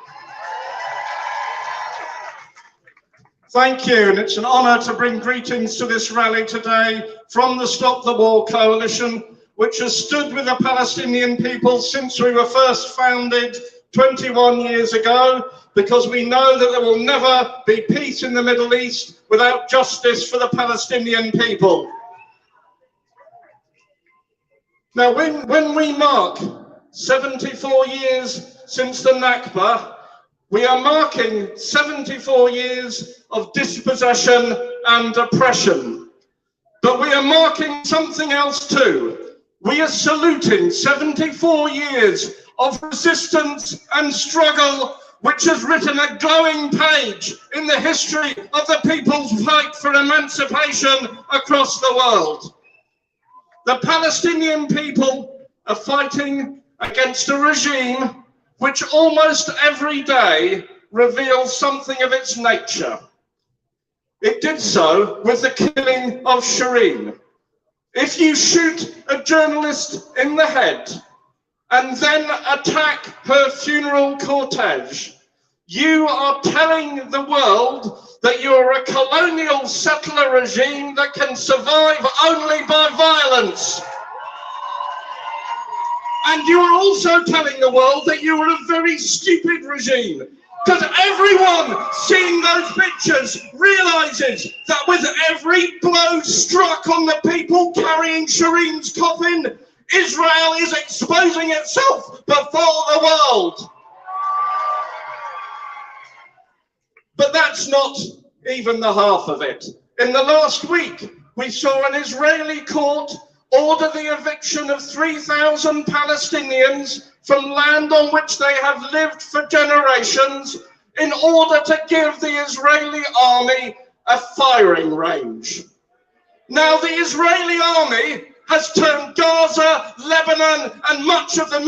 Thank you, and it's an honour to bring greetings to this rally today from the Stop the War Coalition, which has stood with the Palestinian people since we were first founded 21 years ago, because we know that there will never be peace in the Middle East without justice for the Palestinian people. Now, when we mark 74 years since the Nakba, we are marking 74 years of dispossession and oppression. But we are marking something else too. We are saluting 74 years of resistance and struggle, which has written a glowing page in the history of the people's fight for emancipation across the world. The Palestinian people are fighting against a regime which almost every day reveals something of its nature. It did so with the killing of Shireen. If you shoot a journalist in the head and then attack her funeral cortege, you are telling the world that you're a colonial settler regime that can survive only by violence. And you are also telling the world that you are a very stupid regime, because everyone seeing those pictures realizes that with every blow struck on the people carrying Shireen's coffin, Israel is exposing itself before the world. But that's not even the half of it. In the last week, we saw an Israeli court order the eviction of 3,000 Palestinians from land on which they have lived for generations in order to give the Israeli army a firing range. Now, the Israeli army has turned Gaza, Lebanon, and much of the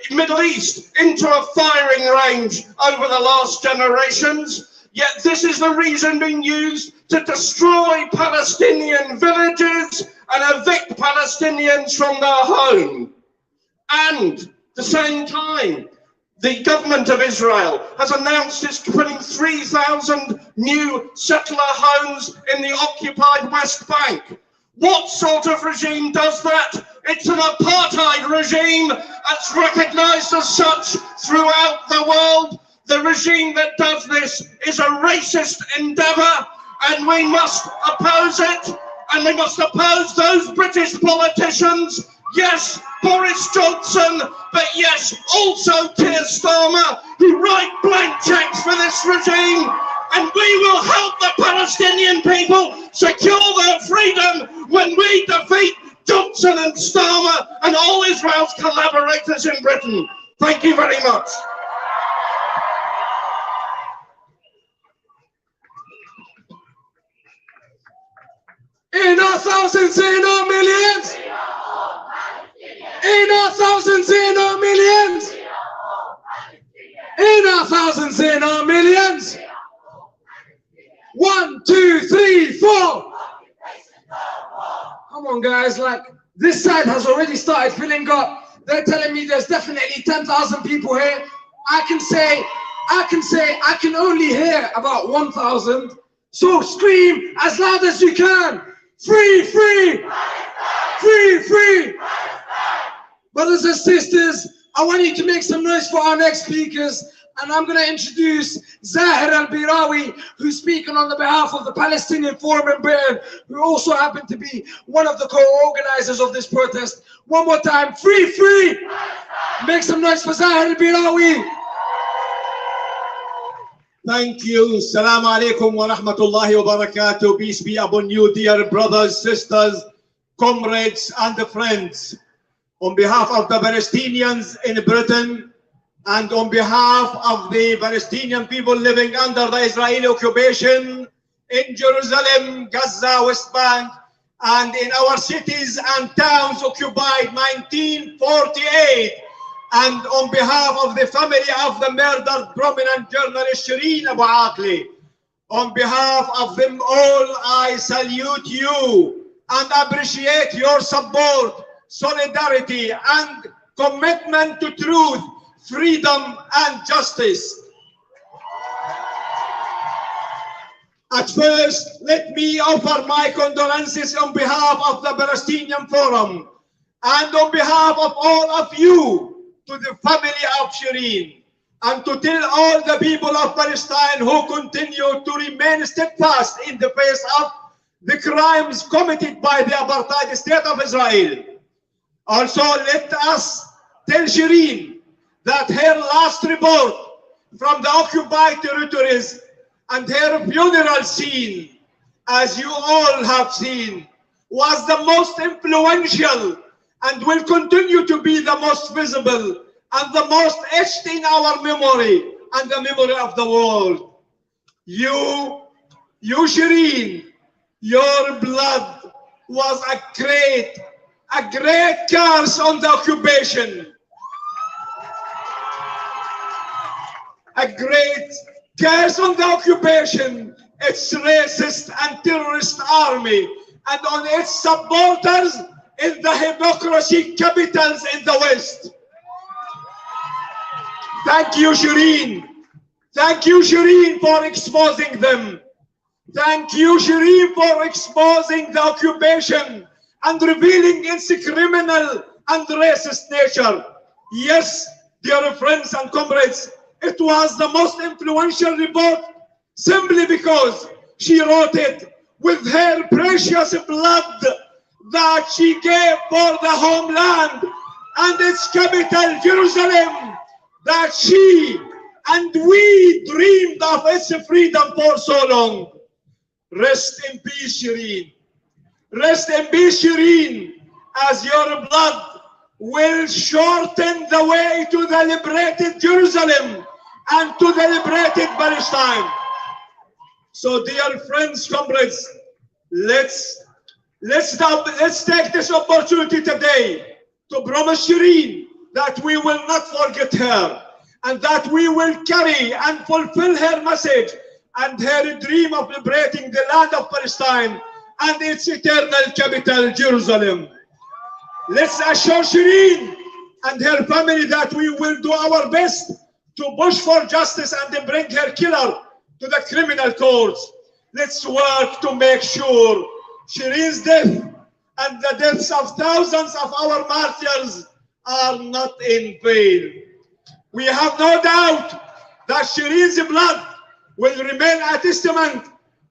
Middle East into a firing range over the last generations. Yet this is the reason being used to destroy Palestinian villages and evict Palestinians from their home. And at the same time, the government of Israel has announced it's putting 3,000 new settler homes in the occupied West Bank. What sort of regime does that? It's an apartheid regime that's recognized as such throughout the world. The regime that does this is a racist endeavor, and we must oppose it, and we must oppose those British politicians. Yes, Boris Johnson, but yes, also Keir Starmer, who write blank checks for this regime. And we will help the Palestinian people secure their freedom when we defeat Johnson and Starmer and all Israel's collaborators in Britain. Thank you very much. In our thousands, in our millions. In our thousands, in our millions. In our thousands, in our millions. 1, 2, 3, 4. Come on, guys. Like, this side has already started filling up. They're telling me there's definitely 10,000 people here. I can only hear about 1,000. So scream as loud as you can. Free, free, free, free. Brothers and sisters, I want you to make some noise for our next speakers. And I'm going to introduce Zahir al-Birawi, who's speaking on the behalf of the Palestinian Forum in Britain, who also happened to be one of the co-organizers of this protest. One more time, free, free! Make some noise for Zahir al-Birawi. Thank you. Assalamu alaikum wa rahmatullahi wa barakatuh. Peace be upon you, dear brothers, sisters, comrades, and friends. On behalf of the Palestinians in Britain, and on behalf of the Palestinian people living under the Israeli occupation in Jerusalem, Gaza, West Bank, and in our cities and towns occupied 1948, and on behalf of the family of the murdered prominent journalist Shireen Abu Akleh, on behalf of them all, I salute you and appreciate your support, solidarity, and commitment to truth, freedom, and justice. At first, let me offer my condolences on behalf of the Palestinian Forum and on behalf of all of you to the family of Shireen, and to tell all the people of Palestine who continue to remain steadfast in the face of the crimes committed by the apartheid state of Israel. Also, let us tell Shireen that her last report from the occupied territories and her funeral scene, as you all have seen, was the most influential and will continue to be the most visible and the most etched in our memory and the memory of the world. You Shireen, your blood was a great curse on the occupation. a great curse on the occupation, its racist and terrorist army, and on its supporters in the hypocrisy capitals in the West. Thank you, Shireen. Thank you, Shireen, for exposing them. Thank you, Shireen, for exposing the occupation and revealing its criminal and racist nature. Yes, dear friends and comrades, it was the most influential report simply because she wrote it with her precious blood that she gave for the homeland and its capital, Jerusalem, that she and we dreamed of its freedom for so long. Rest in peace, Shireen. Rest in peace, Shireen, as your blood will shorten the way to the liberated Jerusalem and to the liberated Palestine. So, dear friends, comrades, let's take this opportunity today to promise Shireen that we will not forget her and that we will carry and fulfill her message and her dream of liberating the land of Palestine and its eternal capital, Jerusalem. Let's assure Shireen and her family that we will do our best to push for justice and bring her killer to the criminal courts. Let's work to make sure Shireen's death and the deaths of thousands of our martyrs are not in vain. We have no doubt that Shireen's blood will remain a testament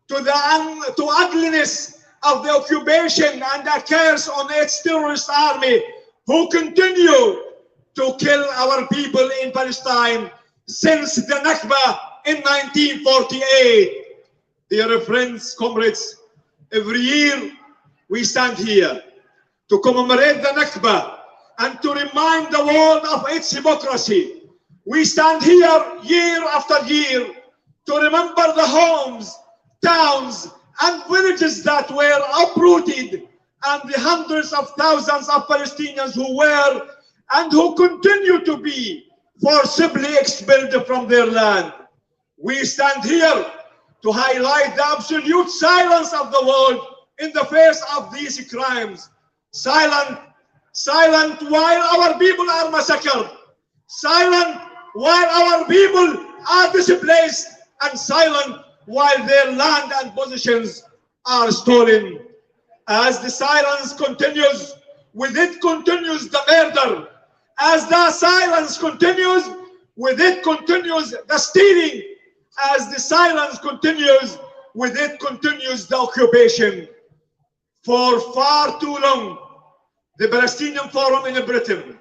to the ugliness of the occupation and a curse on its terrorist army who continue to kill our people in Palestine since the Nakba in 1948. Dear friends, comrades, every year we stand here to commemorate the Nakba and to remind the world of its hypocrisy. We stand here year after year to remember the homes, towns, and villages that were uprooted and the hundreds of thousands of Palestinians who were and who continue to be forcibly expelled from their land. We stand here to highlight the absolute silence of the world in the face of these crimes. Silent while our people are massacred. Silent while our people are displaced, and silent while their land and possessions are stolen. As the silence continues, with it continues the murder. As the silence continues, with it continues the stealing. As the silence continues, with it continues the occupation. For far too long, the Palestinian Forum in Britain,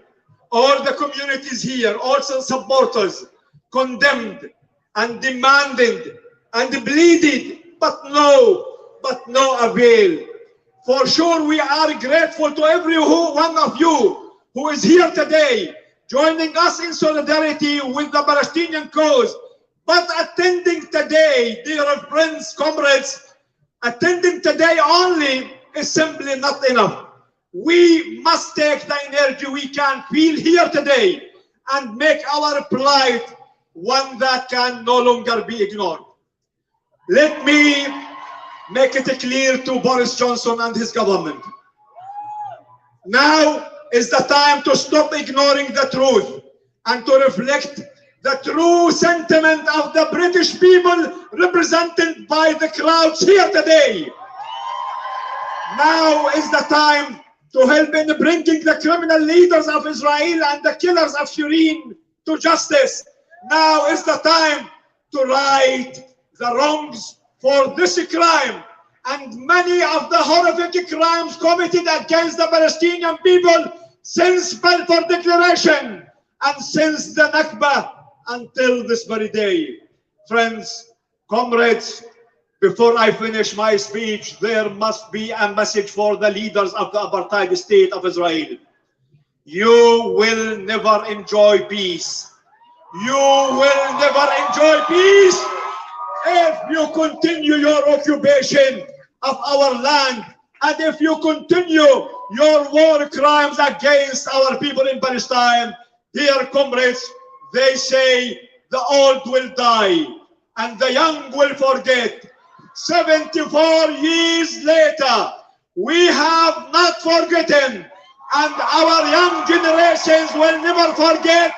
all the communities here, also supporters, condemned and demanded and pleaded, but no avail. For sure, we are grateful to every one of you who is here today, joining us in solidarity with the Palestinian cause. But attending today, dear friends, comrades, attending today only is simply not enough. We must take the energy we can feel here today and make our plight one that can no longer be ignored. Let me make it clear to Boris Johnson and his government. Now is the time to stop ignoring the truth and to reflect the true sentiment of the British people represented by the crowds here today. Now is the time to help in bringing the criminal leaders of Israel and the killers of Shireen to justice. Now is the time to right the wrongs for this crime and many of the horrific crimes committed against the Palestinian people since Balfour Declaration and since the Nakba until this very day. Friends, comrades, before I finish my speech, there must be a message for the leaders of the apartheid state of Israel. You will never enjoy peace. You will never enjoy peace if you continue your occupation of our land and if you continue your war crimes against our people in Palestine. Dear comrades, they say the old will die and the young will forget. 74 years later, we have not forgotten, and our young generations will never forget.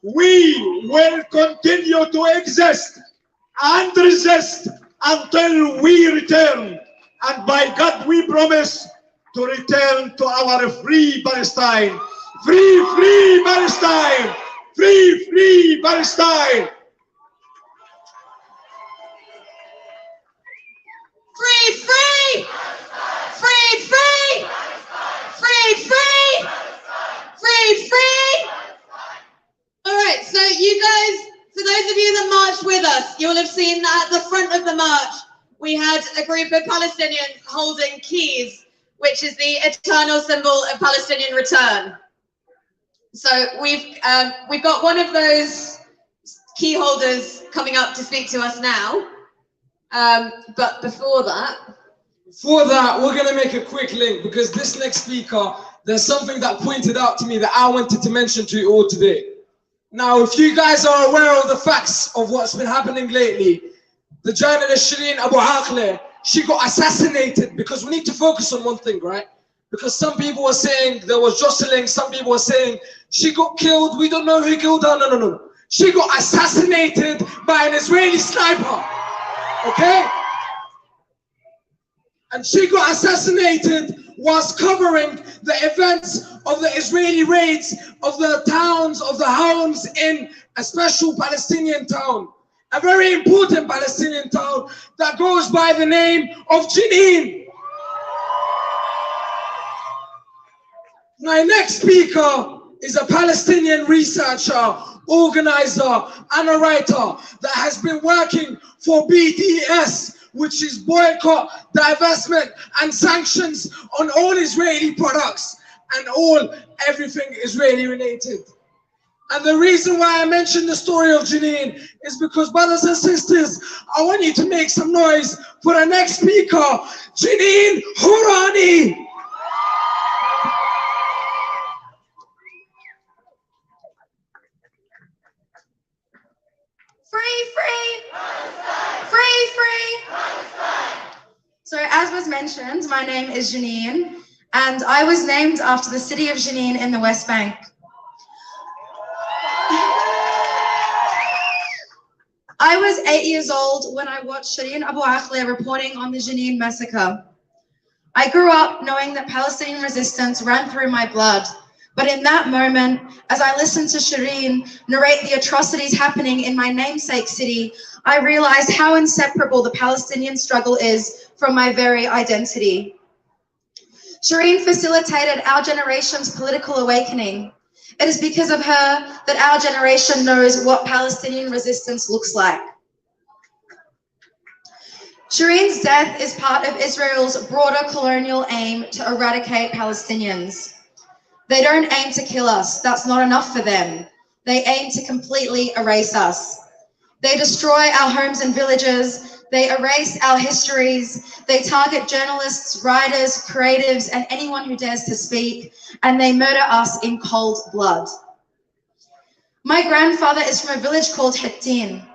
We will continue to exist and resist until we return. And by God, we promise to return to our free Palestine. Free, free Palestine! Free, free Palestine! Free, free! Free, free! Free, free! Free, free! All right, so you guys, for those of you that marched with us, you'll have seen that at the front of the march, we had a group of Palestinians holding keys, which is the eternal symbol of Palestinian return. So we've got one of those key holders coming up to speak to us now. But before that, we're going to make a quick link, because this next speaker, there's something that pointed out to me that I wanted to mention to you all today. Now, if you guys are aware of the facts of what's been happening lately, the journalist Shireen Abu Akleh, she got assassinated, because we need to focus on one thing, right? Because some people were saying there was jostling, some people were saying she got killed, we don't know who killed her. No. She got assassinated by an Israeli sniper, okay? And she got assassinated whilst covering the events of the Israeli raids of the towns, of the homes in a special Palestinian town, a very important Palestinian town that goes by the name of Jenin. My next speaker is a Palestinian researcher, organizer, and a writer that has been working for BDS, which is boycott, divestment, and sanctions on all Israeli products and everything Israeli related. And the reason why I mentioned the story of Jenin is because, brothers and sisters, I want you to make some noise for the next speaker, Jenin Hourani. Free, free! Free, free! So as was mentioned, my name is Jenin, and I was named after the city of Jenin in the West Bank. I was 8 years old when I watched Shireen Abu Akleh reporting on the Jenin massacre. I grew up knowing that Palestinian resistance ran through my blood. But in that moment, as I listened to Shireen narrate the atrocities happening in my namesake city, I realized how inseparable the Palestinian struggle is from my very identity. Shireen facilitated our generation's political awakening. It is because of her that our generation knows what Palestinian resistance looks like. Shireen's death is part of Israel's broader colonial aim to eradicate Palestinians. They don't aim to kill us. That's not enough for them. They aim to completely erase us. They destroy our homes and villages. They erase our histories. They target journalists, writers, creatives, and anyone who dares to speak. And they murder us in cold blood. My grandfather is from a village called Hudson.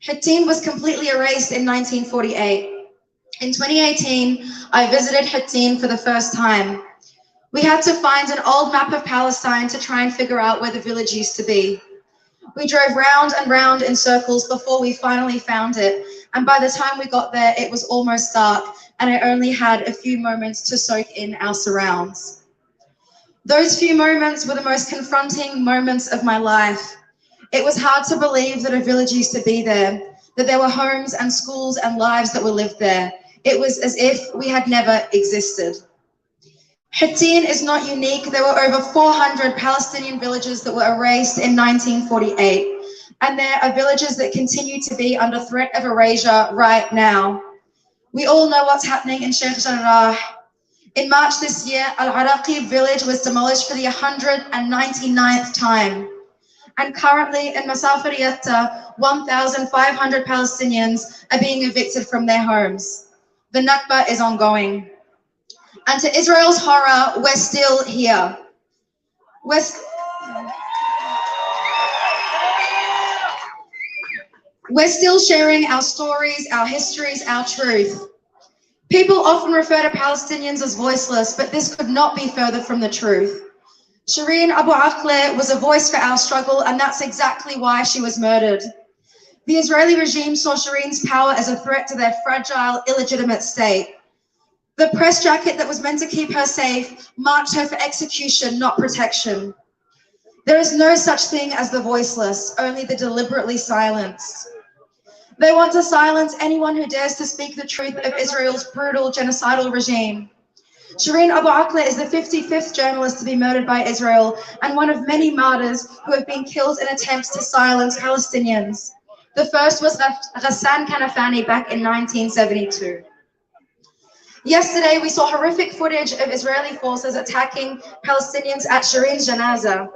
Hudson was completely erased in 1948. In 2018, I visited Hudson for the first time. We had to find an old map of Palestine to try and figure out where the village used to be. We drove round and round in circles before we finally found it. And by the time we got there, it was almost dark, and I only had a few moments to soak in our surrounds. Those few moments were the most confronting moments of my life. It was hard to believe that a village used to be there, that there were homes and schools and lives that were lived there. It was as if we had never existed. Hudson is not unique. There were over 400 Palestinian villages that were erased in 1948. And there are villages that continue to be under threat of erasure right now. We all know what's happening in Sheikh Jarrah. In March this year, Al-Araqi village was demolished for the 199th time. And currently in Masafariyata, 1,500 Palestinians are being evicted from their homes. The Nakba is ongoing. And to Israel's horror, we're still here. We're still sharing our stories, our histories, our truth. People often refer to Palestinians as voiceless, but this could not be further from the truth. Shireen Abu Akleh was a voice for our struggle, and that's exactly why she was murdered. The Israeli regime saw Shireen's power as a threat to their fragile, illegitimate state. The press jacket that was meant to keep her safe marked her for execution, not protection. There is no such thing as the voiceless, only the deliberately silenced. They want to silence anyone who dares to speak the truth of Israel's brutal genocidal regime. Shireen Abu Akleh is the 55th journalist to be murdered by Israel and one of many martyrs who have been killed in attempts to silence Palestinians. The first was Ghassan Kanafani back in 1972. Yesterday, we saw horrific footage of Israeli forces attacking Palestinians at Shireen's janazah.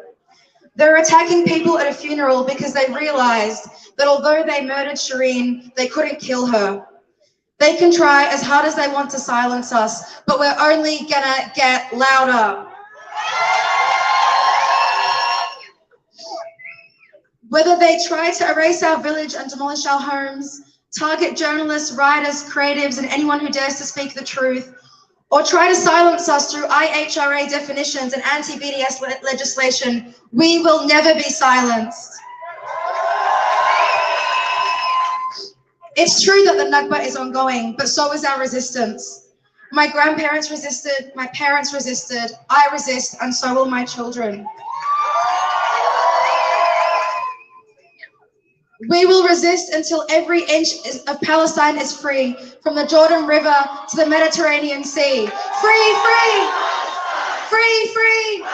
They're attacking people at a funeral because they realized that although they murdered Shireen, they couldn't kill her. They can try as hard as they want to silence us, but we're only gonna get louder. Whether they try to erase our village and demolish our homes, target journalists, writers, creatives, and anyone who dares to speak the truth, or try to silence us through IHRA definitions and anti-BDS legislation, we will never be silenced. It's true that the Nakba is ongoing, but so is our resistance. My grandparents resisted, my parents resisted, I resist, and so will my children. We will resist until every inch of Palestine is free, from the Jordan River to the Mediterranean Sea. Free, free! Free, free!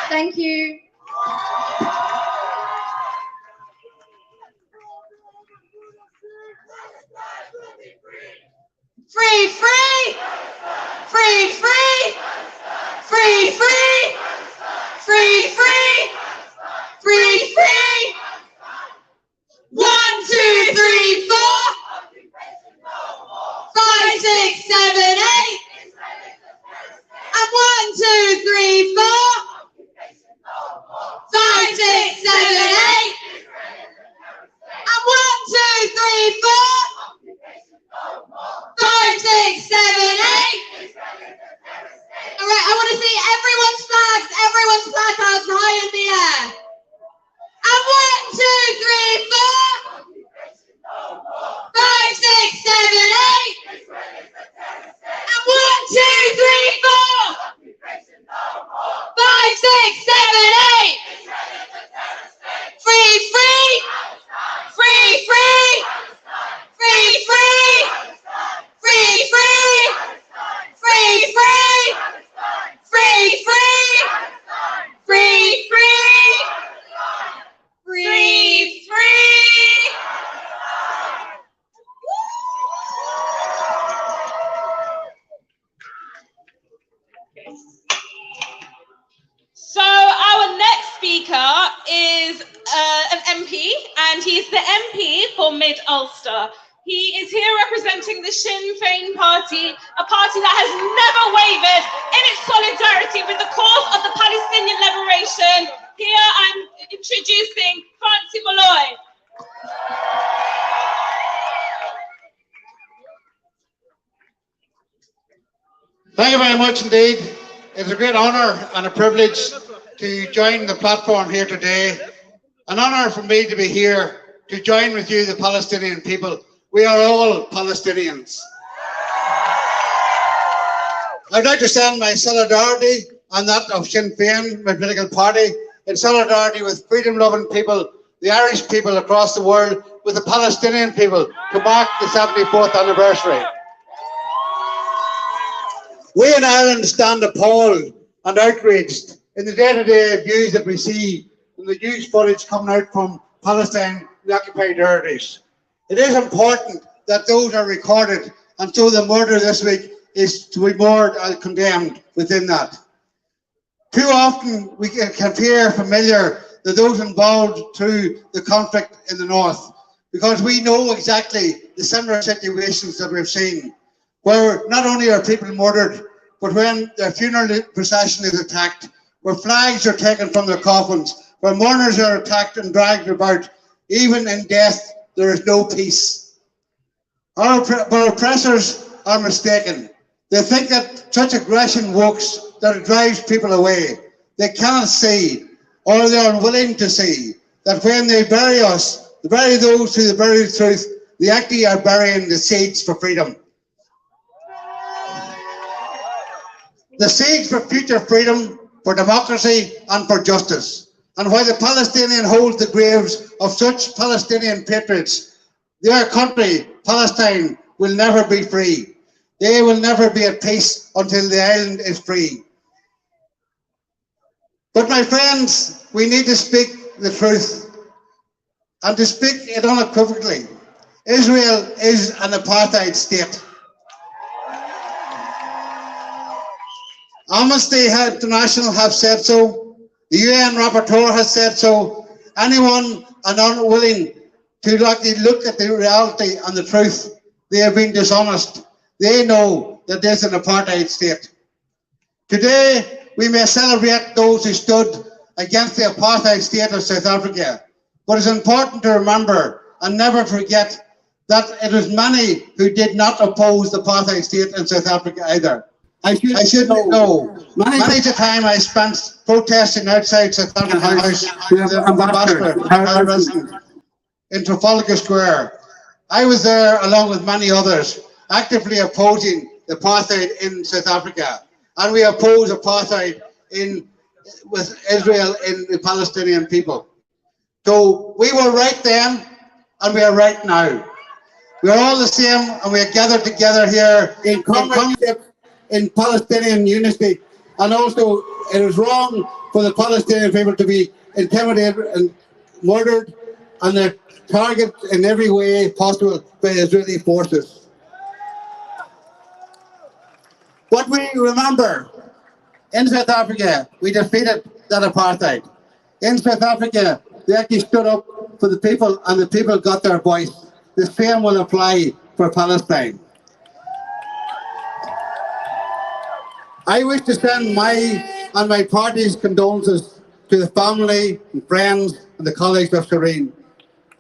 Thank you. Free, free! Free, free! Free, free! Free, free! Free, free! 1, 2, 3, 4! 5, 6, 7, 8! And 1, 2, 3, 4! 5, 6, 7, 8! And 1, 2, 3, 4! 5, 6, 7, 8! All right, I want to see everyone's placards high in the air. And 1, 2, 3, 4! 5, 6, 7, 8! And 1, 2, 3, 4! 5, 6, 7, 8! Free, free! Free, free! Free, free! Free, free! Free, free! Free, free! Free, free! Free, free! So our next speaker is an MP, and he's the MP for Mid Ulster. He is here representing the Sinn Féin party, a party that has never wavered in its solidarity with the cause of the Palestinian liberation. Here I'm introducing Francie Molloy. Thank you very much indeed. It's a great honour and a privilege to join the platform here today. An honour for me to be here to join with you, the Palestinian people. We are all Palestinians. I'd like to send my solidarity and that of Sinn Féin, my political party, in solidarity with freedom-loving people, the Irish people across the world, with the Palestinian people to mark the 74th anniversary. We in Ireland stand appalled and outraged in the day-to-day abuse that we see in the news footage coming out from Palestine, the occupied territories. It is important that those are recorded, and so the murder this week is to be more condemned within that. Too often we can appear familiar to those involved through the conflict in the north, because we know exactly the similar situations that we've seen, where not only are people murdered, but when their funeral procession is attacked, where flags are taken from their coffins, where mourners are attacked and dragged about, even in death, there is no peace. But our oppressors are mistaken. They think that such aggression works, that it drives people away. They cannot see, or they're unwilling to see, that when they bury us, they bury those who bury the truth, they actually are burying the seeds for freedom. The seeds for future freedom, for democracy and for justice. And while the Palestinian holds the graves of such Palestinian patriots, their country, Palestine, will never be free. They will never be at peace until the island is free. But my friends, we need to speak the truth and to speak it unequivocally. Israel is an apartheid state. Amnesty International have said so. The UN rapporteur has said so. Anyone unwilling to actually look at the reality and the truth, they have been dishonest. They know that there's an apartheid state. Today, we may celebrate those who stood against the apartheid state of South Africa. But it's important to remember and never forget that it was many who did not oppose the apartheid state in South Africa either. I should know. Many the time I spent protesting outside South African House with the ambassador in Trafalgar Square. I was there along with many others, actively opposing the apartheid in South Africa. And we oppose apartheid with Israel in the Palestinian people. So we were right then, and we are right now. We are all the same, and we are gathered together here in comradeship, in Palestinian unity. And also, it is wrong for the Palestinian people to be intimidated and murdered and they're targeted in every way possible by Israeli forces. But we remember, in South Africa, we defeated that apartheid. In South Africa, they actually stood up for the people and the people got their voice. The same will apply for Palestine. I wish to send my and my party's condolences to the family and friends and the colleagues of Shireen.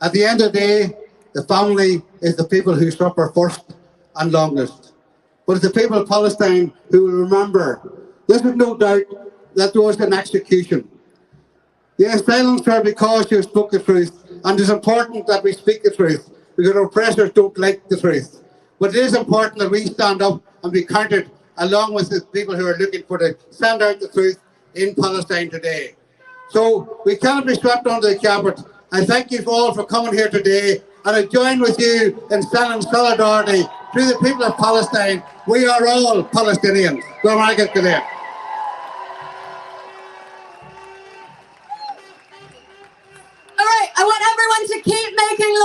At the end of the day, the family is the people who suffer first and longest. But it's the people of Palestine who will remember. There's no doubt that there was an execution. They silenced her because she spoke the truth, and it's important that we speak the truth because our oppressors don't like the truth. But it is important that we stand up and be counted along with the people who are looking for to stand out the truth in Palestine today. So we cannot be swept under the carpet. I thank you all for coming here today, and I join with you in standing solidarity to the people of Palestine. We are all Palestinians. Go on, get to there. All right, I want everyone to keep making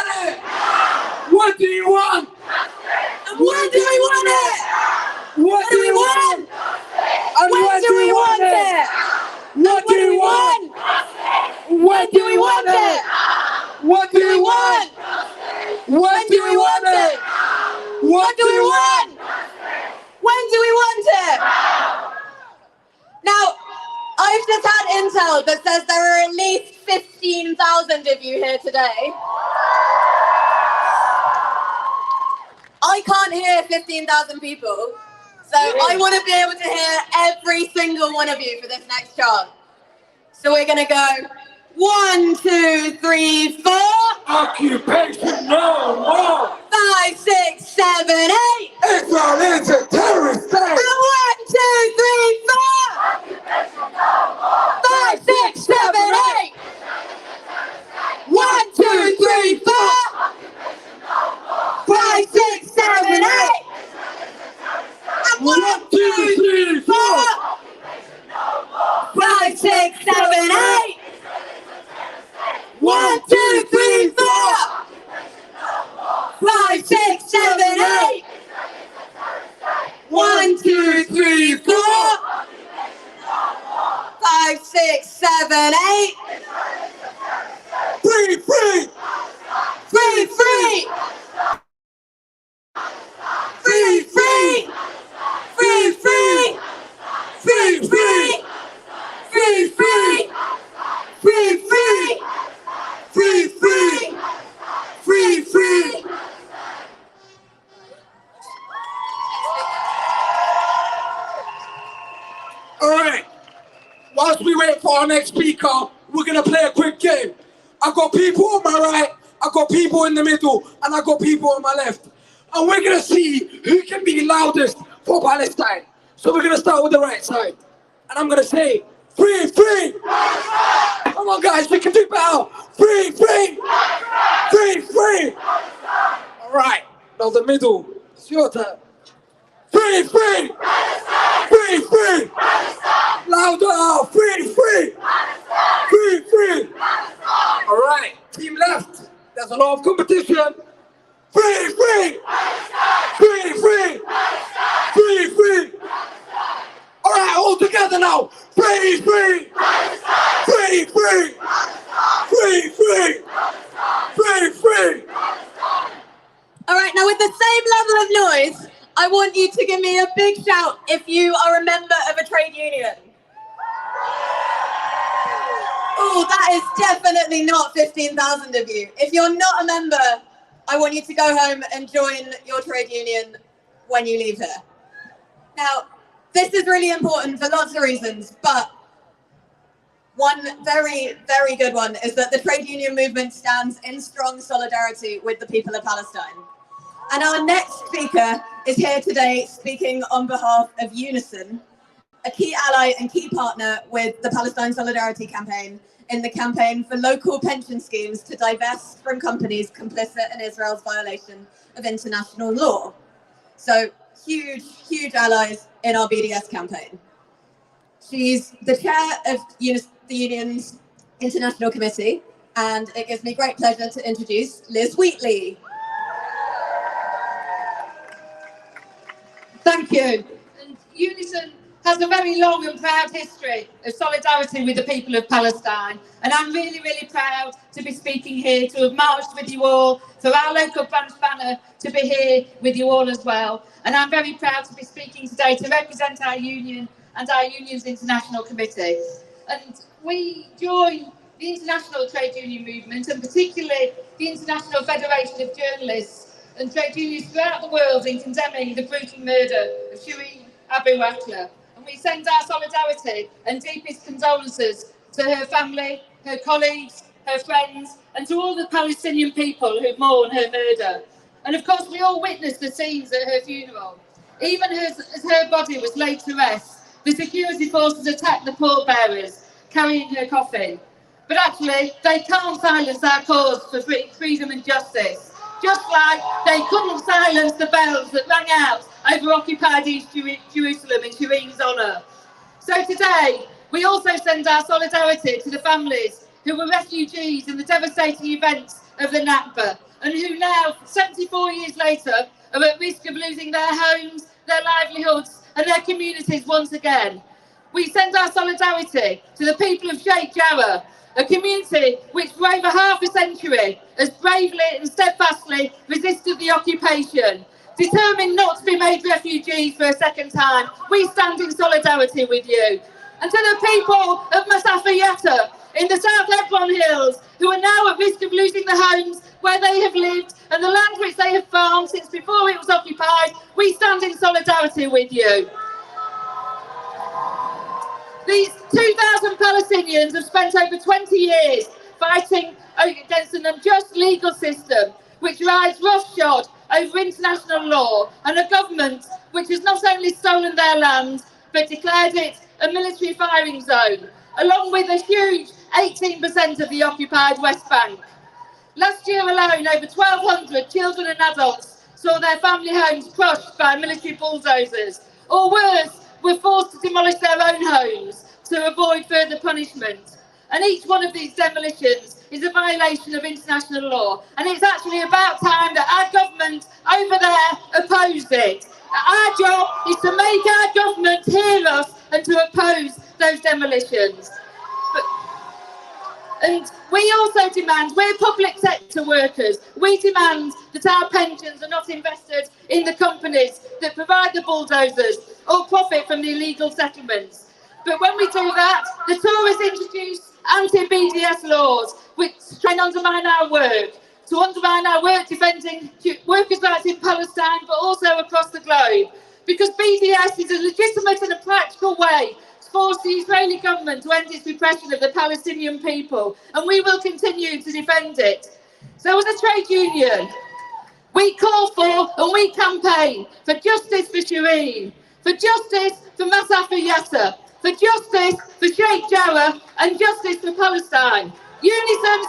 want it? What do you want? And when do we want it? What do we want? And when do we want it? What do we want? When do we want it? What do we want? When do we want it? What do we want? When do we want it? Now, I've just had intel that says there are at least 15,000 of you here today. I can't hear 15,000 people, so I want to be able to hear every single one of you for this next chant. So we're going to go 1, 2, 3, 4. Occupation no more. 5, 6, 7, 8. Israel is a terrorist state. And 1, 2, 3, 4. 5, 6, 7, 8. 1, 2, 3, 4. 5, 6, 7, 8. And 1, 2, 3, 4. 5, 6, 7, 8. 1, 2, 3, 4. 5, 6, 7, 8. 1, 2, 3, 4. 5, 6, 7, 8. Free, free. Free, free. Free, free. Free, free. Free, free. Free, free. Free, free. Free, free. Free, free. All right. Whilst we wait for our next speaker, we're going to play a quick game. I've got people on my right, I've got people in the middle, and I've got people on my left. And we're going to see who can be loudest for Palestine. So we're going to start with the right side. And I'm going to say, free, free. Come on, guys, we can do better. Free, free. Free, free. All right. Now the middle. It's your turn. Free, free. Free, free. Louder. Free, free. Free, free. All right. Team left. There's a lot of competition. Free, free. Free, free. Free, free. All right, all together now. Free, free. Free, free. Free, free. Free, free. All right, now with the same level of noise, I want you to give me a big shout if you are a member of a trade union. Oh, that is definitely not 15,000 of you. If you're not a member, I want you to go home and join your trade union when you leave here. Now, this is really important for lots of reasons, but one very, very good one is that the trade union movement stands in strong solidarity with the people of Palestine. And our next speaker is here today speaking on behalf of Unison, a key ally and key partner with the Palestine Solidarity Campaign in the campaign for local pension schemes to divest from companies complicit in Israel's violation of international law. So huge, huge allies in our BDS campaign. She's the chair of the union's international committee, and it gives me great pleasure to introduce Liz Wheatley. Thank you. And Unison has a very long and proud history of solidarity with the people of Palestine. And I'm really, really proud to be speaking here, to have marched with you all, for our local branch banner to be here with you all as well. And I'm very proud to be speaking today to represent our union and our union's international committee. And we join the international trade union movement, and particularly the International Federation of Journalists and trade unions throughout the world in condemning the brutal murder of Shireen Abu Akleh. And we send our solidarity and deepest condolences to her family, her colleagues, her friends, and to all the Palestinian people who mourn her murder. And of course, we all witnessed the scenes at her funeral. Even as her body was laid to rest, the security forces attacked the pallbearers carrying her coffin. But actually, they can't silence our cause for freedom and justice. Just like they couldn't silence the bells that rang out over occupied East Jerusalem in Shireen's honour. So today, we also send our solidarity to the families who were refugees in the devastating events of the Nakba, and who now, 74 years later, are at risk of losing their homes, their livelihoods and their communities once again. We send our solidarity to the people of Sheikh Jarrah, a community which for over half a century has bravely and steadfastly resisted the occupation. Determined not to be made refugees for a second time, we stand in solidarity with you. And to the people of Masafa in the South Hebron Hills, who are now at risk of losing the homes where they have lived and the land which they have farmed since before it was occupied, we stand in solidarity with you. These 2,000 Palestinians have spent over 20 years fighting against an unjust legal system which rides roughshod over international law and a government which has not only stolen their land but declared it a military firing zone, along with a huge 18% of the occupied West Bank. Last year alone, over 1,200 children and adults saw their family homes crushed by military bulldozers, or worse, were forced to demolish their own homes to avoid further punishment. And each one of these demolitions is a violation of international law. And it's actually about time that our government over there opposed it. Our job is to make our government hear us and to oppose those demolitions. And we also demand, we're public sector workers, we demand that our pensions are not invested in the companies that provide the bulldozers or profit from the illegal settlements. But when we do that, the Tories introduce anti-BDS laws which try and undermine our work, to undermine our work defending workers' rights in Palestine, but also across the globe. Because BDS is a legitimate and a practical way to force the Israeli government to end its repression of the Palestinian people, and we will continue to defend it. So as a trade union, we call for and we campaign for justice for Shireen, for justice for Masafa Yasser, for justice for Sheikh Jarrah and justice for Palestine. Unison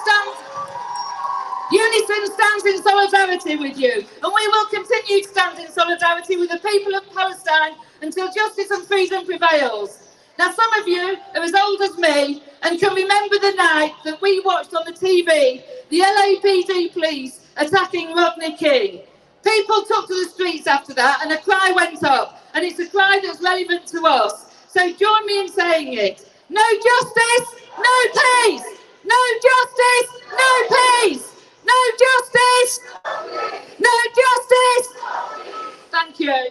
stands in solidarity with you, and we will continue to stand in solidarity with the people of Palestine until justice and freedom prevails. Now, some of you are as old as me and can remember the night that we watched on the TV the LAPD police attacking Rodney King. People took to the streets after that and a cry went up, and it's a cry that's relevant to us. So join me in saying it. No justice, no peace. No justice, no peace. No justice, no justice. Thank you.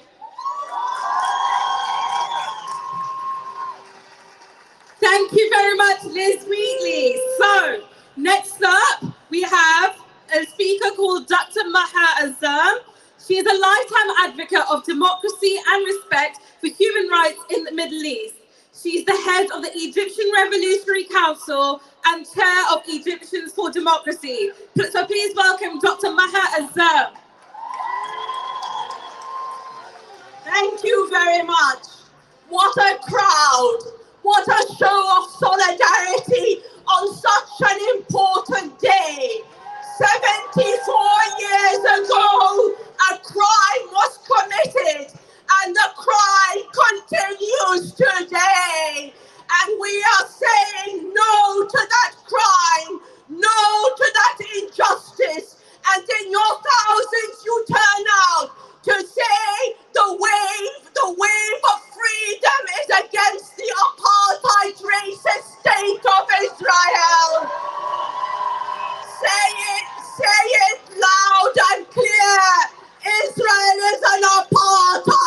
Thank you very much, Liz Wheatley. So, next up, we have a speaker called Dr. Maha Azam. She is a lifetime advocate of democracy and respect for human rights in the Middle East. She's the head of the Egyptian Revolutionary Council and chair of Egyptians for Democracy. So please welcome Dr. Maha Azam. Thank you very much. What a crowd. What a show of solidarity on such an important day. 74 years ago, a crime was committed, and the crime continues today. And we are saying no to that crime, no to that injustice. And in your thousands, you turn out to say the wave of freedom is against the apartheid racist state of Israel. Say it loud and clear. Israel is an apartheid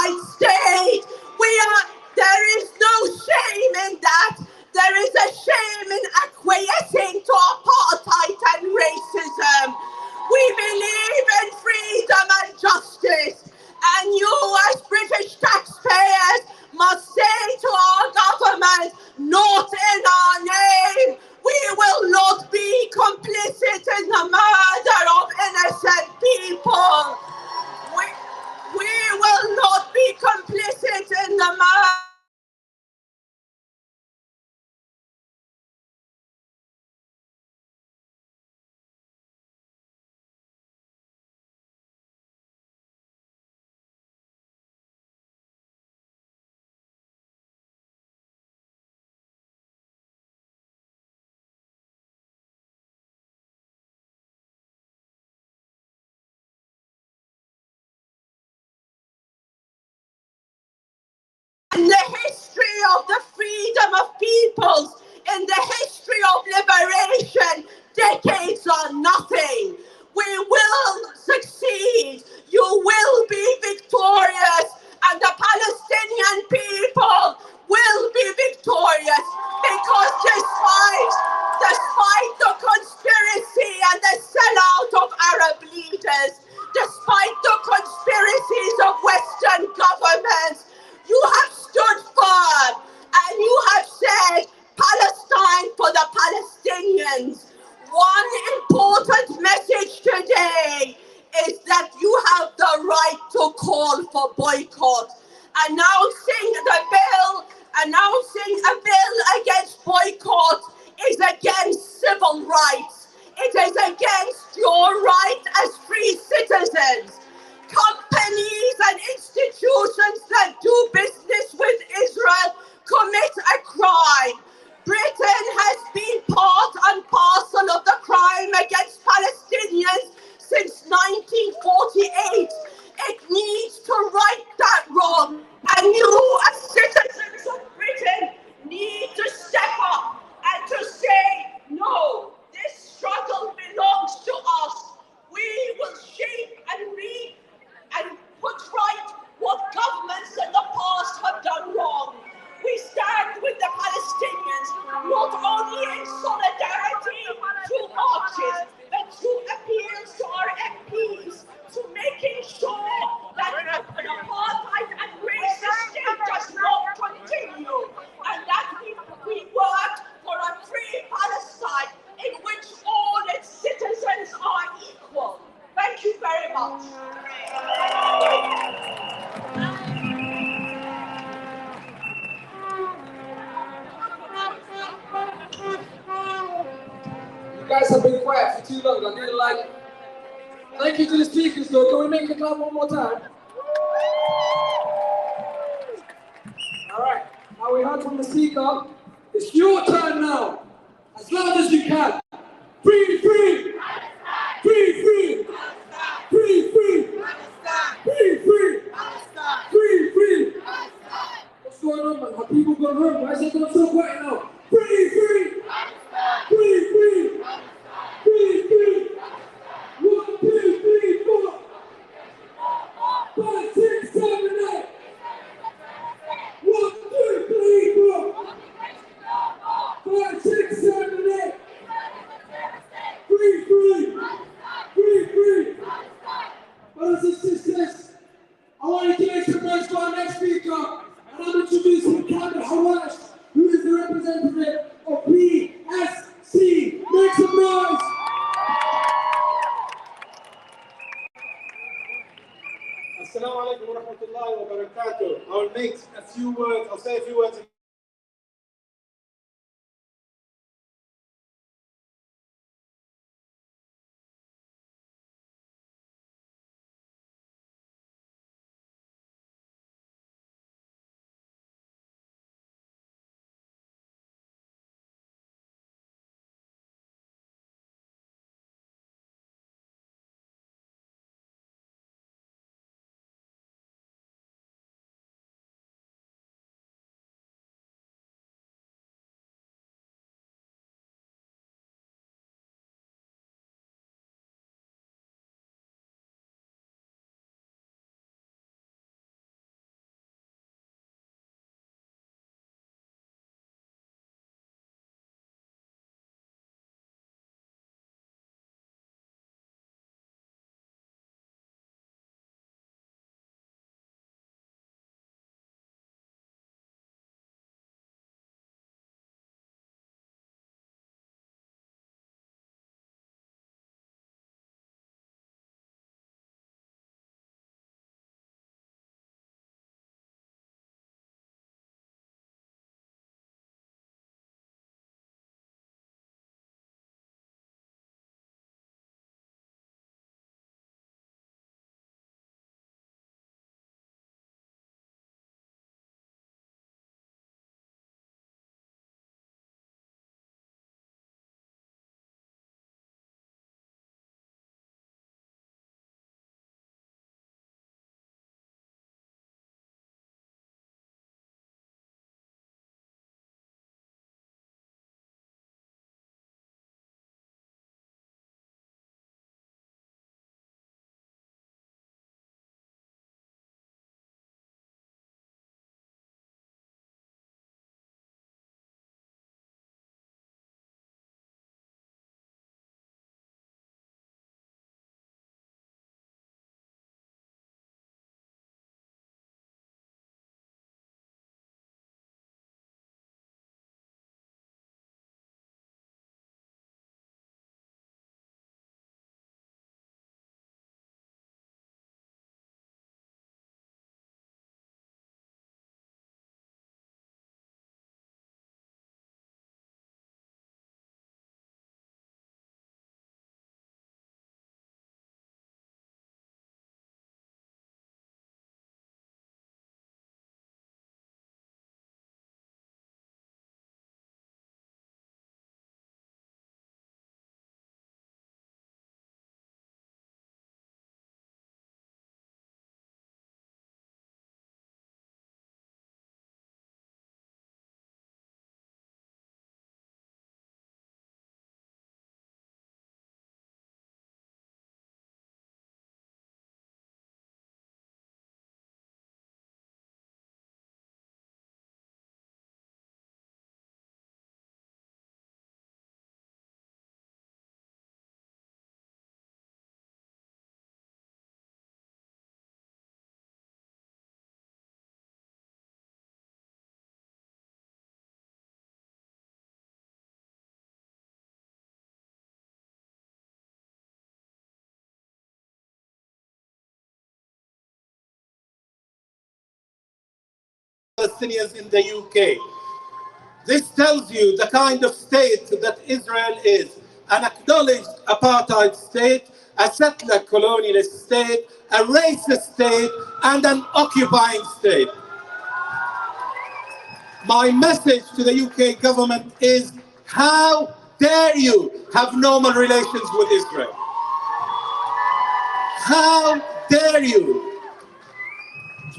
peoples in the history of liberation, decades are nothing. We will succeed. You will be victorious, and the Palestinian people will be victorious, because despite the conspiracy and the sellout of Arab leaders, despite the conspiracies of Western governments, you have stood firm and you have said Palestine for the Palestinians. One important message today is that you have the right to call for boycott. Announcing a bill against boycott is against civil rights. It is against your right as free citizens. Companies and institutions that do business with Israel commit a crime. Britain has been part and parcel of the crime against Palestinians since 1948. It needs to right that wrong. And you, as citizens of Britain, need to step up and to say, no, this struggle belongs to us. We will shape and read and put right what governments in the past have done wrong. We stand with the Palestinians, not only in solidarity through marches, but through appeals to our MPs, to making sure that an apartheid and racist state does not continue, and that we work for a free Palestine in which all its citizens are equal. Thank you very much. You guys have been quiet for too long. I didn't like it. Thank you to the speakers, though. Can we make a clap one more time? All right. Now we heard from the speaker. It's your turn now. As loud as you can. Free, free. Free, free. Free, free. Free, free. Free, free. What's going on, man? Have people gone home? Why is it going so quiet now? Free, free. Free, free. Free, free. 1, 2, 3, 4. 5, 6, 7, 8. 1, 2, 3, 4. 5, 6, 7, 8. Free, free. Free, free. Brothers and sisters, I want you to make some noise for our next speaker. And I'm introducing Hudson, who is the representative of PSC. Make some noise. Assalamu alaikum wa rahmatullahi wa barakatuh. I'll make a few words, I'll say a few words Palestinians in the UK. This tells you the kind of state that Israel is: an acknowledged apartheid state, a settler colonialist state, a racist state, and an occupying state. My message to the UK government is, how dare you have normal relations with Israel? How dare you?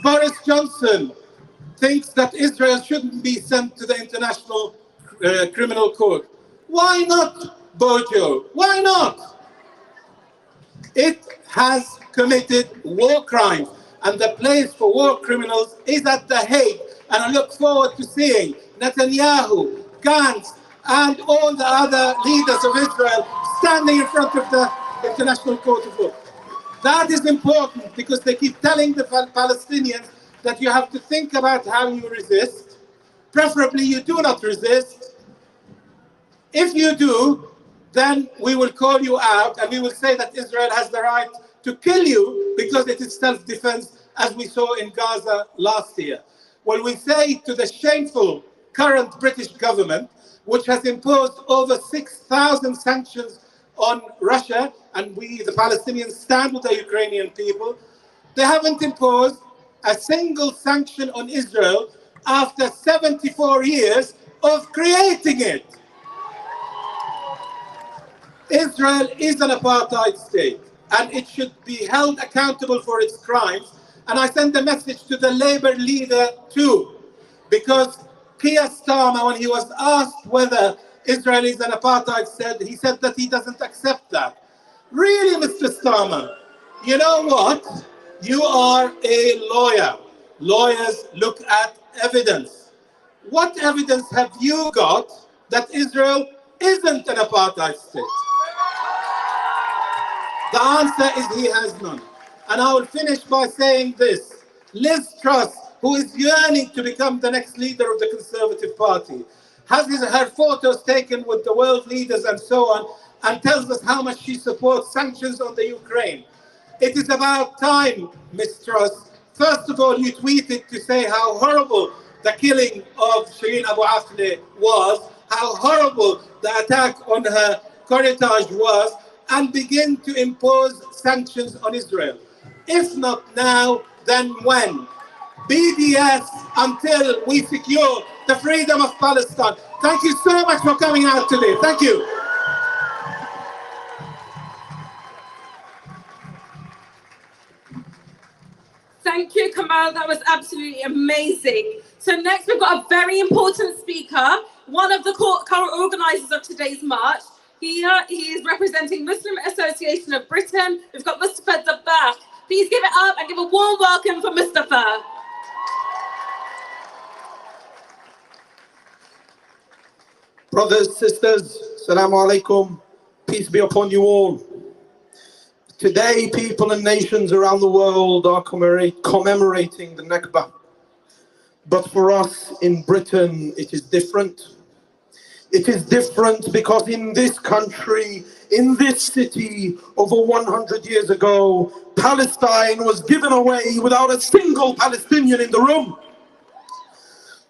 Boris Johnson thinks that Israel shouldn't be sent to the International Criminal Court. Why not, Bojo? Why not? It has committed war crimes, and the place for war criminals is at The Hague. And I look forward to seeing Netanyahu, Gantz, and all the other leaders of Israel standing in front of the International Court of Law. That is important because they keep telling the Palestinians that you have to think about how you resist. Preferably you do not resist. If you do, then we will call you out and we will say that Israel has the right to kill you because it is self-defense, as we saw in Gaza last year. Well, we say to the shameful current British government, which has imposed over 6,000 sanctions on Russia, and we, the Palestinians, stand with the Ukrainian people, they haven't imposed a single sanction on Israel after 74 years of creating it. Israel is an apartheid state, and it should be held accountable for its crimes. And I send a message to the Labour leader too, because Keir Starmer, when he was asked whether Israel is an apartheid state, he said that he doesn't accept that. Really, Mr. Starmer, you know what? You are a lawyer. Lawyers look at evidence. What evidence have you got that Israel isn't an apartheid state? The answer is he has none. And I will finish by saying this. Liz Truss, who is yearning to become the next leader of the Conservative Party, has her photos taken with the world leaders and so on, and tells us how much she supports sanctions on the Ukraine. It is about time, Ms. Truss. First of all, you tweeted to say how horrible the killing of Shireen Abu Akleh was, how horrible the attack on her cortege was, and begin to impose sanctions on Israel. If not now, then when? BDS until we secure the freedom of Palestine. Thank you so much for coming out today. Thank you. Thank you, Kamal. That was absolutely amazing. So next, we've got a very important speaker, one of the current organisers of today's march. He is representing Muslim Association of Britain. We've got Mustafa Dabakh. Please give it up and give a warm welcome for Mustafa. Brothers, sisters, Assalamu alaikum. Peace be upon you all. Today, people and nations around the world are commemorating the Nakba. But for us in Britain, it is different. It is different because in this country, in this city, over 100 years ago, Palestine was given away without a single Palestinian in the room.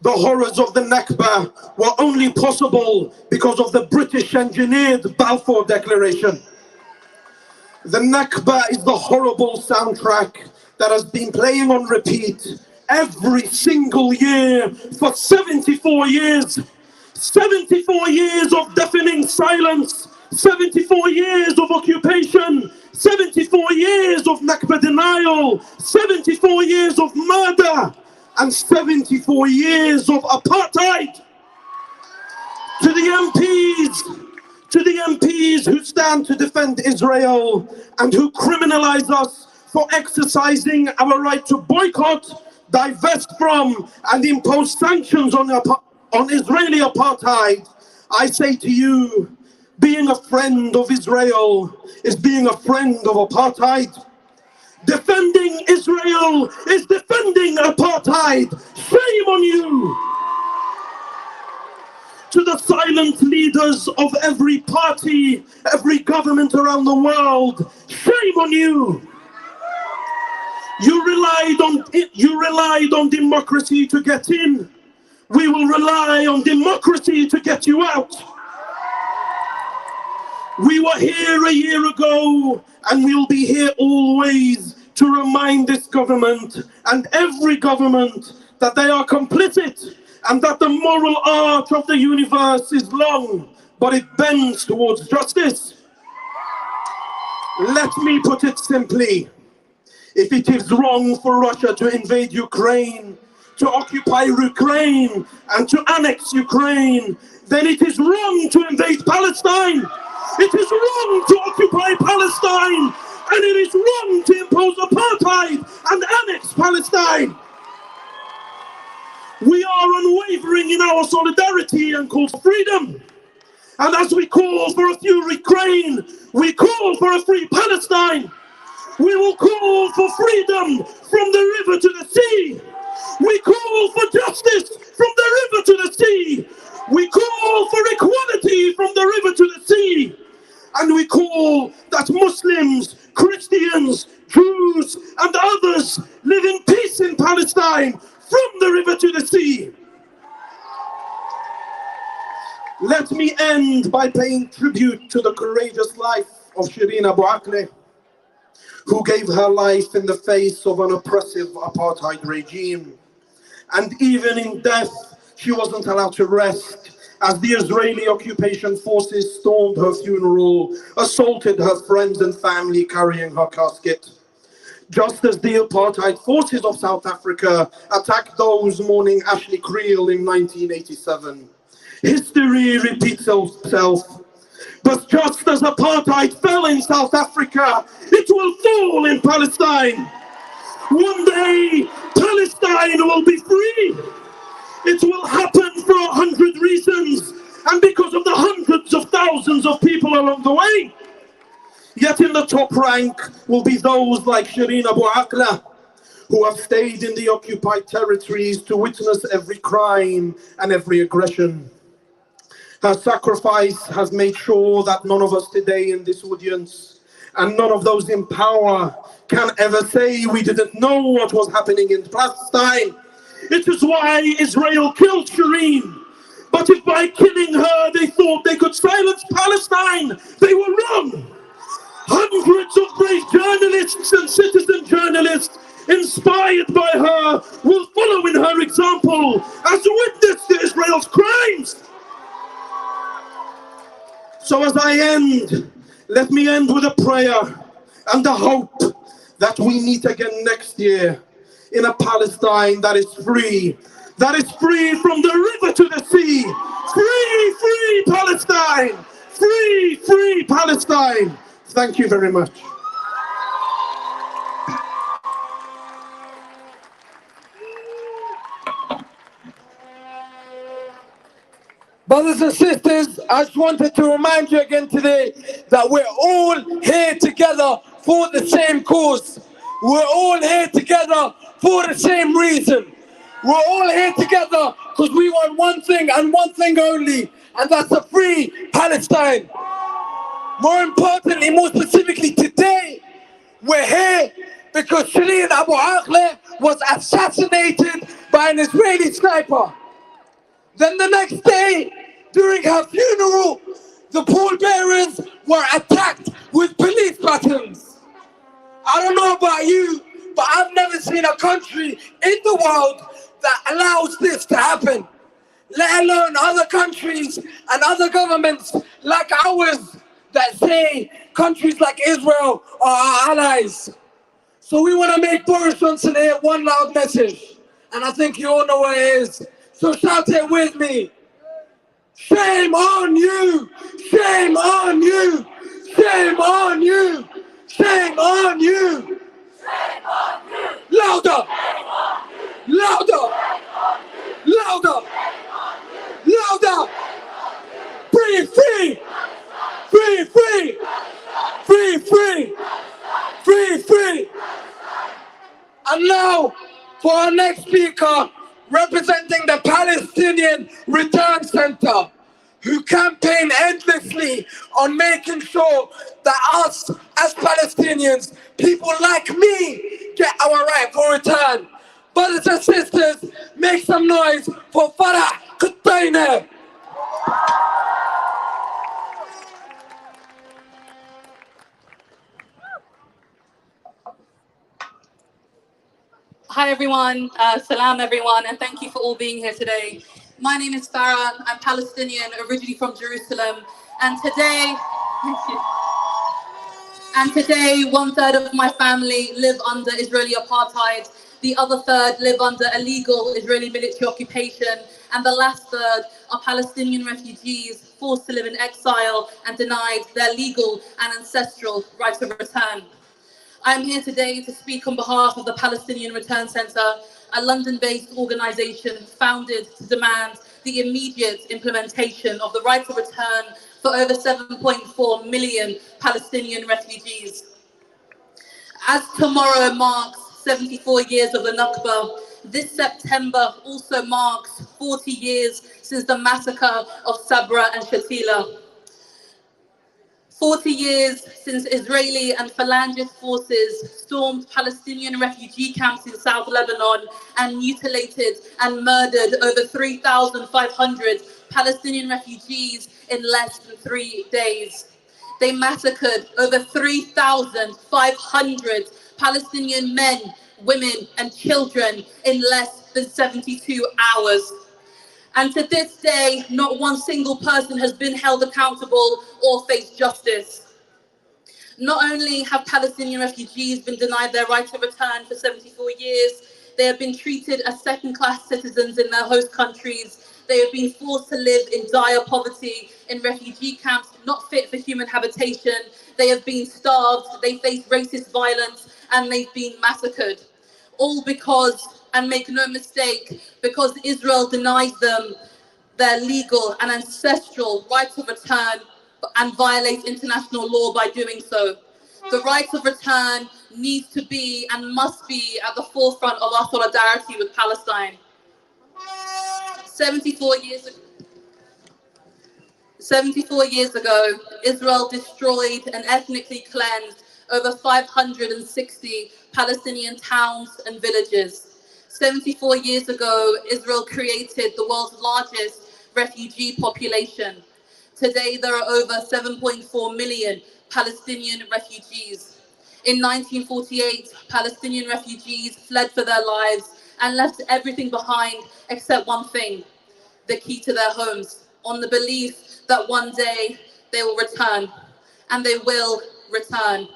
The horrors of the Nakba were only possible because of the British engineered Balfour Declaration. The Nakba is the horrible soundtrack that has been playing on repeat every single year for 74 years. 74 years of deafening silence, 74 years of occupation, 74 years of Nakba denial, 74 years of murder, and 74 years of apartheid. To the MPs who stand to defend Israel and who criminalize us for exercising our right to boycott, divest from, and impose sanctions on Israeli apartheid, I say to you, being a friend of Israel is being a friend of apartheid. Defending Israel is defending apartheid. Shame on you! To the silent leaders of every party, every government around the world, shame on you! You relied on democracy to get in. We will rely on democracy to get you out. We were here a year ago, and we'll be here always to remind this government and every government that they are complicit and that the moral arc of the universe is long, but it bends towards justice. Let me put it simply. If it is wrong for Russia to invade Ukraine, to occupy Ukraine, and to annex Ukraine, then it is wrong to invade Palestine. It is wrong to occupy Palestine, and it is wrong to impose apartheid and annex Palestine. We are unwavering in our solidarity and call for freedom. And as we call for a free Ukraine, we call for a free Palestine. We will call for freedom from the river to the sea. We call for justice from the river to the sea. We call for equality from the river to the sea. And we call that Muslims, Christians, Jews, and others live in peace in Palestine from the river to the sea. Let me end by paying tribute to the courageous life of Shireen Abu Akleh, who gave her life in the face of an oppressive apartheid regime. And even in death, she wasn't allowed to rest, as the Israeli occupation forces stormed her funeral, assaulted her friends and family carrying her casket. Just as the apartheid forces of South Africa attacked those mourning Ashley Creel in 1987. History repeats itself. But just as apartheid fell in South Africa, it will fall in Palestine. One day, Palestine will be free. It will happen for 100 reasons, and because of the hundreds of thousands of people along the way. Yet in the top rank will be those like Shireen Abu Akleh, who have stayed in the occupied territories to witness every crime and every aggression. Her sacrifice has made sure that none of us today in this audience and none of those in power can ever say we didn't know what was happening in Palestine. It is why Israel killed Shireen. But if by killing her they thought they could silence Palestine, they were wrong. Hundreds of brave journalists and citizen journalists inspired by her will follow in her example as witness to Israel's crimes. So as I end, let me end with a prayer and a hope that we meet again next year in a Palestine that is free from the river to the sea. Free, free Palestine! Free, free Palestine! Thank you very much. Brothers and sisters, I just wanted to remind you again today that we're all here together for the same cause. We're all here together for the same reason. We're all here together because we want one thing and one thing only, and that's a free Palestine. More importantly, more specifically today, we're here because Shireen Abu Akleh was assassinated by an Israeli sniper. Then the next day, during her funeral, the pallbearers were attacked with police batons. I don't know about you, but I've never seen a country in the world that allows this to happen, let alone other countries and other governments like ours that say countries like Israel are our allies. So we want to make Boris Johnson hear one loud message, and I think you all know what it is. So shout it with me. Shame on you! Shame on you! Shame on you! Shame on you! Shame on you! Louder! Louder! Louder! Louder! Free, free! Free, free! Free, free! Free, free! And now, for our next speaker, representing the Palestinian Return Center, who campaign endlessly on making sure that us as Palestinians, people like me, get our rightful return. Brothers and sisters, make some noise for Farah Qutaina. Hi everyone, salam everyone, and thank you for all being here today. My name is Farah, I'm Palestinian, originally from Jerusalem, and today, thank you. And today, 1/3 of my family live under Israeli apartheid, the other third live under illegal Israeli military occupation, and the last third are Palestinian refugees forced to live in exile and denied their legal and ancestral right of return. I'm here today to speak on behalf of the Palestinian Return Centre, a London-based organisation founded to demand the immediate implementation of the right of return for over 7.4 million Palestinian refugees. As tomorrow marks 74 years of the Nakba, this September also marks 40 years since the massacre of Sabra and Shatila. 40 years since Israeli and Falangist forces stormed Palestinian refugee camps in South Lebanon and mutilated and murdered over 3,500 Palestinian refugees in less than 3 days. They massacred over 3,500 Palestinian men, women, and children in less than 72 hours. And to this day, not one single person has been held accountable or faced justice. Not only have Palestinian refugees been denied their right to return for 74 years, they have been treated as second-class citizens in their host countries. They have been forced to live in dire poverty in refugee camps not fit for human habitation. They have been starved, they face racist violence, and they've been massacred. All because, and make no mistake, because Israel denies them their legal and ancestral right of return and violates international law by doing so. The right of return needs to be and must be at the forefront of our solidarity with Palestine. 74 years ago, Israel destroyed and ethnically cleansed over 560 Palestinian towns and villages. 74 years ago, Israel created the world's largest refugee population. Today, there are over 7.4 million Palestinian refugees. In 1948, Palestinian refugees fled for their lives and left everything behind except one thing, the key to their homes, on the belief that one day they will return, and they will return.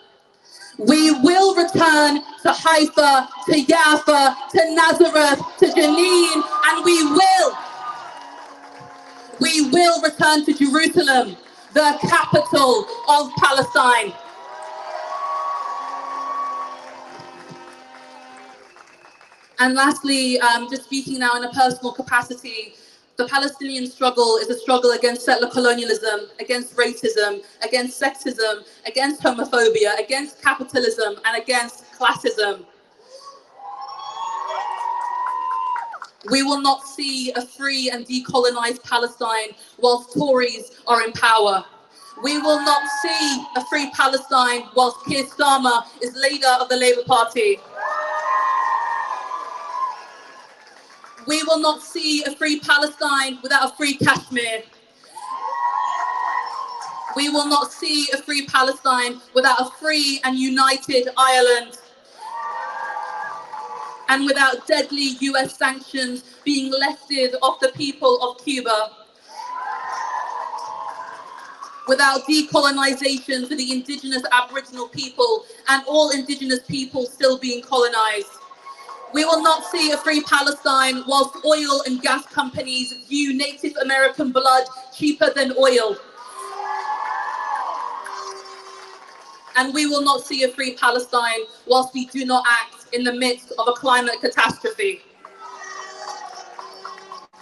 We will return to Haifa, to Jaffa, to Nazareth, to Jenin, and we will return to Jerusalem, the capital of Palestine. And lastly, just speaking now in a personal capacity, the Palestinian struggle is a struggle against settler colonialism, against racism, against sexism, against homophobia, against capitalism, and against classism. We will not see a free and decolonized Palestine whilst Tories are in power. We will not see a free Palestine whilst Keir Starmer is leader of the Labour Party. We will not see a free Palestine without a free Kashmir. We will not see a free Palestine without a free and united Ireland. And without deadly US sanctions being lifted off the people of Cuba. Without decolonization for the indigenous Aboriginal people and all indigenous people still being colonized. We will not see a free Palestine whilst oil and gas companies view Native American blood cheaper than oil. And we will not see a free Palestine whilst we do not act in the midst of a climate catastrophe.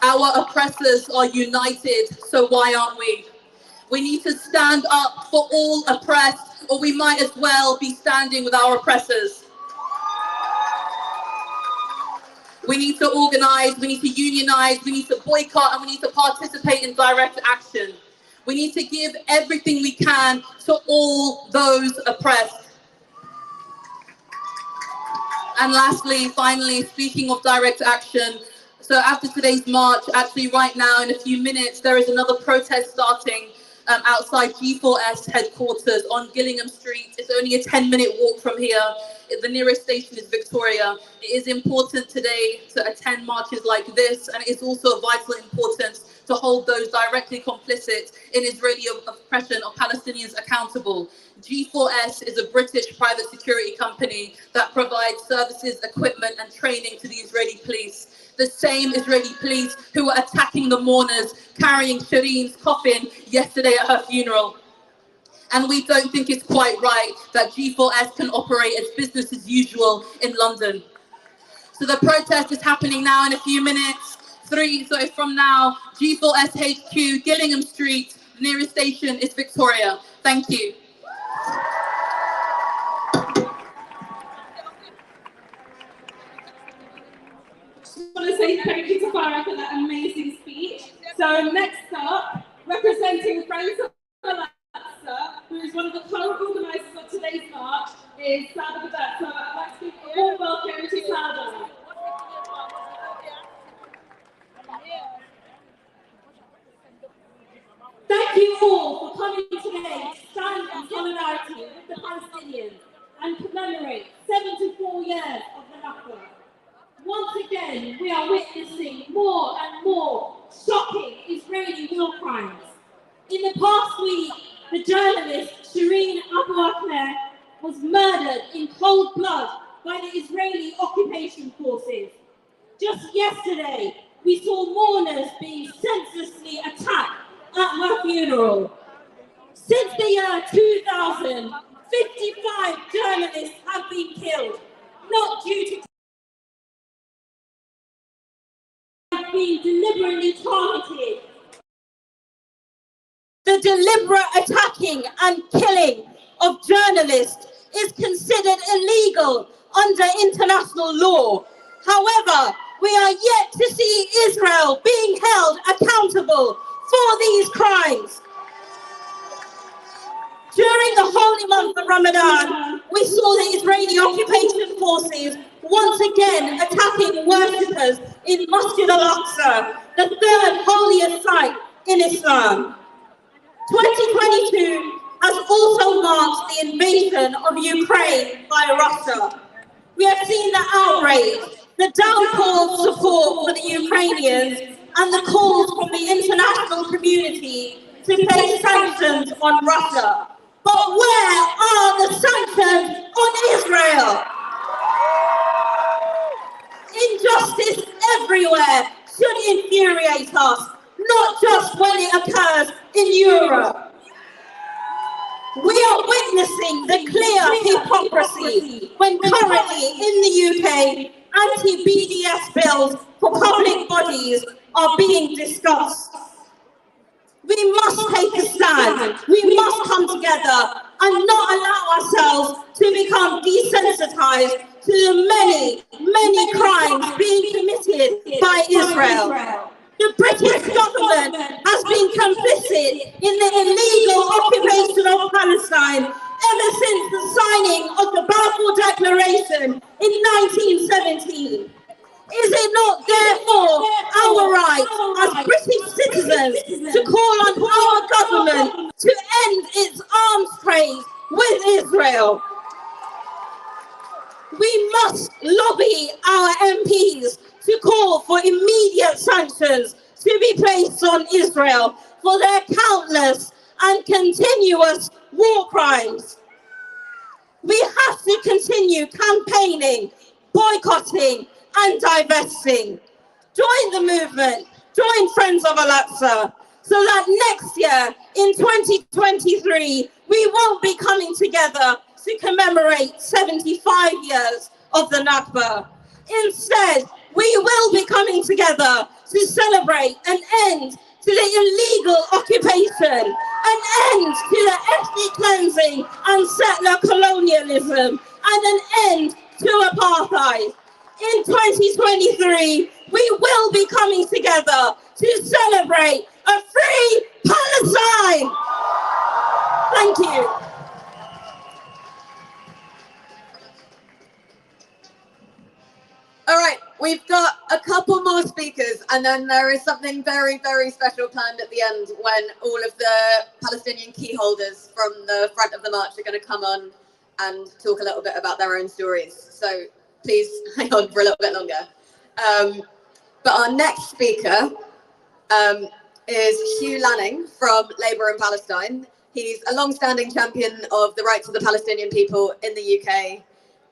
Our oppressors are united, so why aren't we? We need to stand up for all oppressed, or we might as well be standing with our oppressors. We need to organize, we need to unionize, we need to boycott, and we need to participate in direct action. We need to give everything we can to all those oppressed. And lastly, finally, speaking of direct action, so after today's march, actually right now in a few minutes, there is another protest starting outside G4S headquarters on Gillingham Street. It's only a 10-minute walk from here. The nearest station is Victoria. It is important today to attend marches like this, and it is also of vital importance to hold those directly complicit in Israeli oppression of Palestinians accountable. G4S is a British private security company that provides services, equipment, and training to the Israeli police. The same Israeli police who were attacking the mourners, carrying Shireen's coffin yesterday at her funeral. And we don't think it's quite right that G4S can operate as business as usual in London. So the protest is happening now in a few minutes. So from now, G4S HQ, Gillingham Street, nearest station is Victoria. Thank you. I want to say thank you to Farah for that amazing speech. So next up, representing Friends of Alexa, who is one of the co-organisers of today's march, is Sada Badat. So I'd like to give a warm welcome to Sada. Thank you all for coming today to stand in solidarity with the Palestinians and commemorate 74 years of the Nakba. Once again, we are witnessing more and more shocking Israeli war crimes. In the past week, the journalist Shireen Abu Akleh was murdered in cold blood by the Israeli occupation forces. Just yesterday, we saw mourners being senselessly attacked at her funeral. Since the year 2000, 55 journalists have been killed, not due to being deliberately targeted. The deliberate attacking and killing of journalists is considered illegal under international law. However, we are yet to see Israel being held accountable for these crimes. During the holy month of Ramadan, we saw the Israeli occupation forces once again attacking worshippers in Masjid al-Aqsa, the third holiest site in Islam. 2022 has also marked the invasion of Ukraine by Russia. We have seen the outrage, the downpour of support for the Ukrainians, and the calls from the international community to place sanctions on Russia. But where are the sanctions on Israel? Injustice everywhere should infuriate us, not just when it occurs in Europe. We are witnessing the clear hypocrisy when currently in the UK, anti-BDS bills for public bodies are being discussed. We must take a stand. We must come together and not allow ourselves to become desensitized to the many, many crimes being committed by Israel. The British government has been complicit in the illegal occupation of Palestine ever since the signing of the Balfour Declaration in 1917. Is it not therefore our right as British citizens to call on our government to end its arms trade with Israel? We must lobby our MPs to call for immediate sanctions to be placed on Israel for their countless and continuous war crimes. We have to continue campaigning, boycotting, and divesting. Join the movement, join Friends of Al-Aqsa, so that next year, in 2023, we won't be coming together to commemorate 75 years of the Nakba. Instead, we will be coming together to celebrate an end to the illegal occupation, an end to the ethnic cleansing and settler colonialism, and an end to apartheid. In 2023, we will be coming together to celebrate a free Palestine. Thank you. a couple more speakers, and then there is something very, very special planned at the end when all of the Palestinian key holders from the front of the march are going to come on and talk a little bit about their own stories. So please hang on for a little bit longer. But our next speaker is Hugh Lanning from Labour in Palestine. He's a long-standing champion of the rights of the Palestinian people in the UK,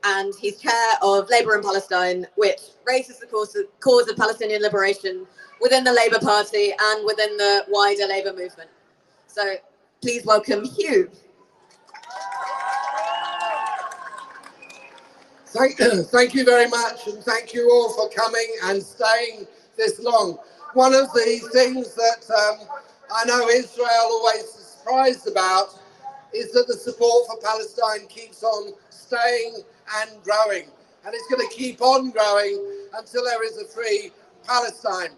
and he's chair of Labour in Palestine, which raises the cause of Palestinian liberation within the Labour Party and within the wider Labour movement. So please welcome Hugh. Thank you very much, and thank you all for coming and staying this long. One of the things that I know Israel always is surprised about is that the support for Palestine keeps on staying and growing, and it's going to keep on growing until there is a free Palestine.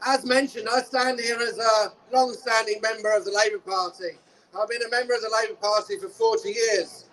As mentioned, I stand here as a long-standing member of the Labour Party. I've been a member of the Labour Party for 40 years.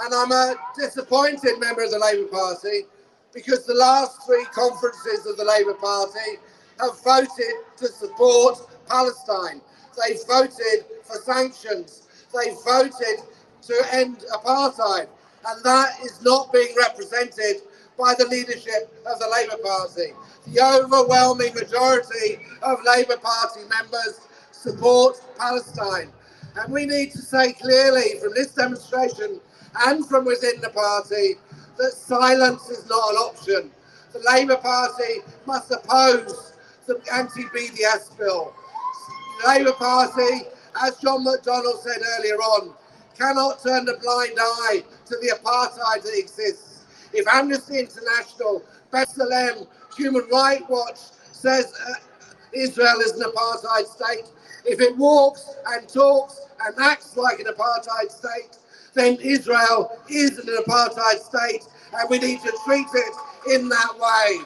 And I'm a disappointed member of the Labour Party because the last three conferences of the Labour Party have voted to support Palestine. They voted for sanctions. They voted to end apartheid. And that is not being represented by the leadership of the Labour Party. The overwhelming majority of Labour Party members support Palestine. And we need to say clearly from this demonstration and from within the party that silence is not an option. The Labour Party must oppose the anti-BDS bill. The Labour Party, as John McDonnell said earlier on, cannot turn a blind eye to the apartheid that exists. If Amnesty International, B'Tselem, Human Rights Watch says Israel is an apartheid state, if it walks and talks and acts like an apartheid state, then Israel is an apartheid state, and we need to treat it in that way.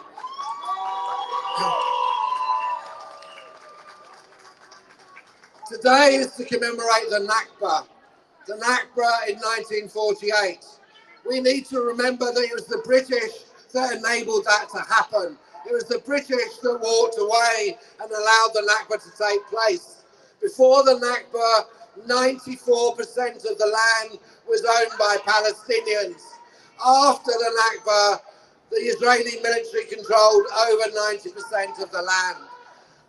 Today is to commemorate the Nakba in 1948. We need to remember that it was the British that enabled that to happen. It was the British that walked away and allowed the Nakba to take place. Before the Nakba, 94% of the land was owned by Palestinians. After the Nakba, the Israeli military controlled over 90% of the land.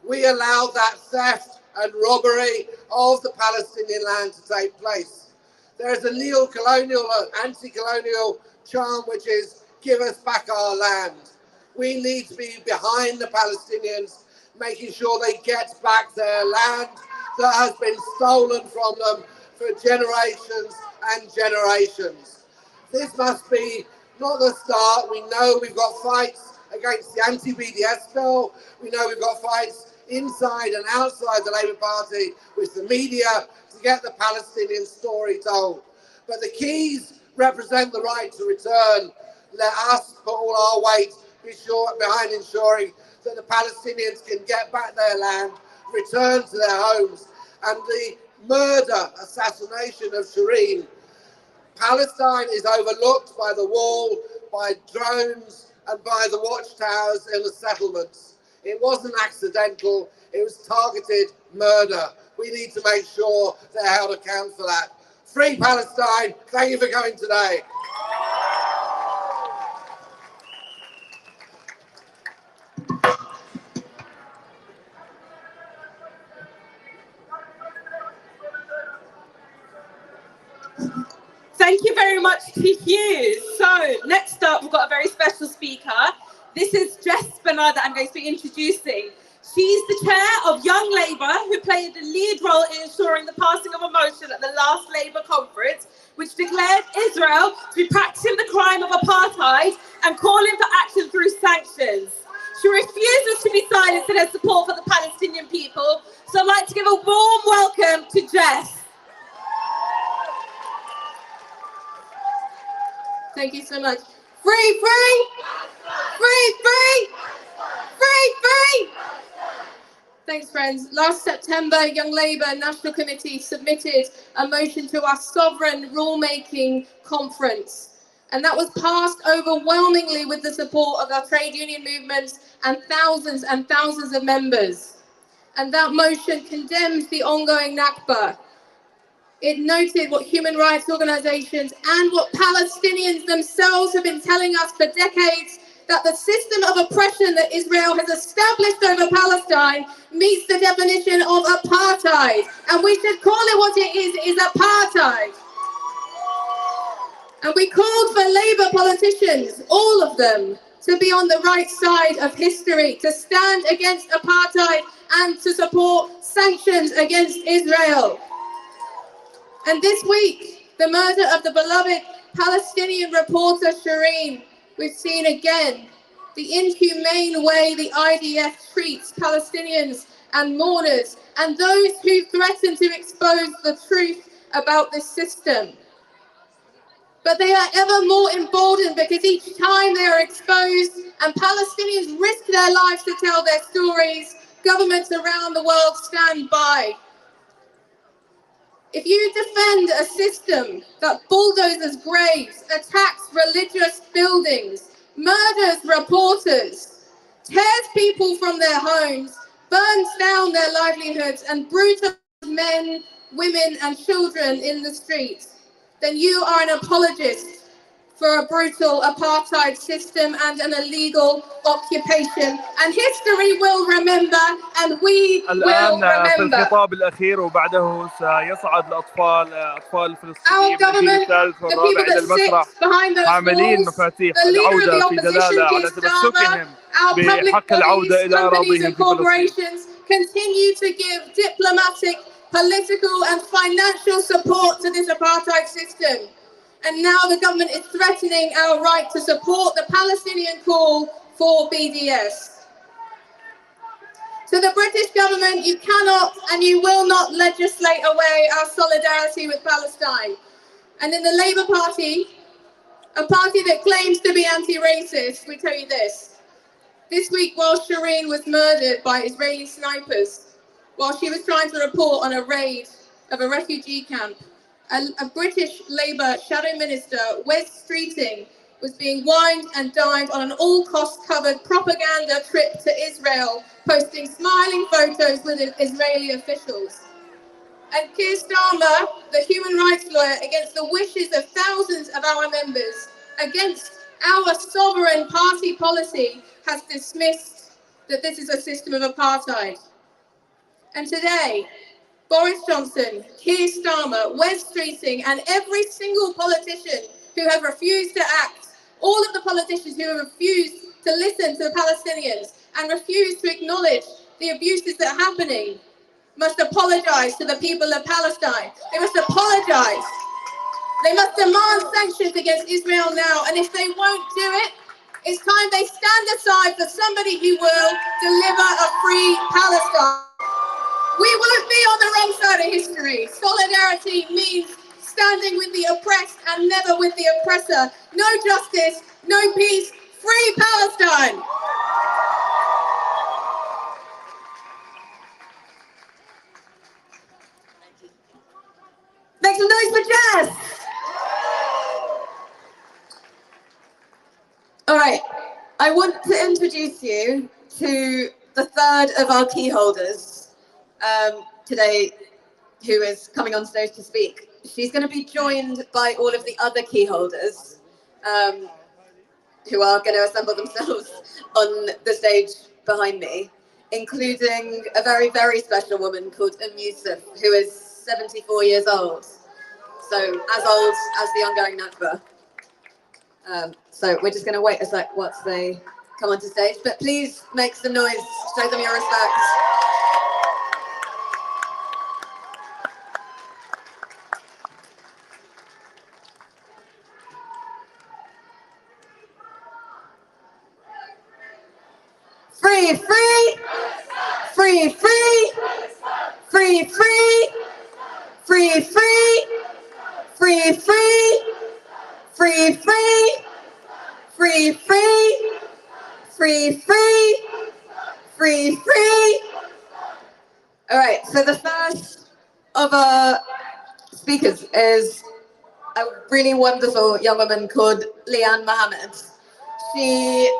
We allowed that theft and robbery of the Palestinian land to take place. There is a neo-colonial, anti-colonial charm which is give us back our land. We need to be behind the Palestinians, making sure they get back their land that has been stolen from them for generations and generations. This must be not the start. We know we've got fights against the anti-BDS bill. We know we've got fights inside and outside the Labour Party with the media to get the Palestinian story told. But the keys represent the right to return. Let us put all our weight behind ensuring that the Palestinians can get back their land, return to their homes. And the murder, assassination of Shireen. Palestine is overlooked by the wall, by drones, and by the watchtowers in the settlements. It wasn't accidental, it was targeted murder. We need to make sure they're held accountable for that. Free Palestine, thank you for coming today. Thank you very much to Hugh. So next up, we've got a very special speaker. This is Jess Bernard that I'm going to be introducing. She's the chair of Young Labour, who played a lead role in ensuring the passing of a motion at the last Labour conference, which declared Israel to be practicing the crime of apartheid and calling for action through sanctions. She refuses to be silenced in her support for the Palestinian people. So I'd like to give a warm welcome to Jess. Thank you so much. Free, free! Free, free! Free, free! Thanks, friends. Last September, Young Labour National Committee submitted a motion to our sovereign rulemaking conference. And that was passed overwhelmingly with the support of our trade union movements and thousands of members. And that motion condemned the ongoing Nakba. It noted what human rights organizations and what Palestinians themselves have been telling us for decades, that the system of oppression that Israel has established over Palestine meets the definition of apartheid. And we should call it what it is apartheid. And we called for Labour politicians, all of them, to be on the right side of history, to stand against apartheid and to support sanctions against Israel. And this week, the murder of the beloved Palestinian reporter Shireen, we've seen again the inhumane way the IDF treats Palestinians and mourners and those who threaten to expose the truth about this system. But they are ever more emboldened because each time they are exposed and Palestinians risk their lives to tell their stories, governments around the world stand by. If you defend a system that bulldozes graves, attacks religious buildings, murders reporters, tears people from their homes, burns down their livelihoods, and brutalizes men, women, and children in the streets, then you are an apologist for a brutal apartheid system and an illegal occupation. And history will remember, and we will الآن في remember. الخطاب الأخير وبعده سيصعد أطفال Our الفلسطينيين government, الثالث the والرابع people إلى that المسرح sit behind those حاملين walls, مفاتيح the leader of the العودة في opposition, دلالة على Keir Starmer, تمسكهم our public بحق العودة bodies, إلى companies أراضيهم and في فلسطين. corporations continue to give diplomatic, political and financial support to this apartheid system. And now the government is threatening our right to support the Palestinian call for BDS. To the British government, you cannot and you will not legislate away our solidarity with Palestine. And in the Labour Party, a party that claims to be anti-racist, we tell you this. This week, while Shireen was murdered by Israeli snipers, while she was trying to report on a raid of a refugee camp, a British Labour shadow minister, Wes Streeting, was being wined and dined on an all-cost covered propaganda trip to Israel, posting smiling photos with Israeli officials. And Keir Starmer, the human rights lawyer, against the wishes of thousands of our members, against our sovereign party policy, has dismissed that this is a system of apartheid. And today, Boris Johnson, Keir Starmer, Wes Streeting, and every single politician who have refused to act, all of the politicians who have refused to listen to the Palestinians and refused to acknowledge the abuses that are happening, must apologize to the people of Palestine. They must apologize. They must demand sanctions against Israel now. And if they won't do it, it's time they stand aside for somebody who will deliver a free Palestine. We won't be on the wrong side of history. Solidarity means standing with the oppressed and never with the oppressor. No justice, no peace, free Palestine. Make some noise for Jess. All right, I want to introduce you to the third of our key holders today, who is coming on stage to speak. She's going to be joined by all of the other key holders who are going to assemble themselves on the stage behind me, including a very, very special woman called Yusuf, who is 74 years old. So as old as the ongoing Nakba. So we're just going to wait a sec once they come onto stage, but please make some noise, show them your respect. Free, free, free, free, free, free, free, free, free, free, free, free, free, free, free, free, free. All right, so the first of our speakers is a really wonderful young woman called Leanne Mohammed. She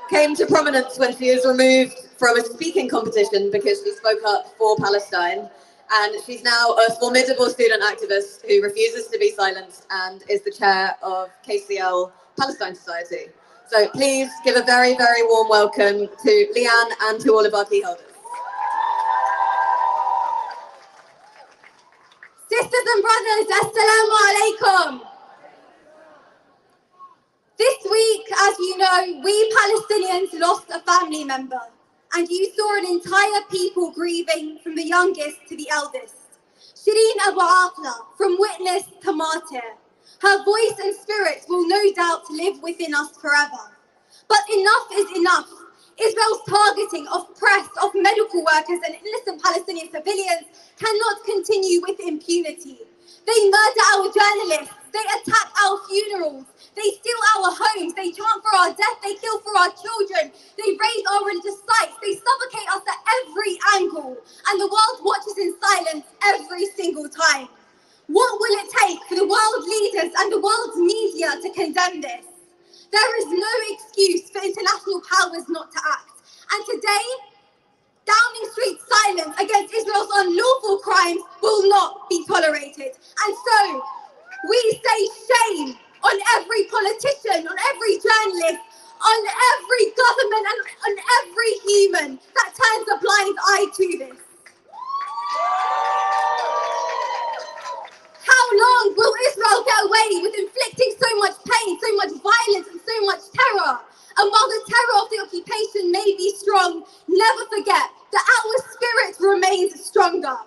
came to prominence when she was removed from a speaking competition because she spoke up for Palestine. And she's now a formidable student activist who refuses to be silenced and is the chair of KCL Palestine Society. So please give a very, very warm welcome to Leanne and to all of our key holders. Sisters and brothers, assalamu alaikum. This week, as you know, we Palestinians lost a family member, and you saw an entire people grieving from the youngest to the eldest. Shireen Abu Aqla, from witness to martyr. Her voice and spirit will no doubt live within us forever. But enough is enough. Israel's targeting of press, of medical workers and innocent Palestinian civilians cannot continue with impunity. They murder our journalists, they attack our funerals, they steal our homes, they chant for our death, they kill for our children, they raid our religious sites, they suffocate us at every angle, and the world watches in silence every single time. What will it take for the world leaders and the world's media to condemn this? There is no excuse for international powers not to act. And today, Downing Street's silence against Israel's unlawful crimes will not be tolerated. And so, we say shame on every politician, on every journalist, on every government, and on every human that turns a blind eye to this. How long will Israel get away with inflicting so much pain, so much violence, and so much terror? And while the terror of the occupation may be strong, never forget that our spirit remains stronger.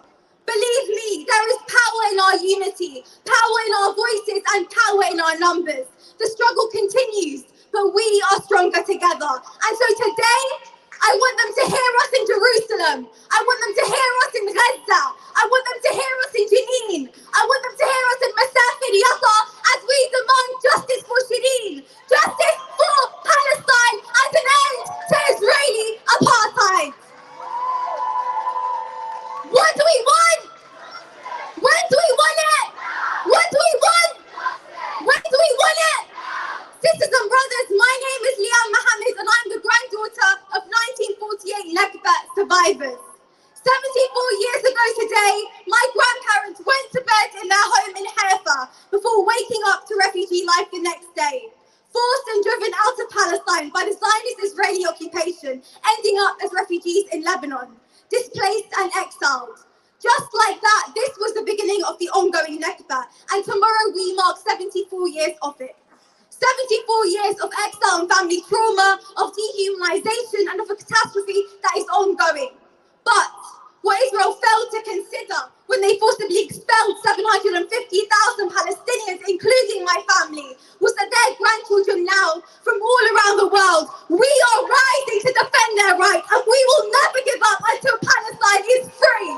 Believe me, there is power in our unity, power in our voices, and power in our numbers. The struggle continues, but we are stronger together. And so today, I want them to hear us in Jerusalem. I want them to hear us in Gaza. I want them to hear us in Jenin. I want them to hear us in Masafir Yatta as we demand justice for Shireen, justice for Palestine, and an end to Israeli apartheid. What do we want? When do we want it? What do we want? When do we want it? Sisters and brothers, my name is Leanne Mohammed and I'm the granddaughter of 1948 Nekba survivors. 74 years ago today, my grandparents went to bed in their home in Haifa before waking up to refugee life the next day. Forced and driven out of Palestine by the Zionist Israeli occupation, ending up as refugees in Lebanon, displaced and exiled. Just like that, this was the beginning of the ongoing Nekba, and tomorrow we mark 74 years of it. 74 years of exile and family trauma, of dehumanization, and of a catastrophe that is ongoing. But what Israel failed to consider when they forcibly expelled 750,000 Palestinians, including my family, was that their grandchildren now, from all around the world, we are rising to defend their rights, and we will never give up until Palestine is free.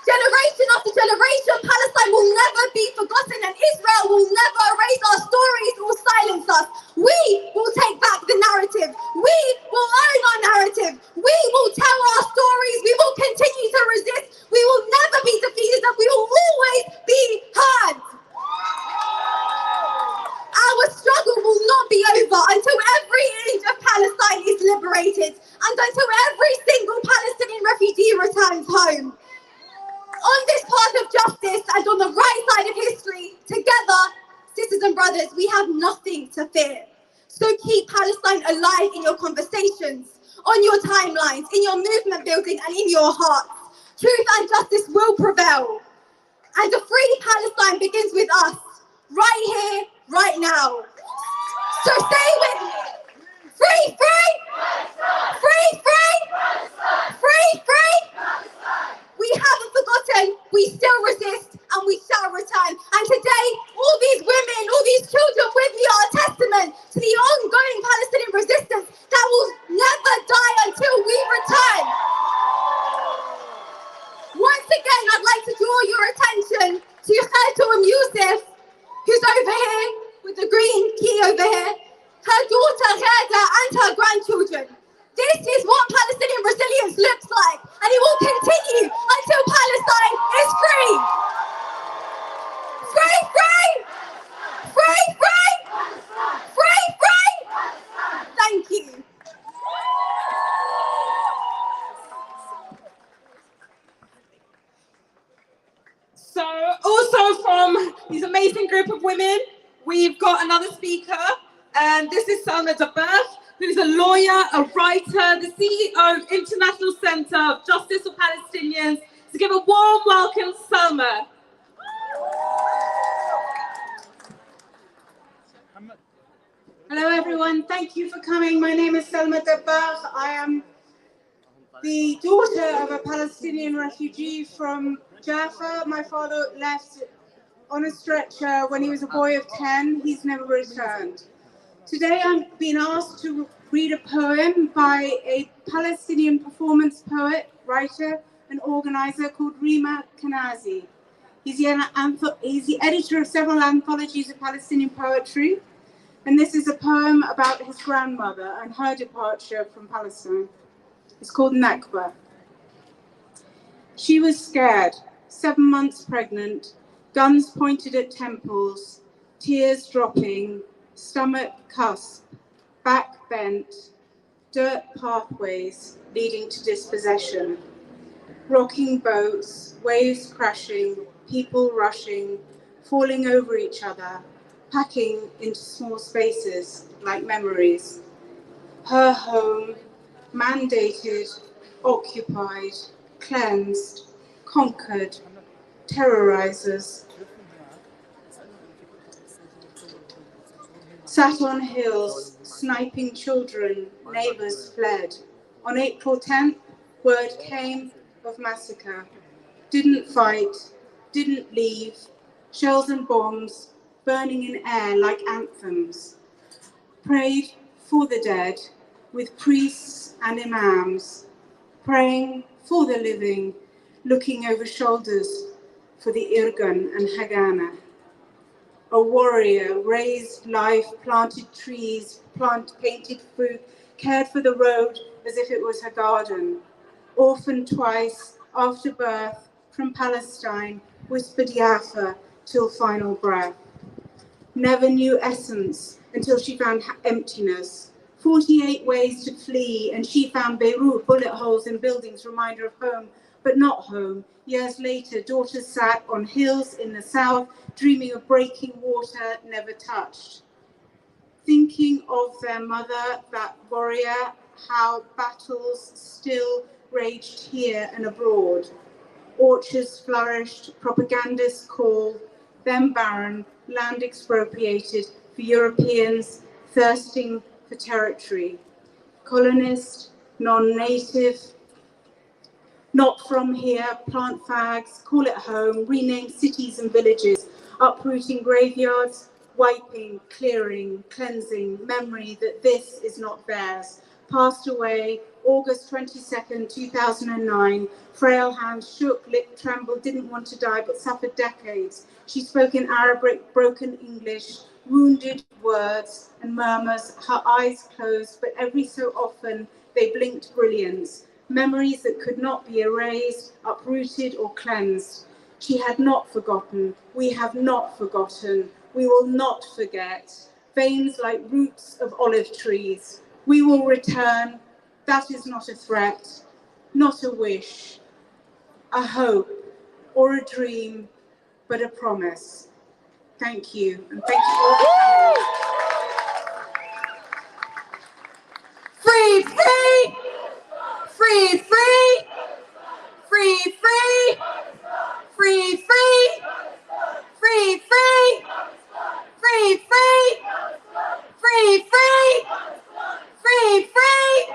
Generation after generation, Palestine will never be forgotten, and Israel will never erase our stories or silence us. We will take back the narrative. We will own our narrative. We will tell our stories. We will continue to resist. We will never be defeated, and we will always be heard. Our struggle will not be over until every inch of Palestine is liberated, and until every single Palestinian refugee returns home. On this path of justice and on the right side of history, together, sisters and brothers, we have nothing to fear. So keep Palestine alive in your conversations, on your timelines, in your movement building, and in your hearts. Truth and justice will prevail. And a free Palestine begins with us, right here, right now. So stay with me. Free, free! Free, free! Free, free! We haven't forgotten, we still resist, and we shall return. And today, all these women, all these children with me are a testament to the ongoing Palestinian resistance that will never die until we return. Once again, I'd like to draw your attention to Hudson Yusuf, who's over here with the green key over here. Her daughter Heda and her these amazing group of women. We've got another speaker, and this is Salma Dabakh, who's a lawyer, a writer, the CEO of International Centre of Justice for Palestinians. To give a warm welcome, Salma. Hello everyone, thank you for coming. My name is Salma Dabakh. I am the daughter of a Palestinian refugee from Jaffa. My father left on a stretcher when he was a boy of 10. He's never returned. Today I've been asked to read a poem by a Palestinian performance poet, writer and organizer called Rima Kanazi. He's the editor of several anthologies of Palestinian poetry. And this is a poem about his grandmother and her departure from Palestine. It's called Nakba. She was scared, 7 months pregnant, guns pointed at temples, tears dropping, stomach cusp, back bent, dirt pathways leading to dispossession, rocking boats, waves crashing, people rushing, falling over each other, packing into small spaces like memories. Her home, mandated, occupied, cleansed, conquered, terrorizers. Sat on hills, sniping children, neighbors fled. On April 10th, word came of massacre. Didn't fight, didn't leave, shells and bombs, burning in air like anthems. Prayed for the dead with priests and imams, praying for the living, looking over shoulders for the Irgun and Haganah. A warrior raised life, planted trees, painted fruit, cared for the road as if it was her garden. Orphaned twice after birth from Palestine, whispered Yafa till final breath. Never knew essence until she found emptiness. 48 ways to flee, and she found Beirut, bullet holes in buildings, reminder of home, but not home. Years later, daughters sat on hills in the south, dreaming of breaking water never touched. Thinking of their mother, that warrior, how battles still raged here and abroad. Orchards flourished, propagandists called, then barren, land expropriated for Europeans thirsting for territory. Colonist, non-native, not from here, plant fags, call it home, rename cities and villages, uprooting graveyards, wiping, clearing, cleansing, memory that this is not theirs. Passed away August 22nd, 2009. Frail hands shook, lip trembled, didn't want to die, but suffered decades. She spoke in Arabic, broken English, wounded words and murmurs, her eyes closed, but every so often they blinked brilliance. Memories that could not be erased, uprooted or cleansed. She had not forgotten. We have not forgotten. We will not forget. Veins like roots of olive trees. We will return. That is not a threat, not a wish, a hope or a dream, but a promise. Thank you, and thank you all for coming. Free, free! Free, free! Free, free! Free, free! Free, free! Free, free! Free, free! Free, free!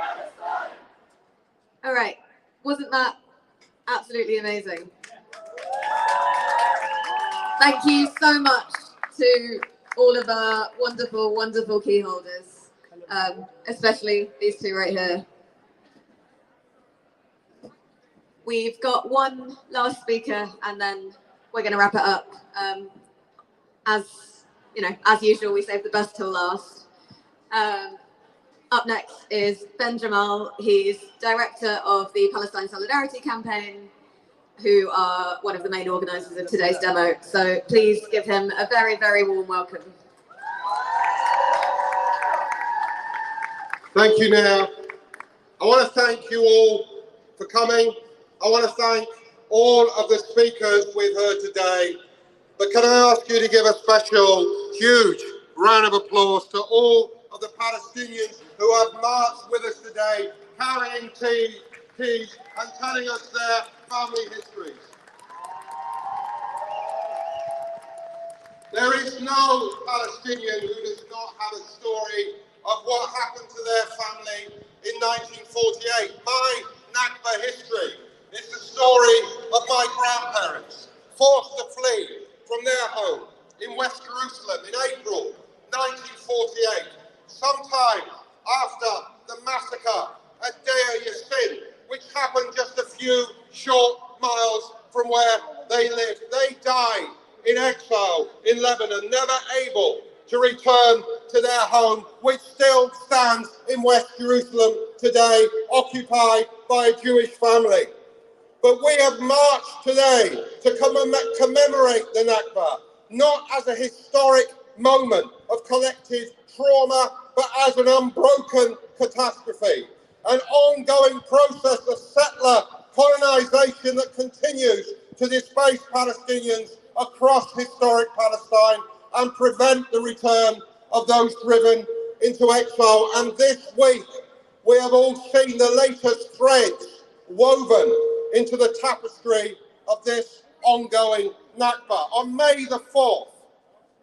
All right, wasn't that absolutely amazing? Thank you so much to all of our wonderful, wonderful key holders, especially these two right here. We've got one last speaker, and then we're going to wrap it up. As you know, as usual, we save the best till last. Up next is Ben Jamal. He's director of the Palestine Solidarity Campaign, who are one of the main organisers of today's demo. So please give him a very, very warm welcome. Thank you, Now. I want to thank you all for coming. I want to thank all of the speakers we've heard today, But can I ask you to give a special, huge round of applause to all of the Palestinians who have marched with us today, carrying keys and telling us their family histories. There is no Palestinian who does not have a story of what happened to their family in 1948. My Nakba history is the story of my grandparents, forced to flee from their home in West Jerusalem in April 1948, sometime after the massacre at Deir Yassin, which happened just a few short miles from where they lived. They died in exile in Lebanon, never able to return to their home, which still stands in West Jerusalem today, occupied by a Jewish family. But we have marched today to commemorate the Nakba, not as a historic moment of collective trauma, but as an unbroken catastrophe, an ongoing process of settler colonization that continues to displace Palestinians across historic Palestine and prevent the return of those driven into exile. And this week, we have all seen the latest threads woven into the tapestry of this ongoing Nakba. On May the 4th,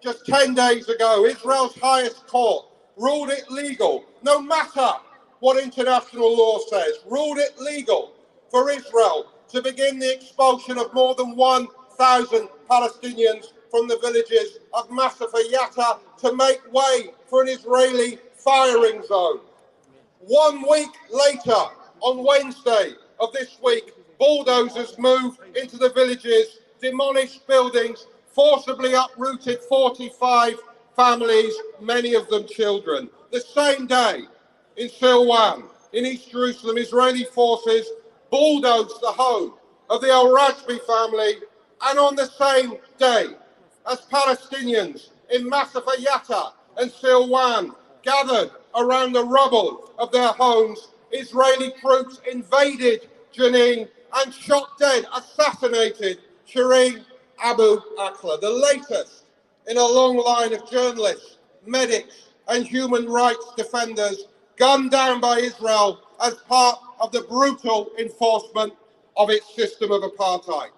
just 10 days ago, Israel's highest court ruled it legal, no matter what international law says, ruled it legal for Israel to begin the expulsion of more than 1,000 Palestinians from the villages of Masafa Yatta to make way for an Israeli firing zone. 1 week later, on Wednesday of this week, bulldozers moved into the villages, demolished buildings, forcibly uprooted 45 families, many of them children. The same day, in Silwan, in East Jerusalem, Israeli forces bulldozed the home of the Al-Rajbi family, and on the same day, as Palestinians in Masafa Yatta and Silwan gathered around the rubble of their homes, Israeli troops invaded Jenin and shot dead, assassinated Shireen Abu Akleh, the latest in a long line of journalists, medics, and human rights defenders gunned down by Israel as part of the brutal enforcement of its system of apartheid.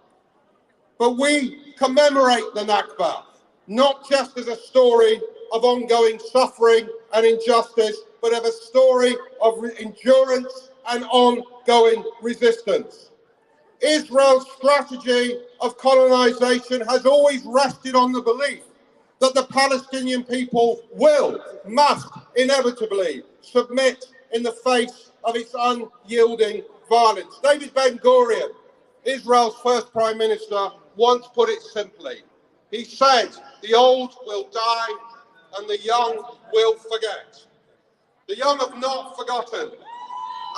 But we commemorate the Nakba, not just as a story of ongoing suffering and injustice, but of a story of endurance and ongoing resistance. Israel's strategy of colonization has always rested on the belief that the Palestinian people must inevitably submit in the face of its unyielding violence. David Ben-Gurion, Israel's first prime minister, once put it simply. He said, "The old will die and the young will forget." The young have not forgotten,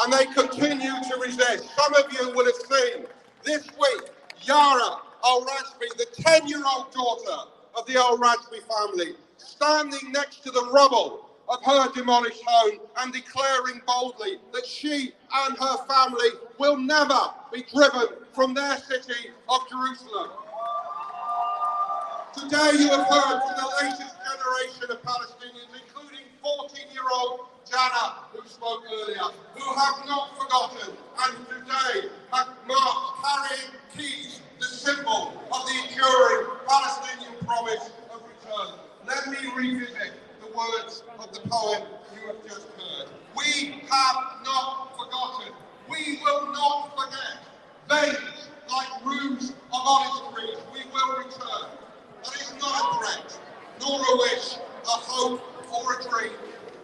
and they continue to resist. Some of you will have seen this week Yara Al-Rajbi, the 10-year-old daughter of the Al-Rajbi family, standing next to the rubble of her demolished home and declaring boldly that she and her family will never be driven from their city of Jerusalem. Today you have heard from the latest generation of Palestinians, including 14-year-old Jana, who spoke earlier, who have not forgotten and today have marched carrying keys, the symbol of the enduring Palestinian promise of return. Let me revisit the words of the poem you have just heard. We have not forgotten. We will not forget. Veins like roofs of olive trees, we will return. That is not a threat, nor a wish, a hope, or a dream,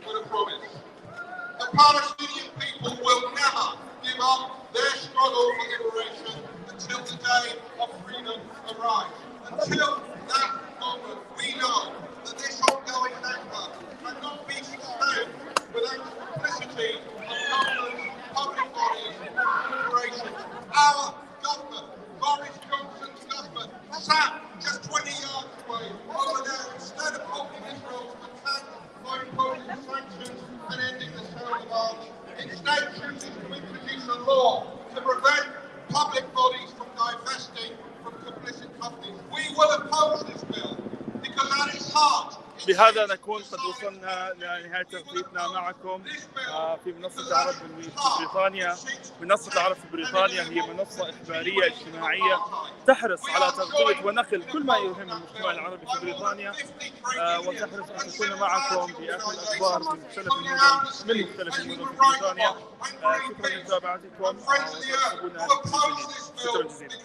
but a promise. The Palestinian people will never give up their struggle for liberation until the day of freedom arrives. Until that moment, we know that this ongoing Nakba cannot be sustained without the complicity of governments, public bodies, and corporations. Our government, Boris Johnson's government, sat just 20 yards away over there. Instead of helping Israel to attack by imposing sanctions and ending the sound of arms, instead chooses to introduce a law to prevent public bodies from divesting from complicit companies. We will oppose this بهذا نكون قد وصلنا لنهاية تغطيتنا معكم في منصة العرب في بريطانيا. منصة العرب في بريطانيا هي منصة إخبارية اجتماعية تحرص على تغطية ونقل كل ما يهم المجتمع العربي في بريطانيا، وتحرص أن تكون معكم بآخر الأخبار في مختلف المدن من مختلف المدن في بريطانيا. شكرا لمتابعتكم وترحبونا. شكرا جزيلا.